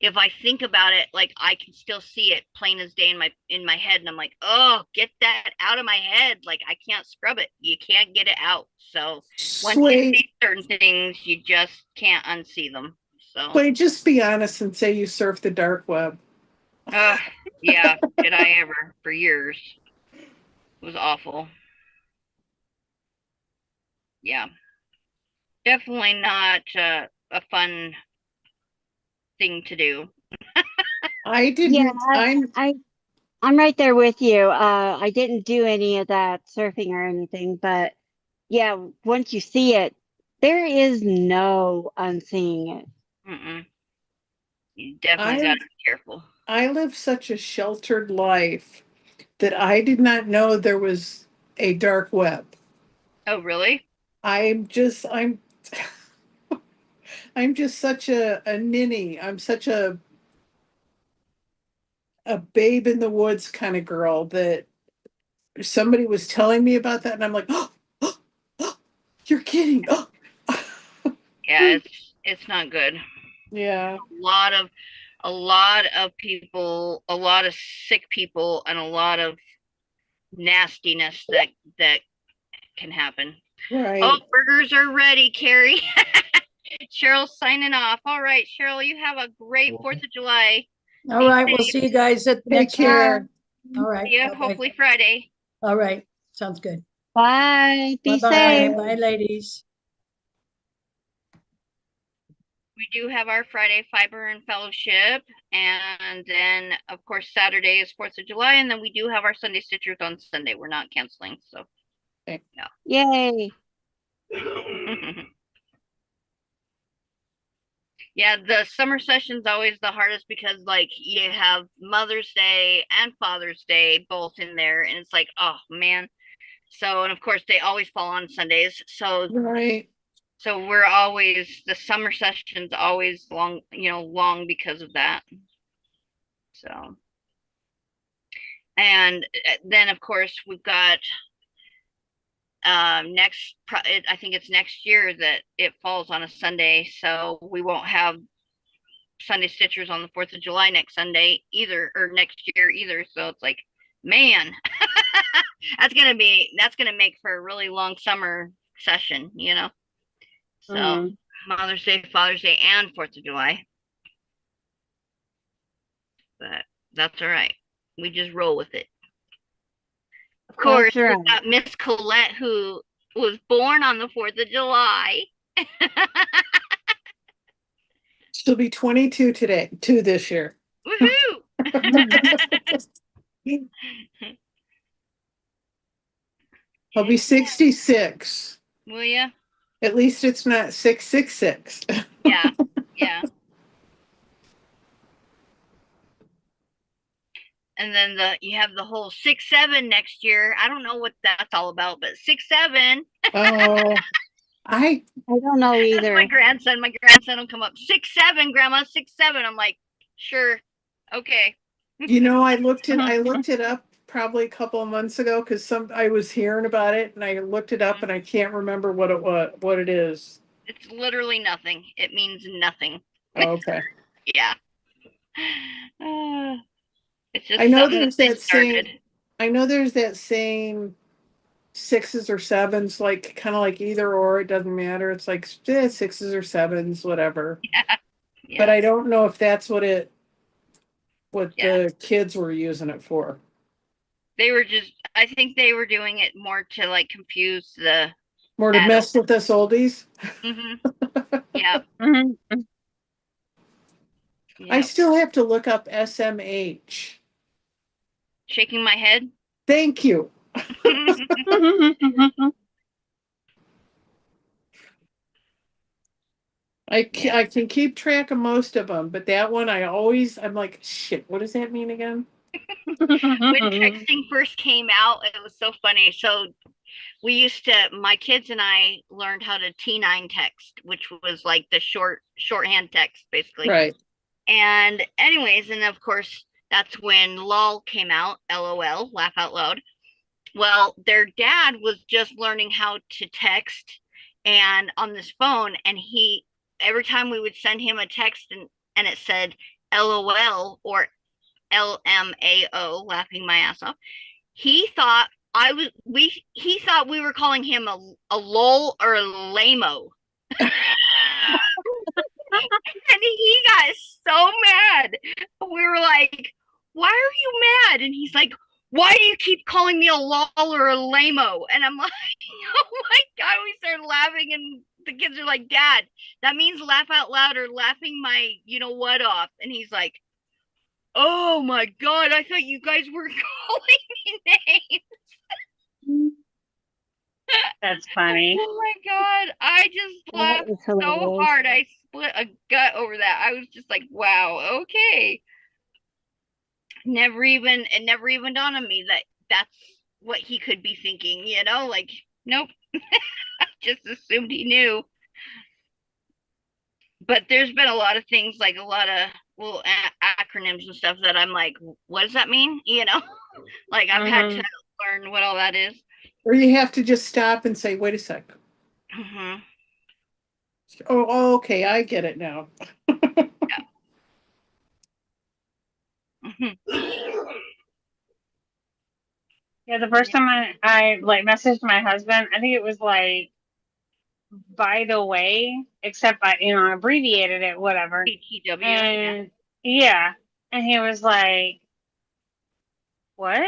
A: if I think about it, like I can still see it plain as day in my head. And I'm like, oh, get that out of my head. Like I can't scrub it. You can't get it out. So once you
F: Sway,
A: see certain things, you just can't unsee them. So
F: Sway, just be honest and say you surf the dark web.
A: uh yeah, did I ever for years. It was awful. Yeah. Definitely not a fun thing to do.
F: I
C: Yeah,
F: didn't,
C: I'm right there with you. I didn't do any of that surfing or anything, but yeah, once you see it, there is no unseeing it.
A: Mm-mm. You definitely got
F: I,
A: to be careful.
F: I live such a sheltered life that I did not know there was a dark web.
A: Oh, really?
F: I'm just, I'm, I'm just such a ninny. I'm such a babe in the woods kind of girl that somebody was telling me about that, and I'm like, oh, you're kidding. Oh.
A: Yeah, it's not good.
F: Yeah,
A: lot of a lot of people, a lot of sick people, and a lot of nastiness that can happen. Oh,
F: right.
A: burgers are ready, Carrie. Cheryl's signing off. All right, Cheryl, you have a great 4th of July.
E: All
A: Be
E: right, we'll
A: safe.
E: see you guys at the
F: Take
E: next one.
F: care.
E: All right,
A: See you
E: bye-bye.
A: hopefully Friday.
E: All right, sounds good.
C: Bye. Be
E: Bye-bye.
C: safe.
E: Bye, ladies.
A: We do have our Friday Fiber and Fellowship, and then of course Saturday is 4th of July, and then we do have our Sunday Stitchers on Sunday. We're not canceling, so
F: Okay.
C: Yay.
A: Yeah, the summer session's always the hardest because like you have Mother's Day and Father's Day both in there, and it's like, oh man. So, and of course they always fall on Sundays.
F: Right.
A: So we're always the summer session's always long, long because of that. So, and then of course we've got I think it's next year that it falls on a Sunday, so we won't have Sunday Stitchers on the 4th of July next Sunday either, or next year either. So it's like, man, that's gonna make for a really long summer session. So
C: Mhm.
A: Mother's Day, Father's Day, and 4th of July. But that's all right. We just roll with it. Of course,
C: That's
A: we've
C: right.
A: got Miss Colette who was born on the 4th of July.
F: She'll be 22 today, two this year.
A: Woohoo!
F: I'll be 66.
A: Will ya?
F: At least it's not 666.
A: Yeah, yeah. And then you have the whole 6-7 next year. I don't know what that's all about, but 6-7.
F: Oh, I,
C: I don't know
A: That's
C: either.
A: my grandson. My grandson will come up 6-7, Grandma 6-7. I'm like, sure, okay.
F: I looked it up probably a couple of months ago because I was hearing about it and I looked it up and I can't remember what it is.
A: It's literally nothing. It means nothing.
F: Oh, okay.
A: Yeah. Uh, it's
F: I
A: just
F: know
A: something that
F: there's
A: they
F: that
A: started.
F: same I know there's that same sixes or sevens, like kind of like either or, it doesn't matter. It's like sixes or sevens, whatever. But
A: Yeah.
F: I don't know if that's what
A: Yeah.
F: the kids were using it for.
A: I think they were doing it more to like confuse the
F: More to
A: adults.
F: mess with us oldies.
A: Mm-hmm. Yeah.
C: Mhm.
F: I
A: Yeah.
F: still have to look up SMH.
A: Shaking my head.
F: Thank you.
A: Yeah.
F: I can keep track of most of them, but that one I'm like, shit, what does that mean again?
A: When texting first came out, it was so funny. So my kids and I learned how to T9 text, which was like the shorthand text basically.
F: Right.
A: And anyways, and of course, that's when LOL came out, LOL, laugh out loud. Well, their dad was just learning how to text and on this phone, and every time we would send him a text and it said LOL or LMAO, laughing my ass off, he thought he thought we were calling him a lol or a lamo. And he got so mad. We were like, why are you mad? And he's like, why do you keep calling me a lol or a lamo? And I'm like, oh my God, we started laughing and the kids are like, Dad, that means laugh out loud or laughing my you know what off. And he's like, oh my God, I thought you guys were calling me names.
B: That's funny.
A: Oh my God. I just
C: That
A: laughed
C: is
A: so
C: hilarious.
A: hard. I split a gut over that. I was just like, wow, okay. It never even dawned on me that that's what he could be thinking, you know? Like, nope. Just assumed he knew. But there's been a lot of things, like a lot of little acronyms and stuff that I'm like, what does that mean? You know? Like I've had to
B: Hmm.
A: learn what all that is.
F: Or you have to just stop and say, wait a sec.
A: Hmm.
F: Oh, okay, I get it now.
A: Hmm.
B: Yeah, the first time I like messaged my husband, I think it was like, by the way, except I, abbreviated it, whatever.
A: BTW, yeah.
B: And yeah, and he was like, "What?"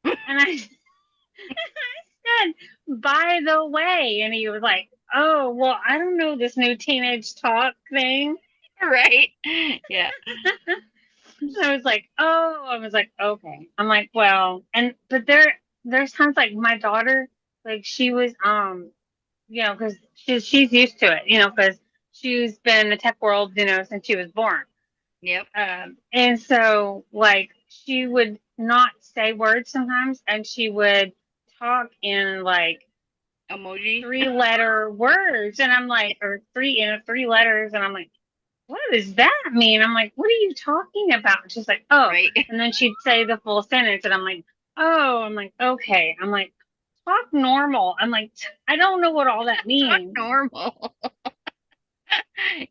B: And I said, "By the way," and he was like, "Oh, well, I don't know this new teenage talk thing."
A: Right. Yeah.
B: And I was like, "Oh," I was like, "Okay." I'm like, "Well," and but there's times like my daughter, like she was because she's used to it, because she's been in the tech world, since she was born.
A: Yep.
B: And so, like, she would not say words sometimes, and she would talk in like
A: Emoji.
B: 3-letter words, and I'm like, or 3 letters, and I'm like, what does that mean? I'm like, what are you talking about? And she's like, oh,
A: Right.
B: and then she'd say the full sentence, and I'm like, oh, I'm like, okay, I'm like, talk normal. I'm like, I don't know what all that
A: Talk
B: means.
A: normal.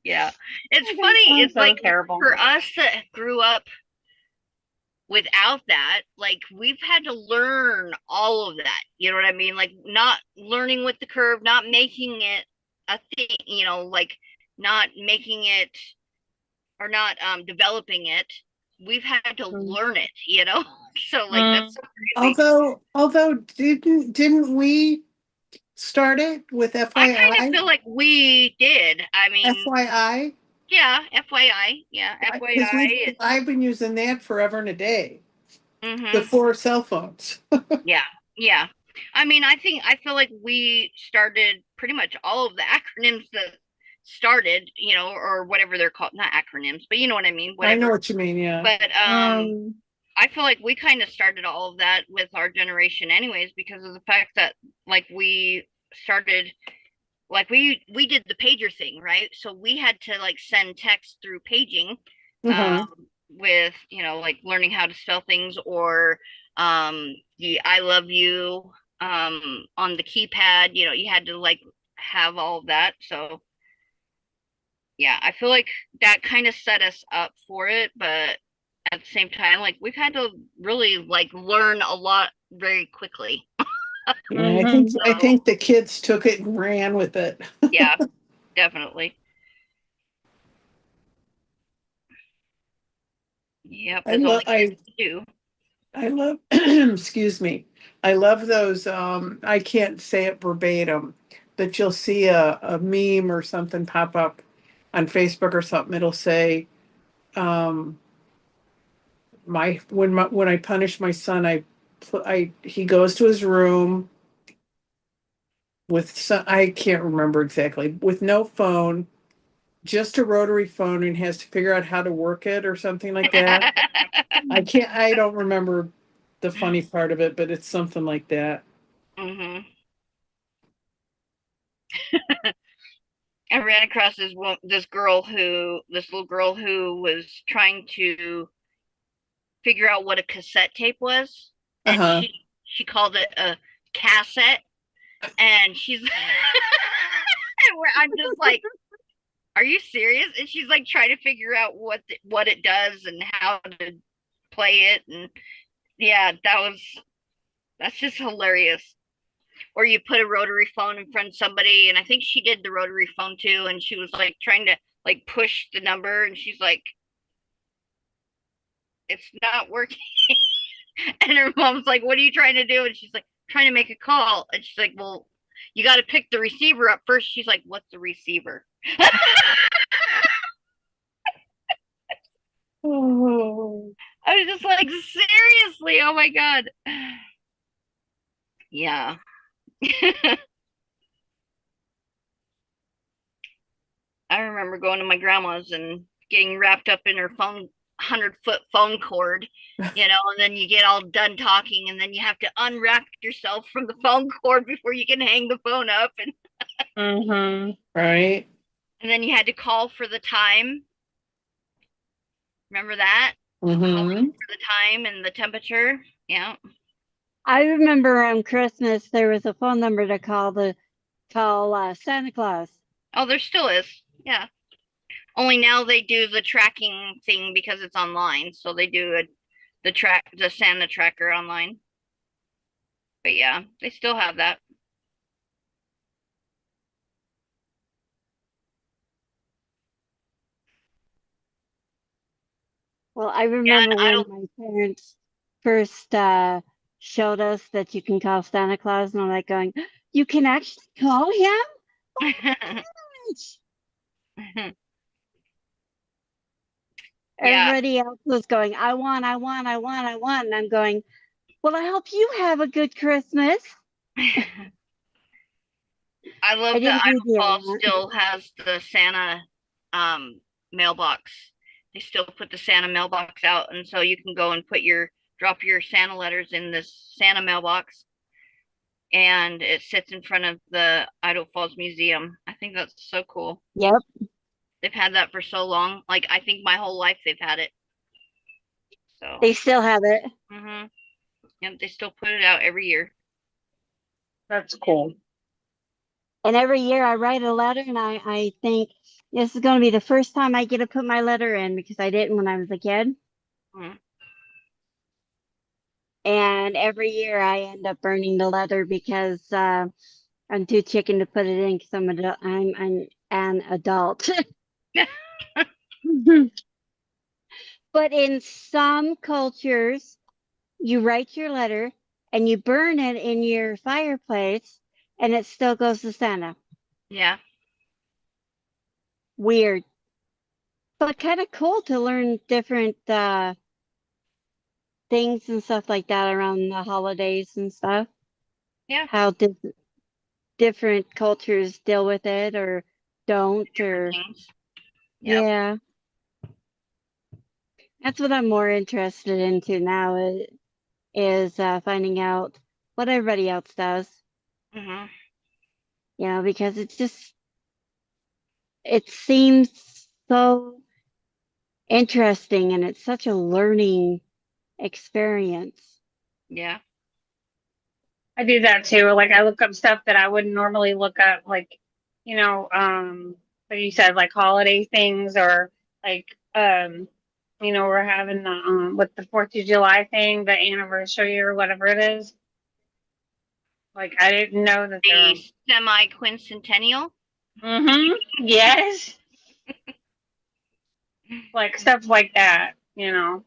A: Yeah. It's
B: Like, I
A: funny.
B: sound
A: It's
B: so
A: like
B: terrible.
A: for us that grew up without that, like we've had to learn all of that. You know what I mean? Like not learning with the curve, not making it a thing, like not making it or not developing it. We've had to learn it. So like
B: Mm-hmm.
A: that's so crazy.
F: Although didn't we start it with
A: I kind of
F: FYI?
A: feel like we did. I mean,
F: FYI?
A: yeah, FYI. Yeah,
F: Because
A: FYI.
F: I've been using that forever and a day
A: Mm-hmm.
F: before cell phones.
A: Yeah, yeah. I mean, I feel like we started pretty much all of the acronyms that started, or whatever they're called, not acronyms, but you know what I mean,
F: I know
A: whatever.
F: what you mean, yeah.
A: But
B: Um,
A: I feel like we kind of started all of that with our generation anyways because of the fact that like we started like we did the pager thing, right? So we had to like send text through paging, um,
F: Hmm.
A: with like learning how to spell things or the I love you on the keypad. You had to like have all of that. So yeah, I feel like that kind of set us up for it, but at the same time, like we've had to really like learn a lot very quickly.
F: Yeah,
B: mhm.
F: I
A: So
F: think the kids took it and ran with it.
A: yeah, definitely. Yep,
F: I
A: as all
F: love
A: the kids do.
F: I love excuse me. I love those I can't say it verbatim, but you'll see a meme or something pop up on Facebook or something. It'll say um when I punish my son, I he goes to his room with some, I can't remember exactly, with no phone, just a rotary phone, and has to figure out how to work it or something like that. I don't remember the funny part of it, but it's something like that.
A: Hmm. I ran across this little girl who was trying to figure out what a cassette tape was, and
F: Uh-huh.
A: she called it a cassette, and she's I'm just like, are you serious? And she's like trying to figure out what it does and how to play it, and yeah, that's just hilarious. Or you put a rotary phone in front of somebody, and I think she did the rotary phone too, and she was like trying to like push the number, and she's like, it's not working. And her mom's like, what are you trying to do? And she's like, trying to make a call. And she's like, well, you got to pick the receiver up first. She's like, what's the receiver?
F: Oh,
A: I was just like, seriously? Oh my God. Yeah. I remember going to my grandma's and getting wrapped up in her 100-foot phone cord, and then you get all done talking, and then you have to unwrap yourself from the phone cord before you can hang the phone up,
F: right.
A: and then you had to call for the time. Remember that? Calling
F: Mm-hmm.
A: for the time and the temperature. Yeah.
C: I remember on Christmas there was a phone number to call Santa Claus.
A: Oh, there still is. Yeah. Only now they do the tracking thing because it's online, so they do the Santa tracker online. But yeah, they still have that.
C: Well, I
A: Yeah,
C: remember
A: and I
C: when
A: don't.
C: my parents first showed us that you can call Santa Claus, and I'm like going, "You can actually call him?" Gosh.
A: Yeah.
C: Everybody else was going, "I want, I want, I want, I want," and I'm going, "Well, I hope you have a good Christmas."
A: I
C: I
A: love that
C: didn't do
A: Idaho
C: the I
A: Falls
C: want.
A: still has the Santa mailbox. They still put the Santa mailbox out, and so you can go and drop your Santa letters in this Santa mailbox, and it sits in front of the Idaho Falls Museum. I think that's so cool.
C: Yep,
A: They've had that for so long. Like I think my whole life they've had it. So,
C: they still have it.
A: and they still put it out every year.
B: That's cool.
C: And every year I write a letter and I think this is going to be the first time I get to put my letter in because I didn't when I was a kid.
A: Mhm.
C: And every year I end up burning the letter because I'm too chicken to put it in because I'm an adult. But in some cultures, you write your letter and you burn it in your fireplace and it still goes to Santa.
A: Yeah.
C: Weird, but kind of cool to learn different things and stuff like that around the holidays and stuff.
A: Yeah.
C: How different cultures deal with it or don't,
A: Different
C: or
A: things. Yep.
C: yeah, that's what I'm more interested into now is finding out what everybody else does.
A: Hmm.
C: Because it seems so interesting and it's such a learning experience.
A: Yeah.
B: I do that too. Like I look up stuff that I wouldn't normally look up, like, like you said, like holiday things or like we're having the with the 4th of July thing, the anniversary or whatever it is. Like I didn't know that
A: The
B: they're
A: semi-quincentennial.
B: yes. Like stuff like that.
A: Yeah.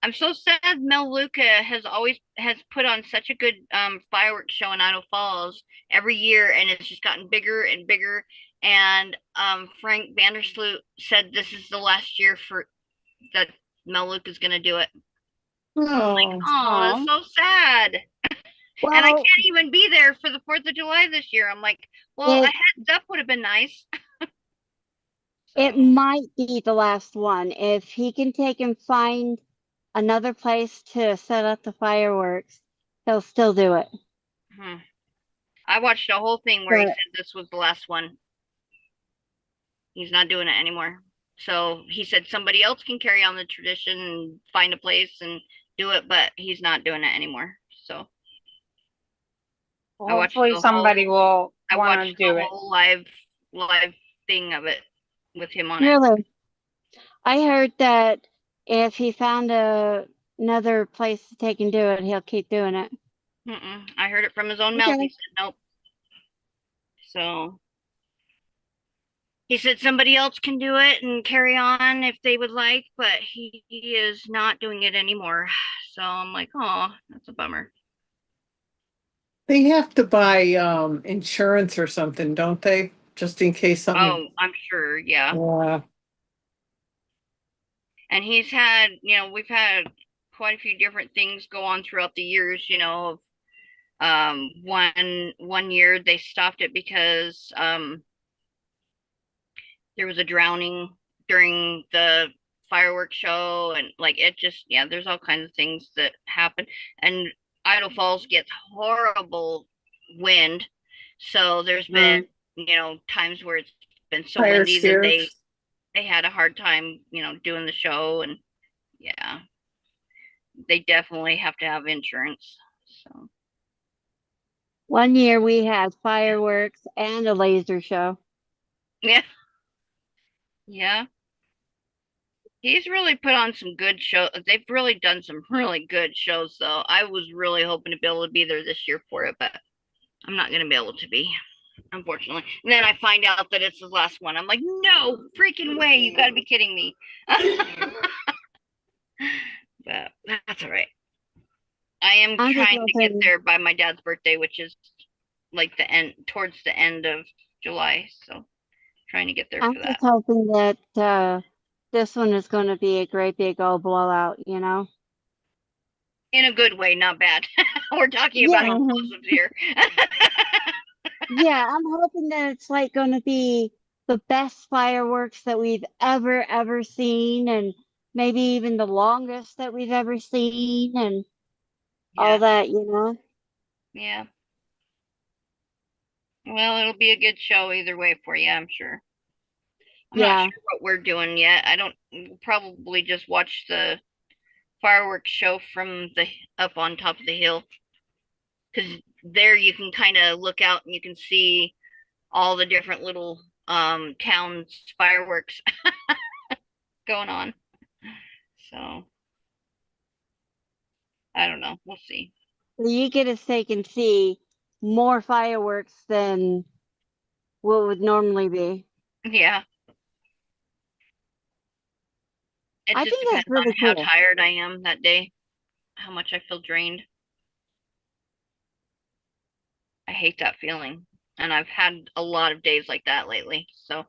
A: I'm so sad Mel Luca has put on such a good fireworks show in Idaho Falls every year, and it's just gotten bigger and bigger. And Frank Vandersloot said this is the last year for that Mel Luca's gonna do it.
F: Oh,
A: Oh, that's
C: Oh,
A: so sad. And I
C: well,
A: can't even be there for the 4th of July this year. I'm like, well, a
C: it
A: heads up would have been nice.
C: it
A: So,
C: might be the last one. If he can take and find another place to set up the fireworks, he'll still do it.
A: hmm. I watched a whole thing where he
C: But
A: said this was the last one. He's not doing it anymore. So he said somebody else can carry on the tradition and find a place and do it, but he's not doing it anymore. So I watched
B: Hopefully
A: the whole
B: somebody will
A: I
B: want to
A: watched the
B: do it.
A: whole live thing of it with him on it.
C: really, I heard that if he found another place to take and do it, he'll keep doing it.
A: I heard it from his own mouth. He
C: Okay.
A: said nope. So he said somebody else can do it and carry on if they would like, but he is not doing it anymore. So I'm like, oh, that's a bummer.
F: They have to buy insurance or something, don't they? Just in case something.
A: Oh, I'm sure, yeah.
F: Yeah.
A: And he's had, we've had quite a few different things go on throughout the years, one year they stopped it because there was a drowning during the fireworks show, and like it just, yeah, there's all kinds of things that happen. And Idle Falls gets horrible wind, so there's been,
B: Mm.
A: times where it's been so
F: Fire
A: windy that they
F: scares.
A: they had a hard time, doing the show. And yeah, they definitely have to have insurance. So
C: One year we had fireworks and a laser show.
A: yeah, yeah. He's really put on some good shows. They've really done some really good shows, though. I was really hoping to be able to be there this year for it, but I'm not going to be able to be, unfortunately. And then I find out that it's the last one. I'm like, no freaking way. You got to be kidding me. But that's all right. I am
C: I'm just
A: trying to get
C: hoping,
A: there by my dad's birthday, which is like towards the end of July. So trying to get there
C: I'm
A: for
C: just
A: that.
C: hoping that this one is going to be a great big old blowout, you know?
A: In a good way, not bad. We're talking about
C: Yeah.
A: explosives here.
C: Yeah, I'm hoping that it's like going to be the best fireworks that we've ever seen, and maybe even the longest that we've ever seen, and all
A: Yeah,
C: that, you know?
A: yeah. Well, it'll be a good show either way for you, I'm sure. I'm not
C: Yeah.
A: sure what we're doing yet. I don't we'll probably just watch the fireworks show from the up on top of the hill, because there you can kind of look out and you can see all the different little towns fireworks going on. So I don't know. We'll see.
C: So you get to take and see more fireworks than what would normally be.
A: Yeah, it
C: I
A: just
C: think
A: depends
C: that's
A: on
C: really
A: how
C: cool.
A: tired I am that day, how much I feel drained. I hate that feeling. And I've had a lot of days like that lately. So,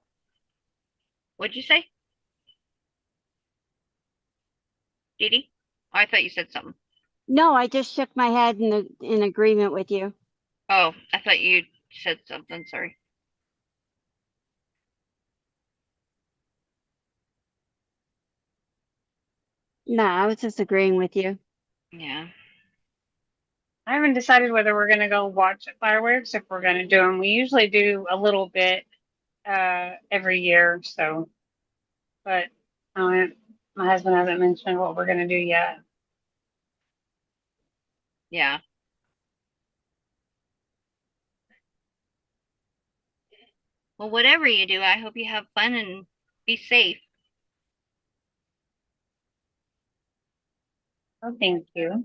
A: what'd you say, Dee Dee? Oh, I thought you said something.
C: No, I just shook my head in agreement with you.
A: Oh, I thought you said something. Sorry.
C: No, I was just agreeing with you.
A: Yeah.
B: I haven't decided whether we're going to go watch fireworks if we're going to do them. We usually do a little bit every year, so but my husband hasn't mentioned what we're going to do yet.
A: Yeah. Well, whatever you do, I hope you have fun and be safe.
B: Oh, thank you.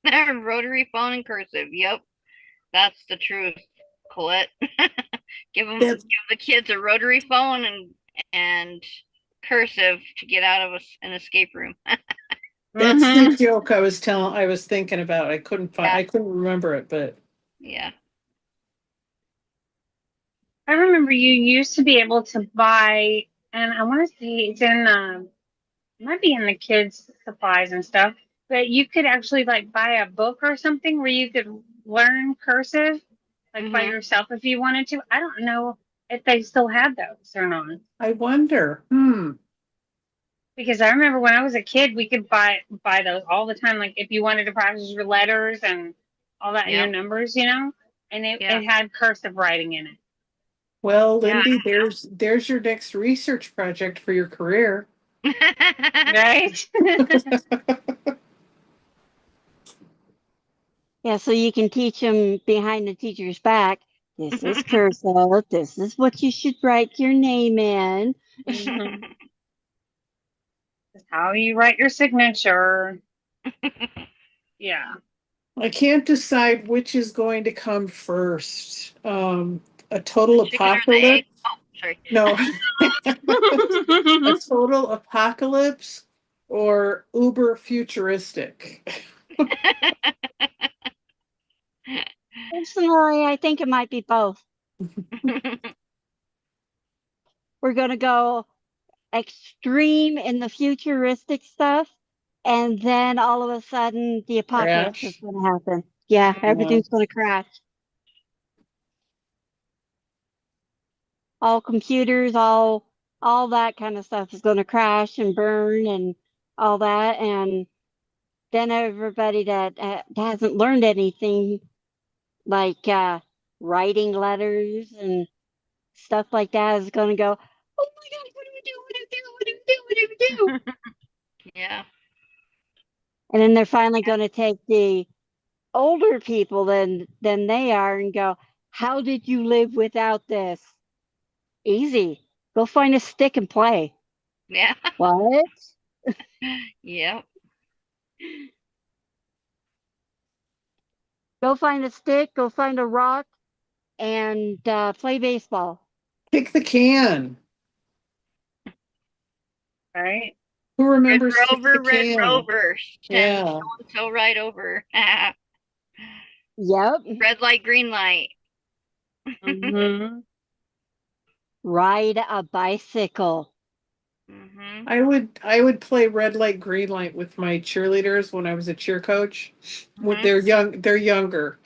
A: Rotary phone and cursive. Yep. That's the truth, Colette. Give
F: That
A: the kids a rotary phone and cursive to get out of an escape room.
F: that's the
B: Mm-hmm.
F: joke I was thinking about.
B: Yeah,
F: I couldn't remember it, but
A: Yeah.
B: I remember you used to be able to buy, and I want to say it's in it might be in the kids supplies and stuff, but you could actually like buy a book or something where you could learn cursive like by
A: Mhm.
B: yourself if you wanted to. I don't know if they still have those or not.
F: I wonder.
B: Because I remember when I was a kid, we could buy those all the time. Like if you wanted to practice your letters and all that and your
A: Yep.
B: numbers, and
A: Yeah.
B: it had cursive writing in it.
F: Well,
A: Yeah.
F: Lindy, there's your next research project for your career.
B: Right?
C: Yeah, so you can teach them behind the teacher's back. This is cursive. This is what you should write your name in.
B: hmm How you write your signature. Yeah.
F: I can't decide which is going to come first. A
A: The
F: total
A: chicken or the egg?
F: apocalypse?
A: Oh, sorry.
F: No, a total apocalypse or uber futuristic?
C: Personally, I think it might be both. We're going to go extreme in the futuristic stuff, and then all of a sudden the apocalypse is
F: Crash.
C: going to happen. Yeah,
F: Yeah.
C: everything's going to crash. All computers, all that kind of stuff is going to crash and burn and all that, and then everybody that hasn't learned anything like writing letters and stuff like that is going to go, oh my God, what do we do? What do we do? What do we do? What do we do?
A: Yeah.
C: And then they're finally going to take the older people than they are and go, how did you live without this? Easy. Go find a stick and play.
A: Yeah.
C: What?
A: Yep.
C: Go find a stick, go find a rock, and play baseball.
F: Kick the can.
B: Right?
F: Who
A: Red
F: remembers kick the
A: Rover, Red
F: can?
A: Rover. Send
F: Yeah.
A: so and so right over.
C: Yep.
A: Red light, green light.
B: Mm-hmm.
C: Ride a bicycle.
A: Hmm.
F: I would play red light, green light with my cheerleaders when I was a cheer coach. When
A: Hmm.
F: they're younger.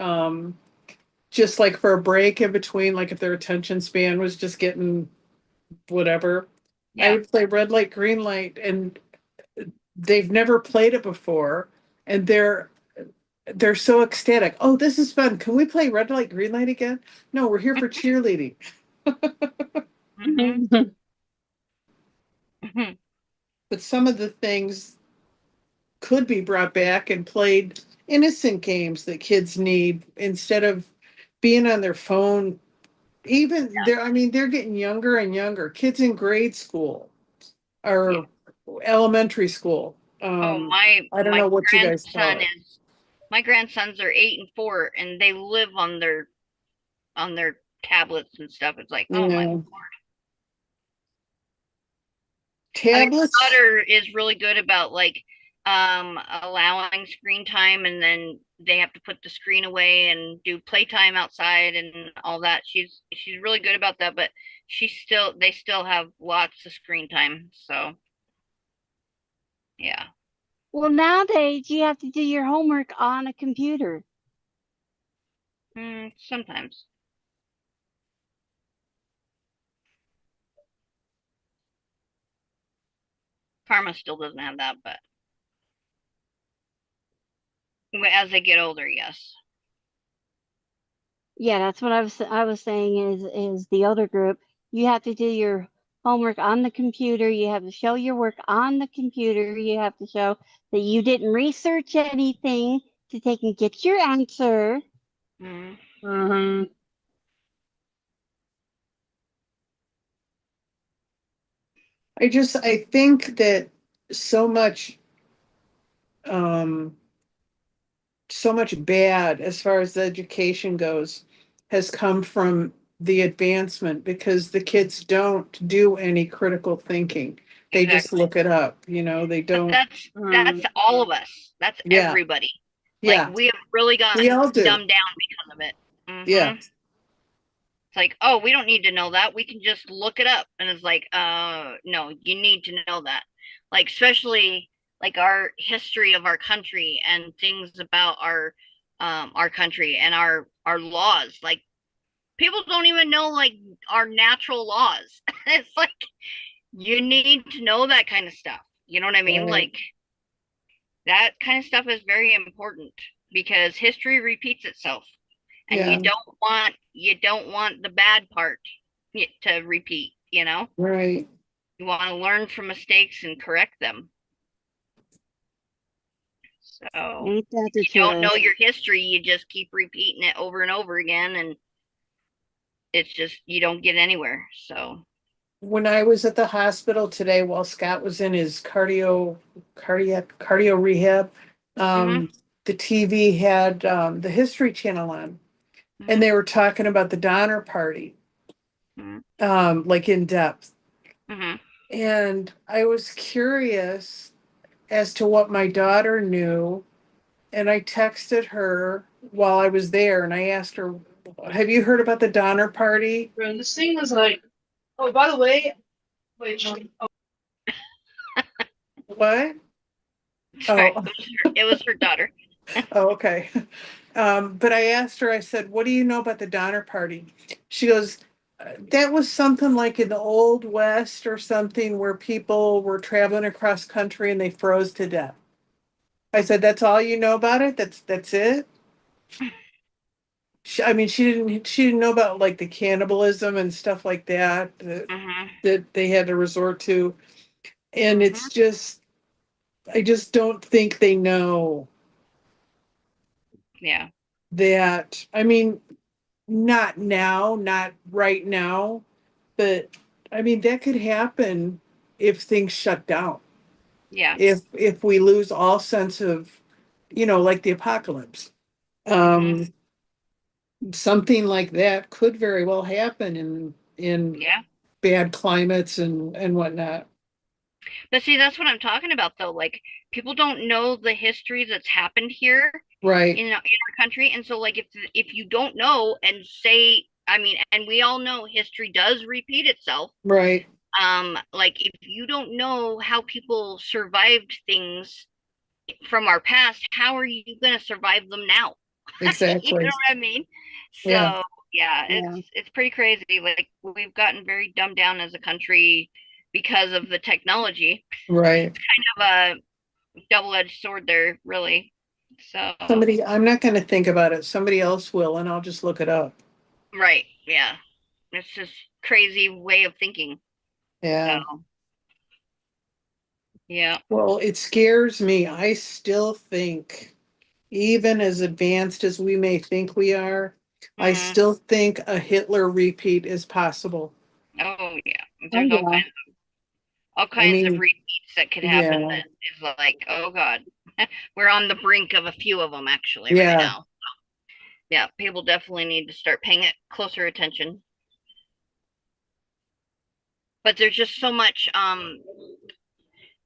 F: Just like for a break in between, like if their attention span was just getting whatever, I
A: Yeah.
F: would play red light, green light, and they've never played it before, and they're so ecstatic. Oh, this is fun. Can we play red light, green light again? No, we're here for cheerleading.
A: Hmm. Hmm.
F: But some of the things could be brought back and played innocent games that kids need instead of being on their phone. Even they're, I mean, they're getting younger and younger. Kids in grade school
A: Yeah.
F: or elementary school.
A: Oh,
F: I don't
A: my
F: know what you guys
A: grandson
F: thought.
A: is my grandsons are 8 and 4, and they live on their tablets and stuff. It's like, oh my.
F: Yeah.
A: I mean, my
F: Tablets.
A: daughter is really good about like allowing screen time, and then they have to put the screen away and do playtime outside and all that. She's really good about that, but they still have lots of screen time. So yeah.
C: Well, nowadays you have to do your homework on a computer.
A: Sometimes. Karma still doesn't have that, but as they get older, yes.
C: Yeah, that's what I was saying is the older group, you have to do your homework on the computer, you have to show your work on the computer, you have to show that you didn't research anything to take and get your answer.
A: Mm.
B: Mm-hmm.
F: I think that so much um so much bad as far as the education goes has come from the advancement because the kids don't do any critical thinking. They just
A: Exactly.
F: look it up, you know, they
A: But
F: don't.
A: that's all of us. That's
F: Yeah,
A: everybody. Like
F: yeah,
A: we have really
F: we
A: gotten
F: all do.
A: dumbed down because of it.
F: Yeah,
A: It's like, oh, we don't need to know that. We can just look it up. And it's like, no, you need to know that. Like, especially like our history of our country and things about our country and our laws. Like people don't even know like our natural laws. It's like you need to know that kind of stuff. You know what I mean?
F: right.
A: Like that kind of stuff is very important because history repeats itself, and
F: Yeah,
A: you don't want the bad part to repeat, you know?
F: right.
A: You want to learn from mistakes and correct them. So
C: Ain't that
A: if
C: the
A: you don't know
C: truth?
A: your history, you just keep repeating it over and over again, and it's just you don't get anywhere. So
F: When I was at the hospital today while Scott was in his cardio rehab,
A: mhm,
F: um, the TV had the History Channel on, and
A: mhm,
F: they were talking about the Donner Party,
A: mhm,
F: like in depth.
A: mhm.
F: And I was curious as to what my daughter knew. And I texted her while I was there and I asked her, have you heard about the Donner Party?
G: And this thing was like, oh, by the way, wait,
F: What?
A: Sorry,
F: Oh,
A: it was her daughter.
F: oh, okay. But I asked her, I said, what do you know about the Donner Party? She goes, that was something like in the Old West or something where people were traveling across country and they froze to death. I said, that's all you know about it? That's it? I mean, she didn't know about like the cannibalism and stuff like that
A: Hmm.
F: that they had to resort to. And
A: Hmm.
F: it's just, I just don't think they know
A: Yeah.
F: that. I mean, not now, not right now, but I mean, that could happen if things shut down.
A: Yeah.
F: If we lose all sense of, like the apocalypse.
A: Hmm.
F: Um, Something like that could very well happen in
A: Yeah.
F: bad climates and whatnot.
A: But see, that's what I'm talking about, though. Like, people don't know the history that's happened here
F: Right,
A: in our country, and so like if you don't know and say, I mean, and we all know history does repeat itself.
F: right,
A: Like if you don't know how people survived things from our past, how are you going to survive them now? You know
F: exactly.
A: what I mean?
F: Yeah,
A: So yeah,
C: Yeah.
A: it's pretty crazy. Like we've gotten very dumbed down as a country because of the technology.
F: right.
A: Have a double-edged sword there, really. So
F: I'm not going to think about it. Somebody else will, and I'll just look it up.
A: right, yeah, it's just crazy way of thinking. So
F: Yeah.
A: yeah.
F: Well, it scares me. I still think, even as advanced as we may think we are, I
A: Hmm.
F: still think a Hitler repeat is possible.
A: Oh yeah,
C: Oh
A: there's
C: yeah.
A: all
F: I
A: kinds of
F: mean,
A: repeats that could happen
F: yeah,
A: that is like, oh god. We're on the brink of a few of them actually right
F: yeah,
A: now. Yeah, people definitely need to start paying it closer attention. But there's just so much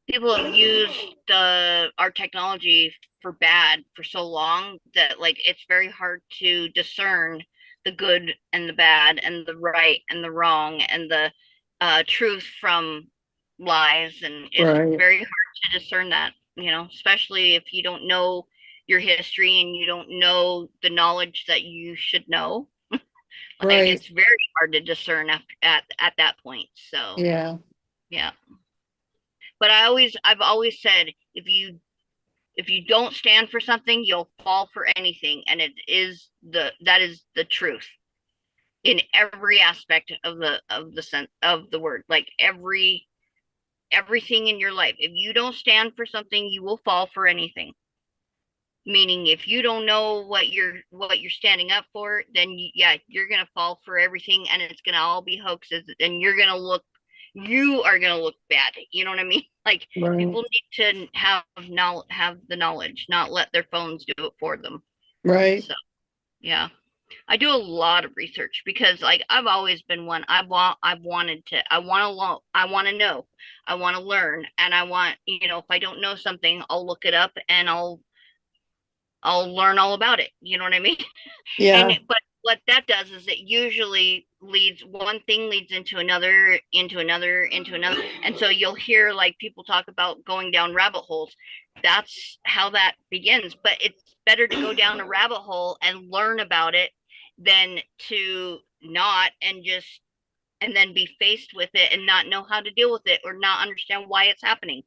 A: people have used our technology for bad for so long that like it's very hard to discern the good and the bad and the right and the wrong and the truth from lies, and it's
F: right,
A: very hard to discern that, especially if you don't know your history and you don't know the knowledge that you should know. Like
F: right.
A: it's very hard to discern at that point. So
F: Yeah,
A: yeah, but I've always said if you don't stand for something, you'll fall for anything, and that is the truth in every aspect of the sense of the word. Like everything in your life. If you don't stand for something, you will fall for anything. Meaning, if you don't know what you're standing up for, then yeah, you're gonna fall for everything, and it's gonna all be hoaxes, and you are gonna look bad. You know what I mean? Like
F: right,
A: people need to have the knowledge, not let their phones do it for them.
F: right.
A: So yeah, I do a lot of research because like I've always been one. I've wanted to. I want to know. I want to learn, and I want if I don't know something, I'll look it up and I'll learn all about it. You know what I mean? And
F: Yeah,
A: but what that does is it usually leads one thing leads into another, into another, into another. And so you'll hear like people talk about going down rabbit holes. That's how that begins. But it's better to go down a rabbit hole and learn about it than to not and then be faced with it and not know how to deal with it or not understand why it's happening.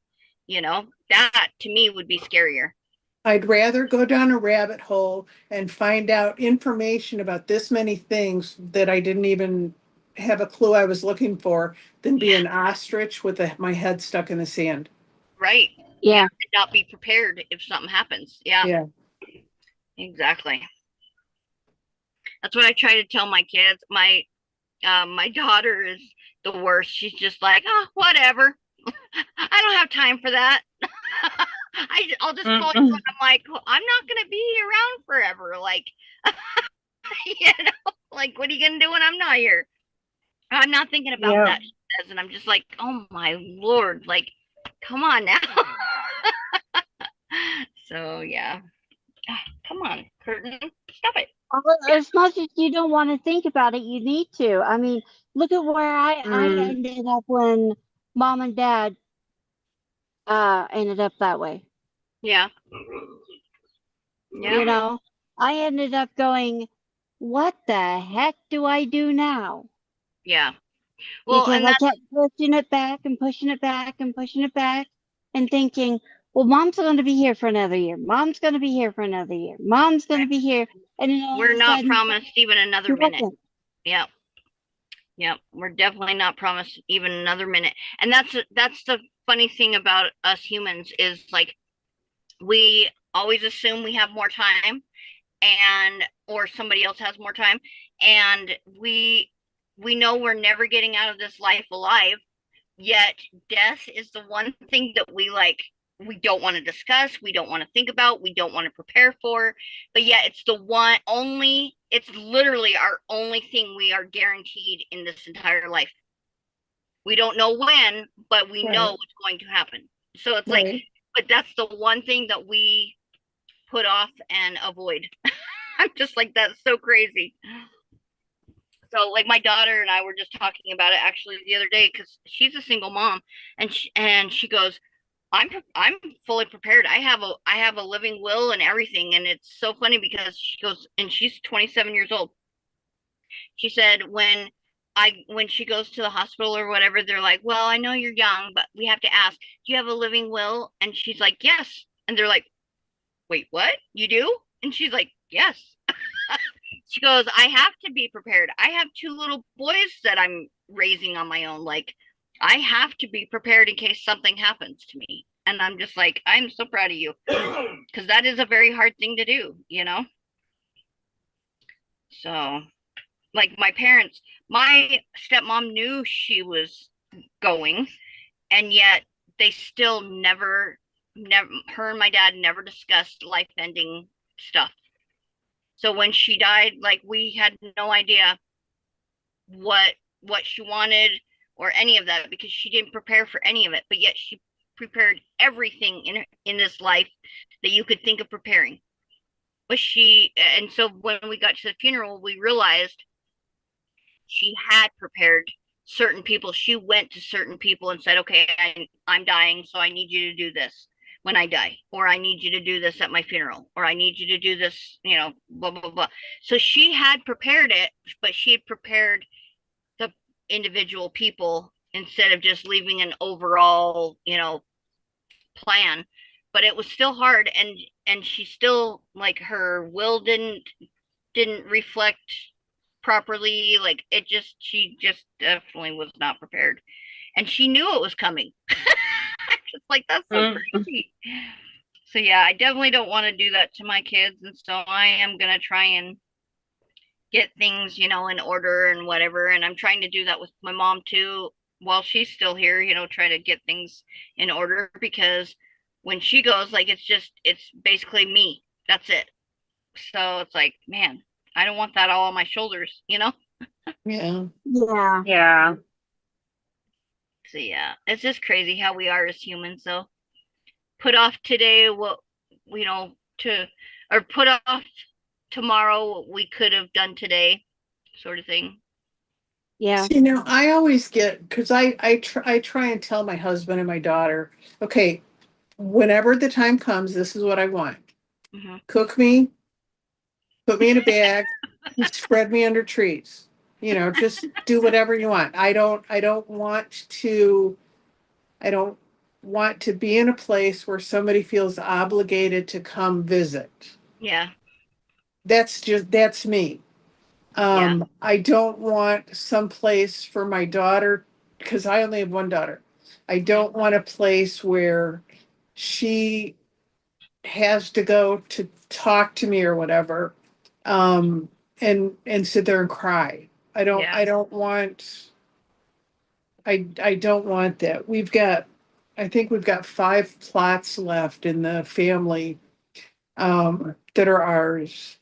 A: That to me would be scarier.
F: I'd rather go down a rabbit hole and find out information about this many things that I didn't even have a clue I was looking for than be
A: Yeah,
F: an ostrich with my head stuck in the sand.
A: right. Yeah,
C: Yeah.
A: and not be prepared if something happens. Yeah,
F: Yeah,
A: exactly. That's what I try to tell my kids. My daughter is the worst. She's just like, oh, whatever. I don't have time for that. I'll just call you when
C: Mm-mm.
A: I'm like, I'm not gonna be around forever. Like, like what are you gonna do when I'm not here? I'm not thinking about
C: Yeah.
A: that. says, and I'm just like, oh my Lord, like, come on now. So yeah. Come on, curtain, stop it.
C: As much as you don't want to think about it, you need to. I mean, look at where I
B: Mm,
C: ended up when mom and dad ended up that way.
A: Yeah, yeah,
C: You know, I ended up going, what the heck do I do now?
A: yeah. Well,
C: Because
A: and
C: I
A: that's
C: kept pushing it back and pushing it back and pushing it back and thinking, well, mom's going to be here for another year. Mom's going to be here for another year. Mom's going to be here. And then all of
A: we're
C: a
A: not
C: sudden,
A: promised even
C: she
A: another minute.
C: wasn't.
A: Yeah, yeah. We're definitely not promised even another minute. And that's the funny thing about us humans is like we always assume we have more time and or somebody else has more time and we know we're never getting out of this life alive, yet death is the one thing that we don't want to discuss, we don't want to think about, we don't want to prepare for, but yet it's the one only it's literally our only thing we are guaranteed in this entire life. We don't know when, but we know
F: Right,
A: it's going to happen. So it's like,
F: right.
A: but that's the one thing that we put off and avoid. I'm just like, that's so crazy. So like my daughter and I were just talking about it actually the other day because she's a single mom, and she goes, I'm fully prepared. I have a living will and everything, and it's so funny because she goes and she's 27 years old. She said when she goes to the hospital or whatever, they're like, well, I know you're young, but we have to ask, do you have a living will? And she's like, yes. And they're like, wait, what? You do? And she's like, yes. She goes, I have to be prepared. I have two little boys that I'm raising on my own. Like, I have to be prepared in case something happens to me. And I'm just like, I'm so proud of you because that is a very hard thing to do, you know? So, like, my stepmom knew she was going, and yet they still never, her and my dad never discussed life ending stuff. So when she died, like, we had no idea what she wanted or any of that because she didn't prepare for any of it, but yet she prepared everything in this life that you could think of preparing. But and so when we got to the funeral, we realized she had prepared certain people. She went to certain people and said, okay, I'm dying, so I need you to do this when I die, or I need you to do this at my funeral, or I need you to do this, blah, blah, blah. So she had prepared it, but she had prepared the individual people instead of just leaving an overall, plan. But it was still hard, and she still, like, her will didn't reflect properly. Like, she just definitely was not prepared, and she knew it was coming. Just like, that's so
B: mm,
A: crazy. So yeah, I definitely don't want to do that to my kids, and so I am gonna try and get things, in order and whatever. And I'm trying to do that with my mom too while she's still here, try to get things in order because when she goes, like, it's basically me. That's it. So it's like, man, I don't want that all on my shoulders.
F: Yeah.
C: Yeah.
B: yeah.
A: So yeah, it's just crazy how we are as humans. So put off today what, you know, to, or put off tomorrow what we could have done today, sort of thing.
C: Yeah.
F: See, now I always get, because I try and tell my husband and my daughter, okay, whenever the time comes, this is what I want.
A: Hmm.
F: Cook me, put me in a bag, and spread me under trees. Just do whatever you want. I don't want to be in a place where somebody feels obligated to come visit.
A: Yeah,
F: That's me.
A: yeah,
F: I don't want some place for my daughter because I only have one daughter. I
A: hmm,
F: don't want a place where she has to go to talk to me or whatever, and sit there and cry. I don't
A: yeah,
F: I don't want I don't want that. I think we've got 5 plots left in the family, that are ours.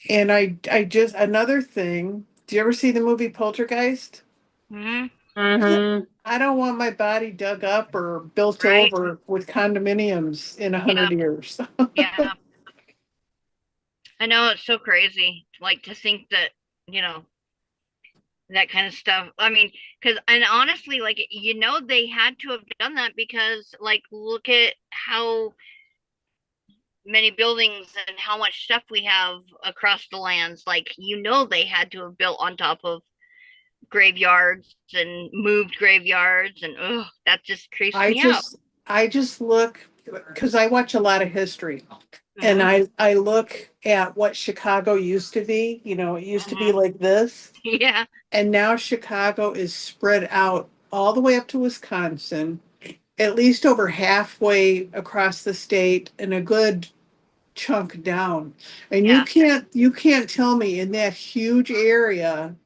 F: And I just another thing. Do you ever see the movie Poltergeist?
A: Hmm.
B: Mm-hmm.
F: I don't want my body dug up or built
A: Right?
F: over with condominiums in a
A: Yeah.
F: hundred years.
A: Yeah. I know it's so crazy. Like to think that, you know, that kind of stuff. I mean, because, and honestly, like, they had to have done that because, like, look at how many buildings and how much stuff we have across the lands. Like, they had to have built on top of graveyards and moved graveyards, and that just creeps
F: I
A: me out.
F: just, I just look, because I watch a lot of history. And
A: Hmm.
F: I look at what Chicago used to be. It used to be
A: Hmm.
F: like this.
A: Yeah.
F: And now Chicago is spread out all the way up to Wisconsin, at least over halfway across the state and a good chunk down. And you
A: Yeah.
F: can't tell me in that huge area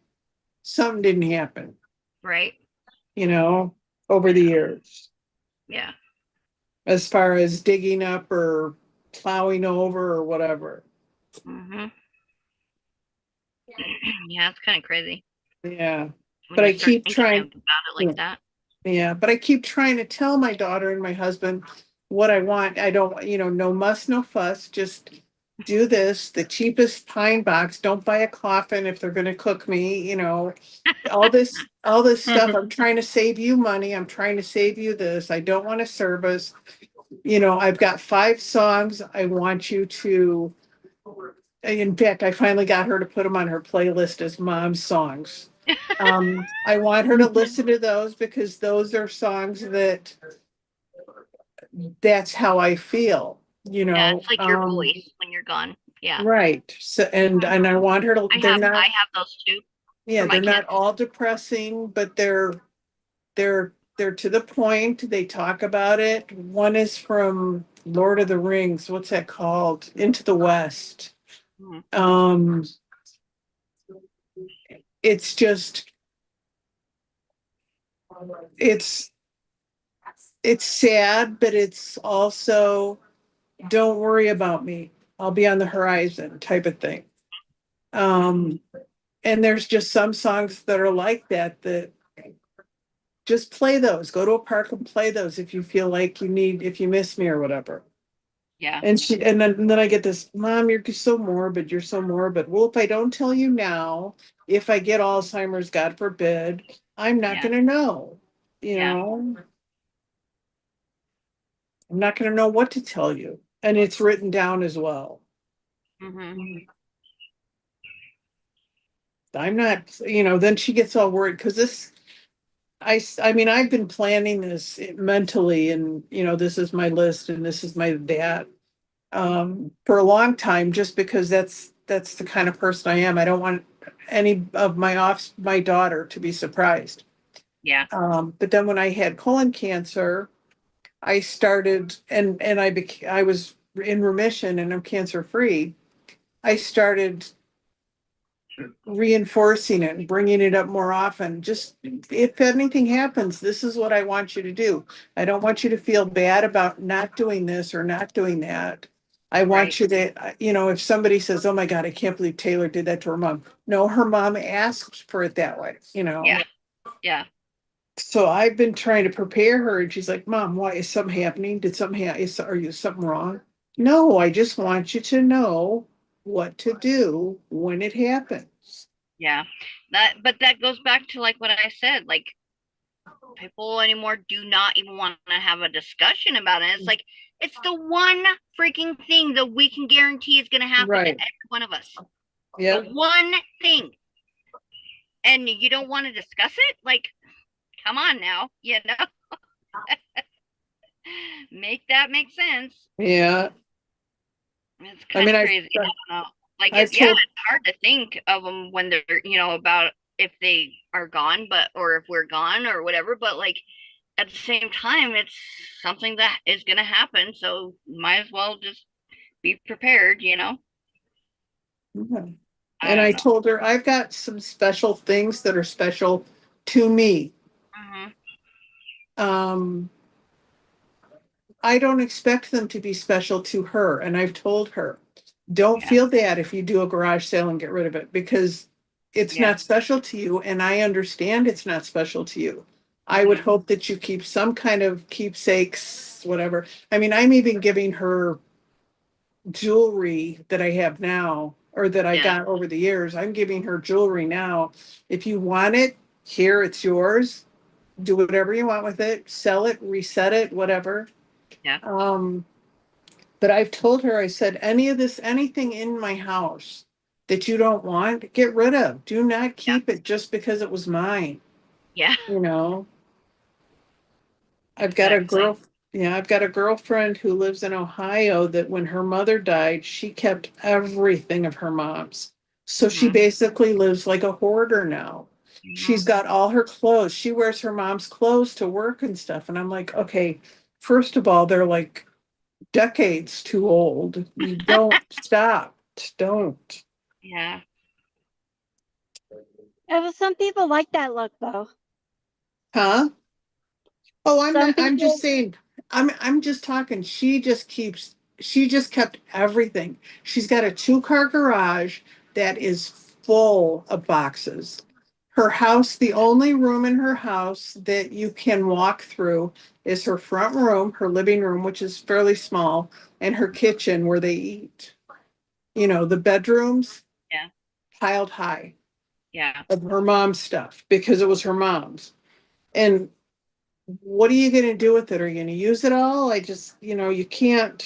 F: something didn't happen,
A: Right.
F: you know, over the
A: Yeah.
F: years,
A: Yeah.
F: as far as digging up or plowing over or whatever.
A: Hmm. Yeah, it's kind of crazy
F: Yeah.
A: when
F: But
A: you
F: I
A: start
F: keep
A: thinking
F: trying.
A: about it like that.
F: Yeah, but I keep trying to tell my daughter and my husband what I want. I don't, no muss, no fuss, just do this, the cheapest pine box. Don't buy a coffin if they're gonna cook me, all this stuff. I'm trying to save you money. I'm trying to save you this. I don't want a service. I've got 5 songs I want you to, in fact, I finally got her to put them on her playlist as mom's songs. I want her to listen to those because those are songs that's how I feel,
A: Yeah, it's like your voice when you're gone. Yeah.
F: right. So, and I want her to,
A: I have those too for
F: yeah,
A: my
F: they're
A: kids.
F: not all depressing, but they're to the point. They talk about it. One is from Lord of the Rings. What's that called? Into the West.
A: Mhm.
F: Um, it's just, it's, it's sad, but it's also, don't worry about me. I'll be on the horizon type of thing. Um, and there's just some songs that are like that just play those. Go to a park and play those if you feel like if you miss me or whatever.
A: Yeah.
F: And then I get this, Mom, you're so morbid. You're so morbid. Well, if I don't tell you now, if I get Alzheimer's, God forbid, I'm not
A: Yeah.
F: going to know. You
A: Yeah.
F: know, I'm not going to know what to tell you. And it's written down as well.
A: Hmm.
F: I'm not, then she gets all worried because I mean, I've been planning this mentally and, this is my list and this is my that, for a long time, just because that's the kind of person I am. I don't want any of my daughter to be surprised.
A: Yeah.
F: But then when I had colon cancer, I started, and I was in remission and I'm cancer free. I started reinforcing it and bringing it up more often. Just if anything happens, this is what I want you to do. I don't want you to feel bad about not doing this or not doing that. I
A: Right.
F: want you to, if somebody says, "Oh my God, I can't believe Taylor did that to her mom." No, her mom asked for it that way.
A: Yeah. Yeah.
F: So I've been trying to prepare her, and she's like, "Mom, why is something happening? Did something happen? Are you something wrong?" No, I just want you to know what to do when it happens.
A: Yeah. But that goes back to like what I said. Like people anymore do not even want to have a discussion about it. It's like it's the one freaking thing that we can guarantee is going to happen to
F: Right.
A: every one of us. The
F: Yeah.
A: one thing, and you don't want to discuss it? Like, come on now, make that make sense.
F: Yeah.
A: It's
F: I
A: kind
F: mean,
A: of
F: I've
A: crazy. I don't know. Like
F: I've
A: yeah,
F: told
A: it's hard to think of them when they're, about if they are gone, but or if we're gone or whatever. But like at the same time, it's something that is going to happen. So might as well just be prepared. I
F: and
A: don't
F: I
A: know.
F: told her I've got some special things that are special to me.
A: Hmm.
F: Um, I don't expect them to be special to her, and I've told her, don't
A: Yeah.
F: feel bad if you do a garage sale and get rid of it because it's
A: Yeah.
F: not special to you, and I understand it's not special to you. I would
A: Mhm.
F: hope that you keep some kind of keepsakes, whatever. I mean, I'm even giving her jewelry that I have now or that I
A: Yeah.
F: got over the years. I'm giving her jewelry now. If you want it, here it's yours. Do whatever you want with it, sell it, reset it, whatever.
A: Yeah.
F: Um, but I've told her, I said, any of this, anything in my house that you don't want, get rid of. Do not
A: Yeah.
F: keep it just because it was mine.
A: Yeah.
F: You know, I've got a
A: Exactly.
F: girl, yeah, I've got a girlfriend who lives in Ohio that when her mother died, she kept everything of her mom's. So she
A: Mhm.
F: basically lives like a hoarder now.
A: Mhm.
F: She's got all her clothes. She wears her mom's clothes to work and stuff. And I'm like, okay, first of all, they're like decades too old. You don't stop. Don't.
A: Yeah.
C: Yeah, but some people like that look though.
F: Huh? Oh, I'm
C: Some
F: not, I'm just
C: people,
F: saying, I'm just talking. She just kept everything. She's got a two-car garage that is full of boxes. Her house, the only room in her house that you can walk through is her front room, her living room, which is fairly small, and her kitchen where they eat. You know, the bedrooms
A: Yeah.
F: piled high
A: Yeah.
F: of her mom's stuff because it was her mom's. And what are you going to do with it? Are you going to use it all? I just, you can't,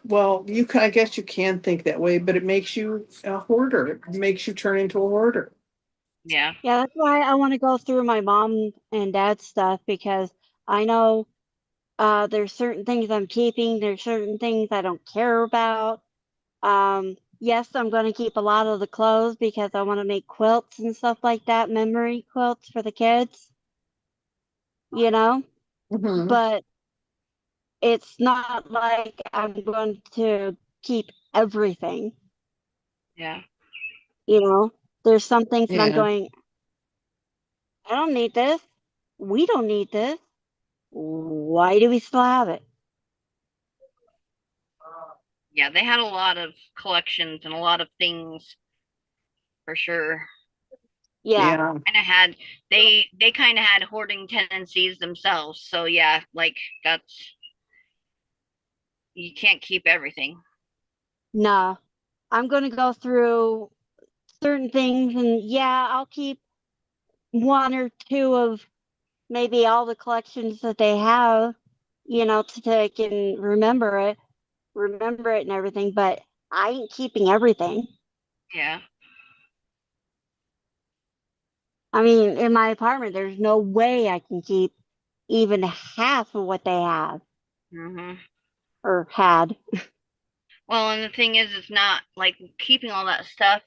F: well, I guess you can think that way, but it makes you a hoarder. It makes you turn into a hoarder.
A: Yeah.
C: yeah, that's why I want to go through my mom and dad's stuff because I know there's certain things I'm keeping, there's certain things I don't care about. Yes, I'm going to keep a lot of the clothes because I want to make quilts and stuff like that, memory quilts for the kids, you know,
F: Hmm.
C: but it's not like I'm going to keep everything,
A: Yeah.
C: you know. There's some things that I'm
F: Yeah.
C: going, I don't need this. We don't need this. Why do we still have it?
A: Yeah. They had a lot of collections and a lot of things for sure.
C: Yeah.
F: Yeah.
A: Kind of had they kind of had hoarding tendencies themselves. So yeah, like that's you can't keep everything.
C: No, I'm going to go through certain things and yeah, I'll keep one or two of maybe all the collections that they have, to take and remember it and everything, but I ain't keeping everything.
A: Yeah.
C: I mean, in my apartment, there's no way I can keep even half of what they have
A: Mhm.
C: or had.
A: Well, and the thing is, it's not like keeping all that stuff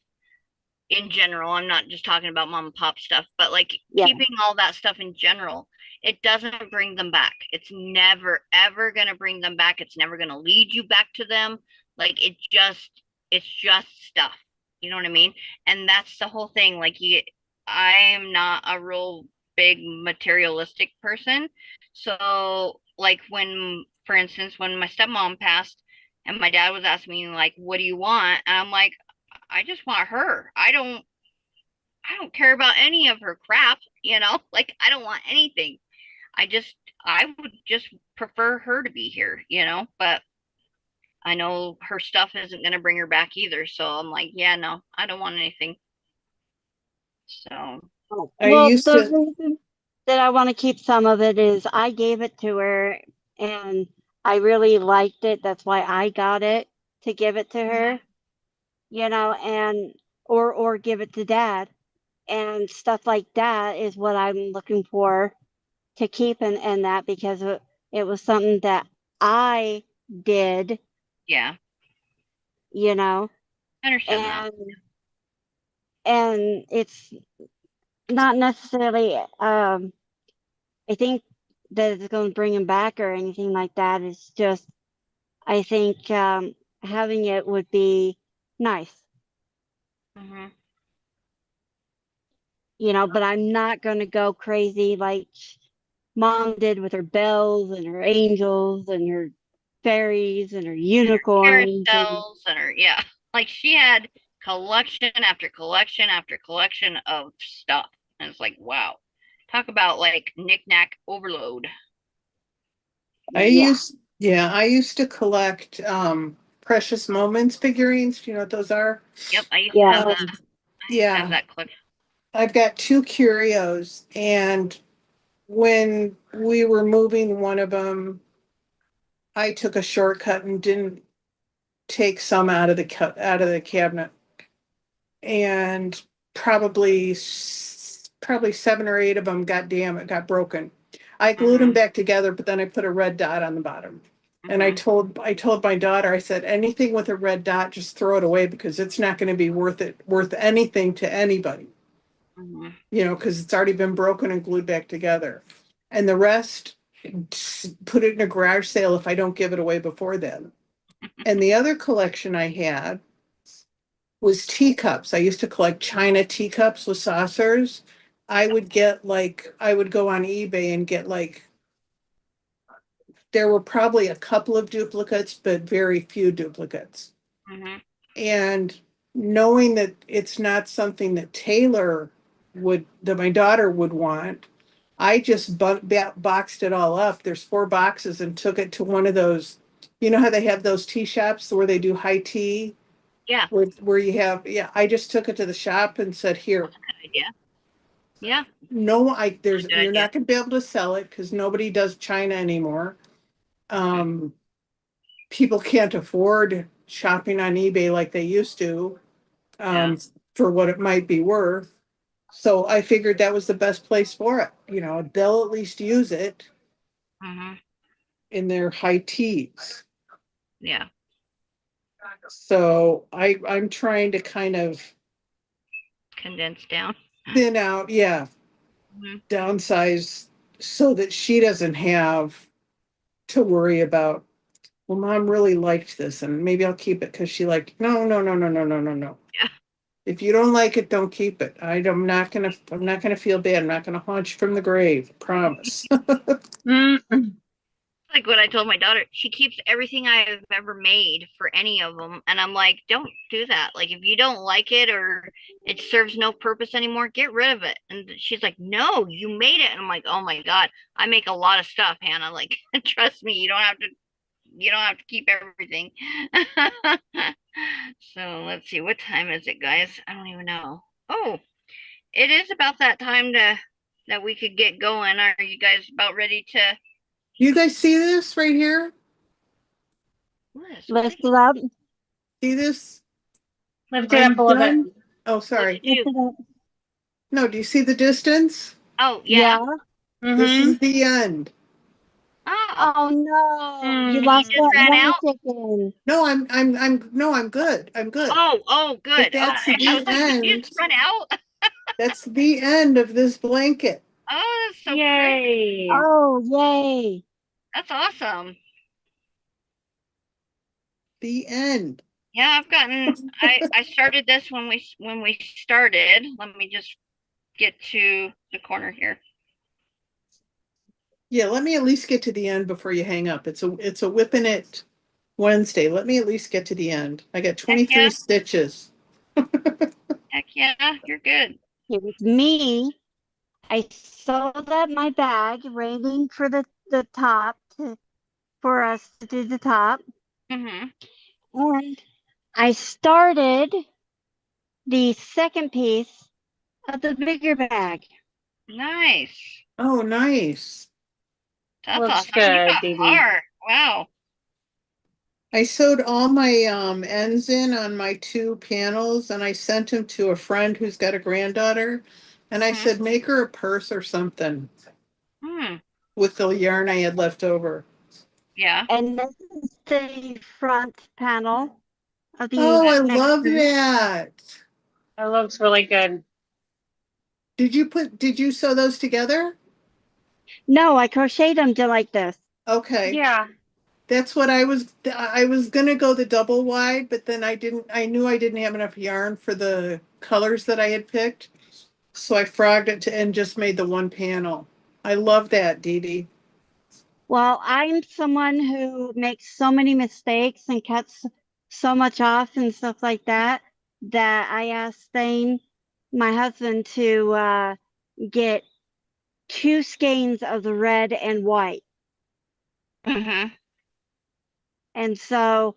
A: in general. I'm not just talking about mom and pop stuff, but like
C: Yeah,
A: keeping all that stuff in general, it doesn't bring them back. It's never ever going to bring them back. It's never going to lead you back to them. Like it's just stuff. You know what I mean? And that's the whole thing. I am not a real big materialistic person. So like for instance, when my stepmom passed and my dad was asking me like, what do you want? And I'm like, I just want her. I don't care about any of her crap, you know? Like I don't want anything. I would just prefer her to be here, you know? But I know her stuff isn't going to bring her back either, so I'm like, yeah, no, I don't want anything. So,
F: I
C: well,
F: used
C: the
F: to,
C: reason that I want to keep some of it is I gave it to her and I really liked it. That's why I got it to give it to her, and or give it to dad and stuff like that is what I'm looking for to keep and that because it was something that I did,
A: yeah,
C: you know,
A: I understand that.
C: and it's not necessarily I think that it's going to bring him back or anything like that. It's just I think having it would be nice,
A: Hmm.
C: but I'm not going to go crazy like mom did with her bells and her angels and her fairies and her
A: And her
C: unicorns and
A: carousels and her, yeah, like she had collection after collection after collection of stuff. And it's like, wow. Talk about like knickknack overload.
C: Yeah.
F: I used to collect Precious Moments figurines. Do you know what those are?
A: Yep, I used to
C: Yeah.
A: have that.
F: Um,
A: I used to have
F: yeah,
A: that collection.
F: I've got two curios, and when we were moving one of them, I took a shortcut and didn't take some out of out of the cabinet, and probably 7 or 8 of them got broken. I glued them
A: Mm-hmm.
F: back together, but then I put a red dot on the bottom. And
A: Mm-hmm.
F: I told my daughter, I said, anything with a red dot, just throw it away because it's not going to be worth anything to anybody,
A: Mm-hmm.
F: because it's already been broken and glued back together. And the rest, put it in a garage sale if I don't give it away before then. And the other collection I had was teacups. I used to collect China teacups with saucers. I would go on eBay and get there were probably a couple of duplicates, but very few duplicates.
A: Mm-hmm.
F: And knowing that it's not something that that my daughter would want, I just boxed it all up. There's 4 boxes and took it to one of those, you know how they have those tea shops where they do high tea,
A: Yeah,
F: where you have, yeah, I just took it to the shop and said, here,
A: good idea. Yeah,
F: no,
A: really good
F: you're
A: idea.
F: not gonna be able to sell it because nobody does China anymore.
A: Mm-hmm.
F: Um, People can't afford shopping on eBay like they used to,
A: Yeah.
F: for what it might be worth. So I figured that was the best place for it. They'll at least use it
A: Mm-hmm.
F: in their high teas.
A: Yeah.
F: So I'm trying to kind of
A: Condensed down.
F: thin out, yeah,
A: Mm-hmm.
F: downsize so that she doesn't have to worry about, well, mom really liked this and maybe I'll keep it because she liked it. No, no, no, no, no, no, no, no.
A: Yeah.
F: If you don't like it, don't keep it. I'm not gonna feel bad. I'm not gonna haunt you from the grave. Promise.
B: Mm-mm.
A: Like what I told my daughter, she keeps everything I've ever made for any of them. And I'm like, don't do that. Like, if you don't like it or it serves no purpose anymore, get rid of it. And she's like, no, you made it. And I'm like, oh my God, I make a lot of stuff, Hannah. Like, trust me, you don't have to keep everything. So let's see, what time is it, guys? I don't even know. Oh, it is about that time that we could get going. Are you guys about ready to?
F: You guys see this right here?
A: Liz, what
C: Lift it up.
F: See this?
B: Lift it up
F: I'm
B: a little bit.
F: done. Oh,
A: what'd
F: sorry.
A: you
C: Lift
A: do?
C: it up.
F: No, do you see the distance?
A: Oh yeah.
C: Yeah.
F: This
B: Mm-hmm.
F: is the end.
A: Oh,
C: Oh no, you
A: you
C: lost
A: just
C: that
B: Mm.
A: ran
C: one
A: out.
C: chicken.
F: No, no, I'm good. I'm good.
A: Oh,
F: But
A: good.
F: that's
A: Okay, I was
F: the
A: like, did you
F: end.
A: just run out?
F: That's the end of this blanket.
A: Oh, that's so pretty.
B: Yay.
C: Oh, yay.
A: That's awesome.
F: The end.
A: Yeah, I started this when we started. Let me just get to the corner here.
F: Yeah, let me at least get to the end before you hang up. It's a whipping it Wednesday. Let me at least get to the end. I got
A: Heck
F: 23
A: yeah,
F: stitches.
A: heck yeah, you're good.
C: It was me. I sewed up my bag, waiting for the top for us to do the top.
A: Mm-hmm.
C: And I started the second piece of the bigger bag.
A: Nice.
F: Oh, nice.
A: That's
B: Looks
A: awesome. You
B: good,
A: got
B: Dee Dee.
A: far. Wow.
F: I sewed all my ends in on my 2 panels and I sent them to a friend who's got a granddaughter. And I
A: Mm-hmm.
F: said, make her a purse or something
A: Hmm.
F: with the yarn I had left over.
A: Yeah.
C: And this is the front panel of the
F: Oh, I
C: next
F: love
C: piece.
F: that.
B: That looks really good.
F: Did you sew those together?
C: No, I crocheted them to like this.
F: Okay.
B: Yeah.
F: That's what I was gonna go the double wide, but then I knew I didn't have enough yarn for the colors that I had picked. So I frogged it and just made the 1 panel. I love that, Dee Dee.
C: Well, I'm someone who makes so many mistakes and cuts so much off and stuff like that. that I asked Thane, my husband, to get 2 skeins of the red and white.
A: Mm-hmm.
C: And so,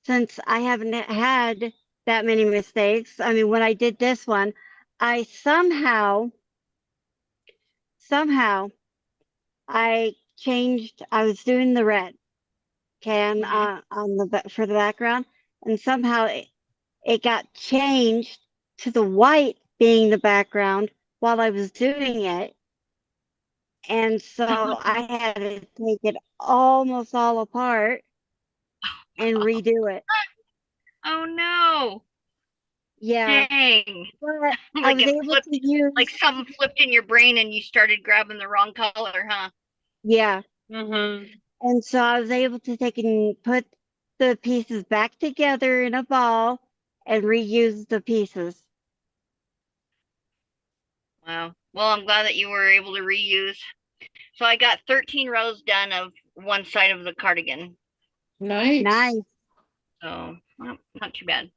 C: since I haven't had that many mistakes, I mean, when I did this one, I somehow, I changed, I was doing the red, okay,
A: Mm-hmm.
C: on for the background, and somehow it got changed to the white being the background while I was doing it. And so I had to take it almost all apart and redo it.
A: Oh no.
C: Yeah,
A: Dang.
C: but I
A: Like
C: was
A: it
C: able
A: flipped,
C: to
A: like
C: use,
A: something flipped in your brain and you started grabbing the wrong color, huh?
C: yeah.
B: Mm-hmm.
C: And so I was able to take and put the pieces back together in a ball and reuse the pieces.
A: Wow. Well, I'm glad that you were able to reuse. So I got 13 rows done of one side of the cardigan.
F: Nice.
C: Nice.
A: So well, not too bad.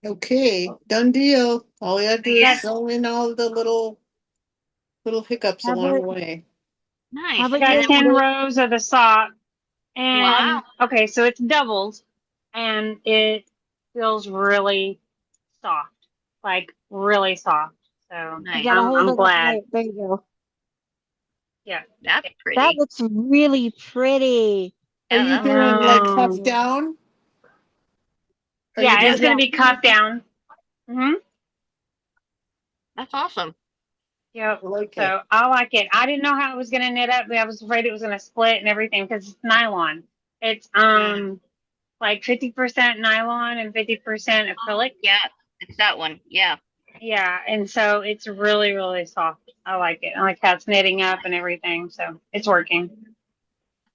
F: Okay, done deal. All you have to do is
A: Yeah.
B: Yes,
F: fill in all the little hiccups
C: How
F: along
C: about
F: the way.
C: how
A: Nice.
B: I
C: about
A: And
B: got
C: you,
A: then
B: 10
C: Emily?
B: rows of the sock.
A: wow.
B: And okay, so it's doubled and it feels really soft, like really soft. So
C: You
A: Nice.
C: gotta hold
B: I'm
C: it up
B: glad.
C: right. There you go.
B: Yeah.
A: That's
C: That
A: pretty.
C: looks really pretty.
F: Are
A: Yeah,
F: you
A: that
B: I
A: looks
F: doing like
A: good.
F: cuff
B: know.
F: down? Are you
B: Yeah,
F: doing
B: it's
C: Yeah.
B: gonna be cuffed down. Mm-hmm.
A: That's awesome.
B: Yep.
F: I like it.
B: So I like it. I didn't know how it was gonna knit up, but I was afraid it was gonna split and everything because it's nylon. It's
A: Mm.
B: like 50% nylon and 50% acrylic.
A: Yeah, it's that one. Yeah.
B: Yeah, and so it's really, really soft. I like it. I like how it's knitting up and everything. So it's working.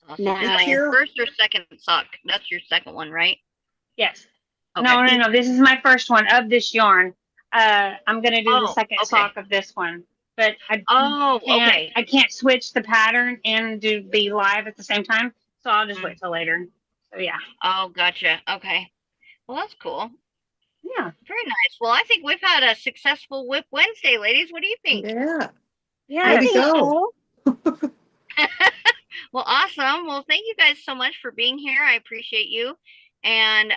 A: Awesome. Is
F: Hey,
A: that your
C: Nice.
F: Carol.
A: first or second sock? That's your second one, right?
B: Yes.
A: Okay.
B: No, no, no. This is my first one of this yarn. I'm gonna do the
A: Oh,
B: second
A: okay.
B: sock of this one, but
A: Oh, okay.
B: I can't switch the pattern and do be live at the same time. So I'll just
A: Mm.
B: wait till later. So yeah,
A: Oh, gotcha. Okay. Well, that's cool.
B: yeah,
A: Very nice. Well, I think we've had a successful WIP Wednesday, ladies. What do you think?
F: Yeah, way
C: I
F: to
B: yes.
C: think
F: go.
C: so.
A: Well, awesome. Well, thank you guys so much for being here. I appreciate you. And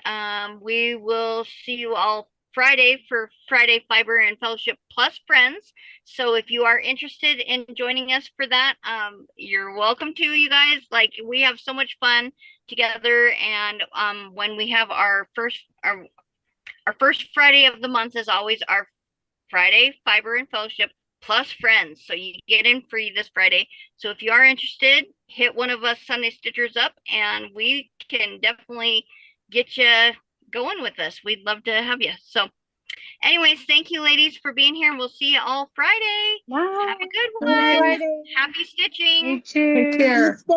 A: we will see you all Friday for Friday Fiber and Fellowship Plus Friends. So if you are interested in joining us for that, you're welcome to, you guys. Like we have so much fun together. And when we have our first Friday of the month is always our Friday Fiber and Fellowship plus friends. So you get in free this Friday. So if you are interested, hit one of us Sunday Stitchers up and we can definitely get you going with us. We'd love to have you. So anyways, thank you ladies for being here and we'll see you all Friday. Have a
B: Bye.
A: good
C: See you
F: Bye.
A: one.
C: Friday.
A: Happy
B: You
A: stitching.
F: Take
B: too.
C: Happy
F: care.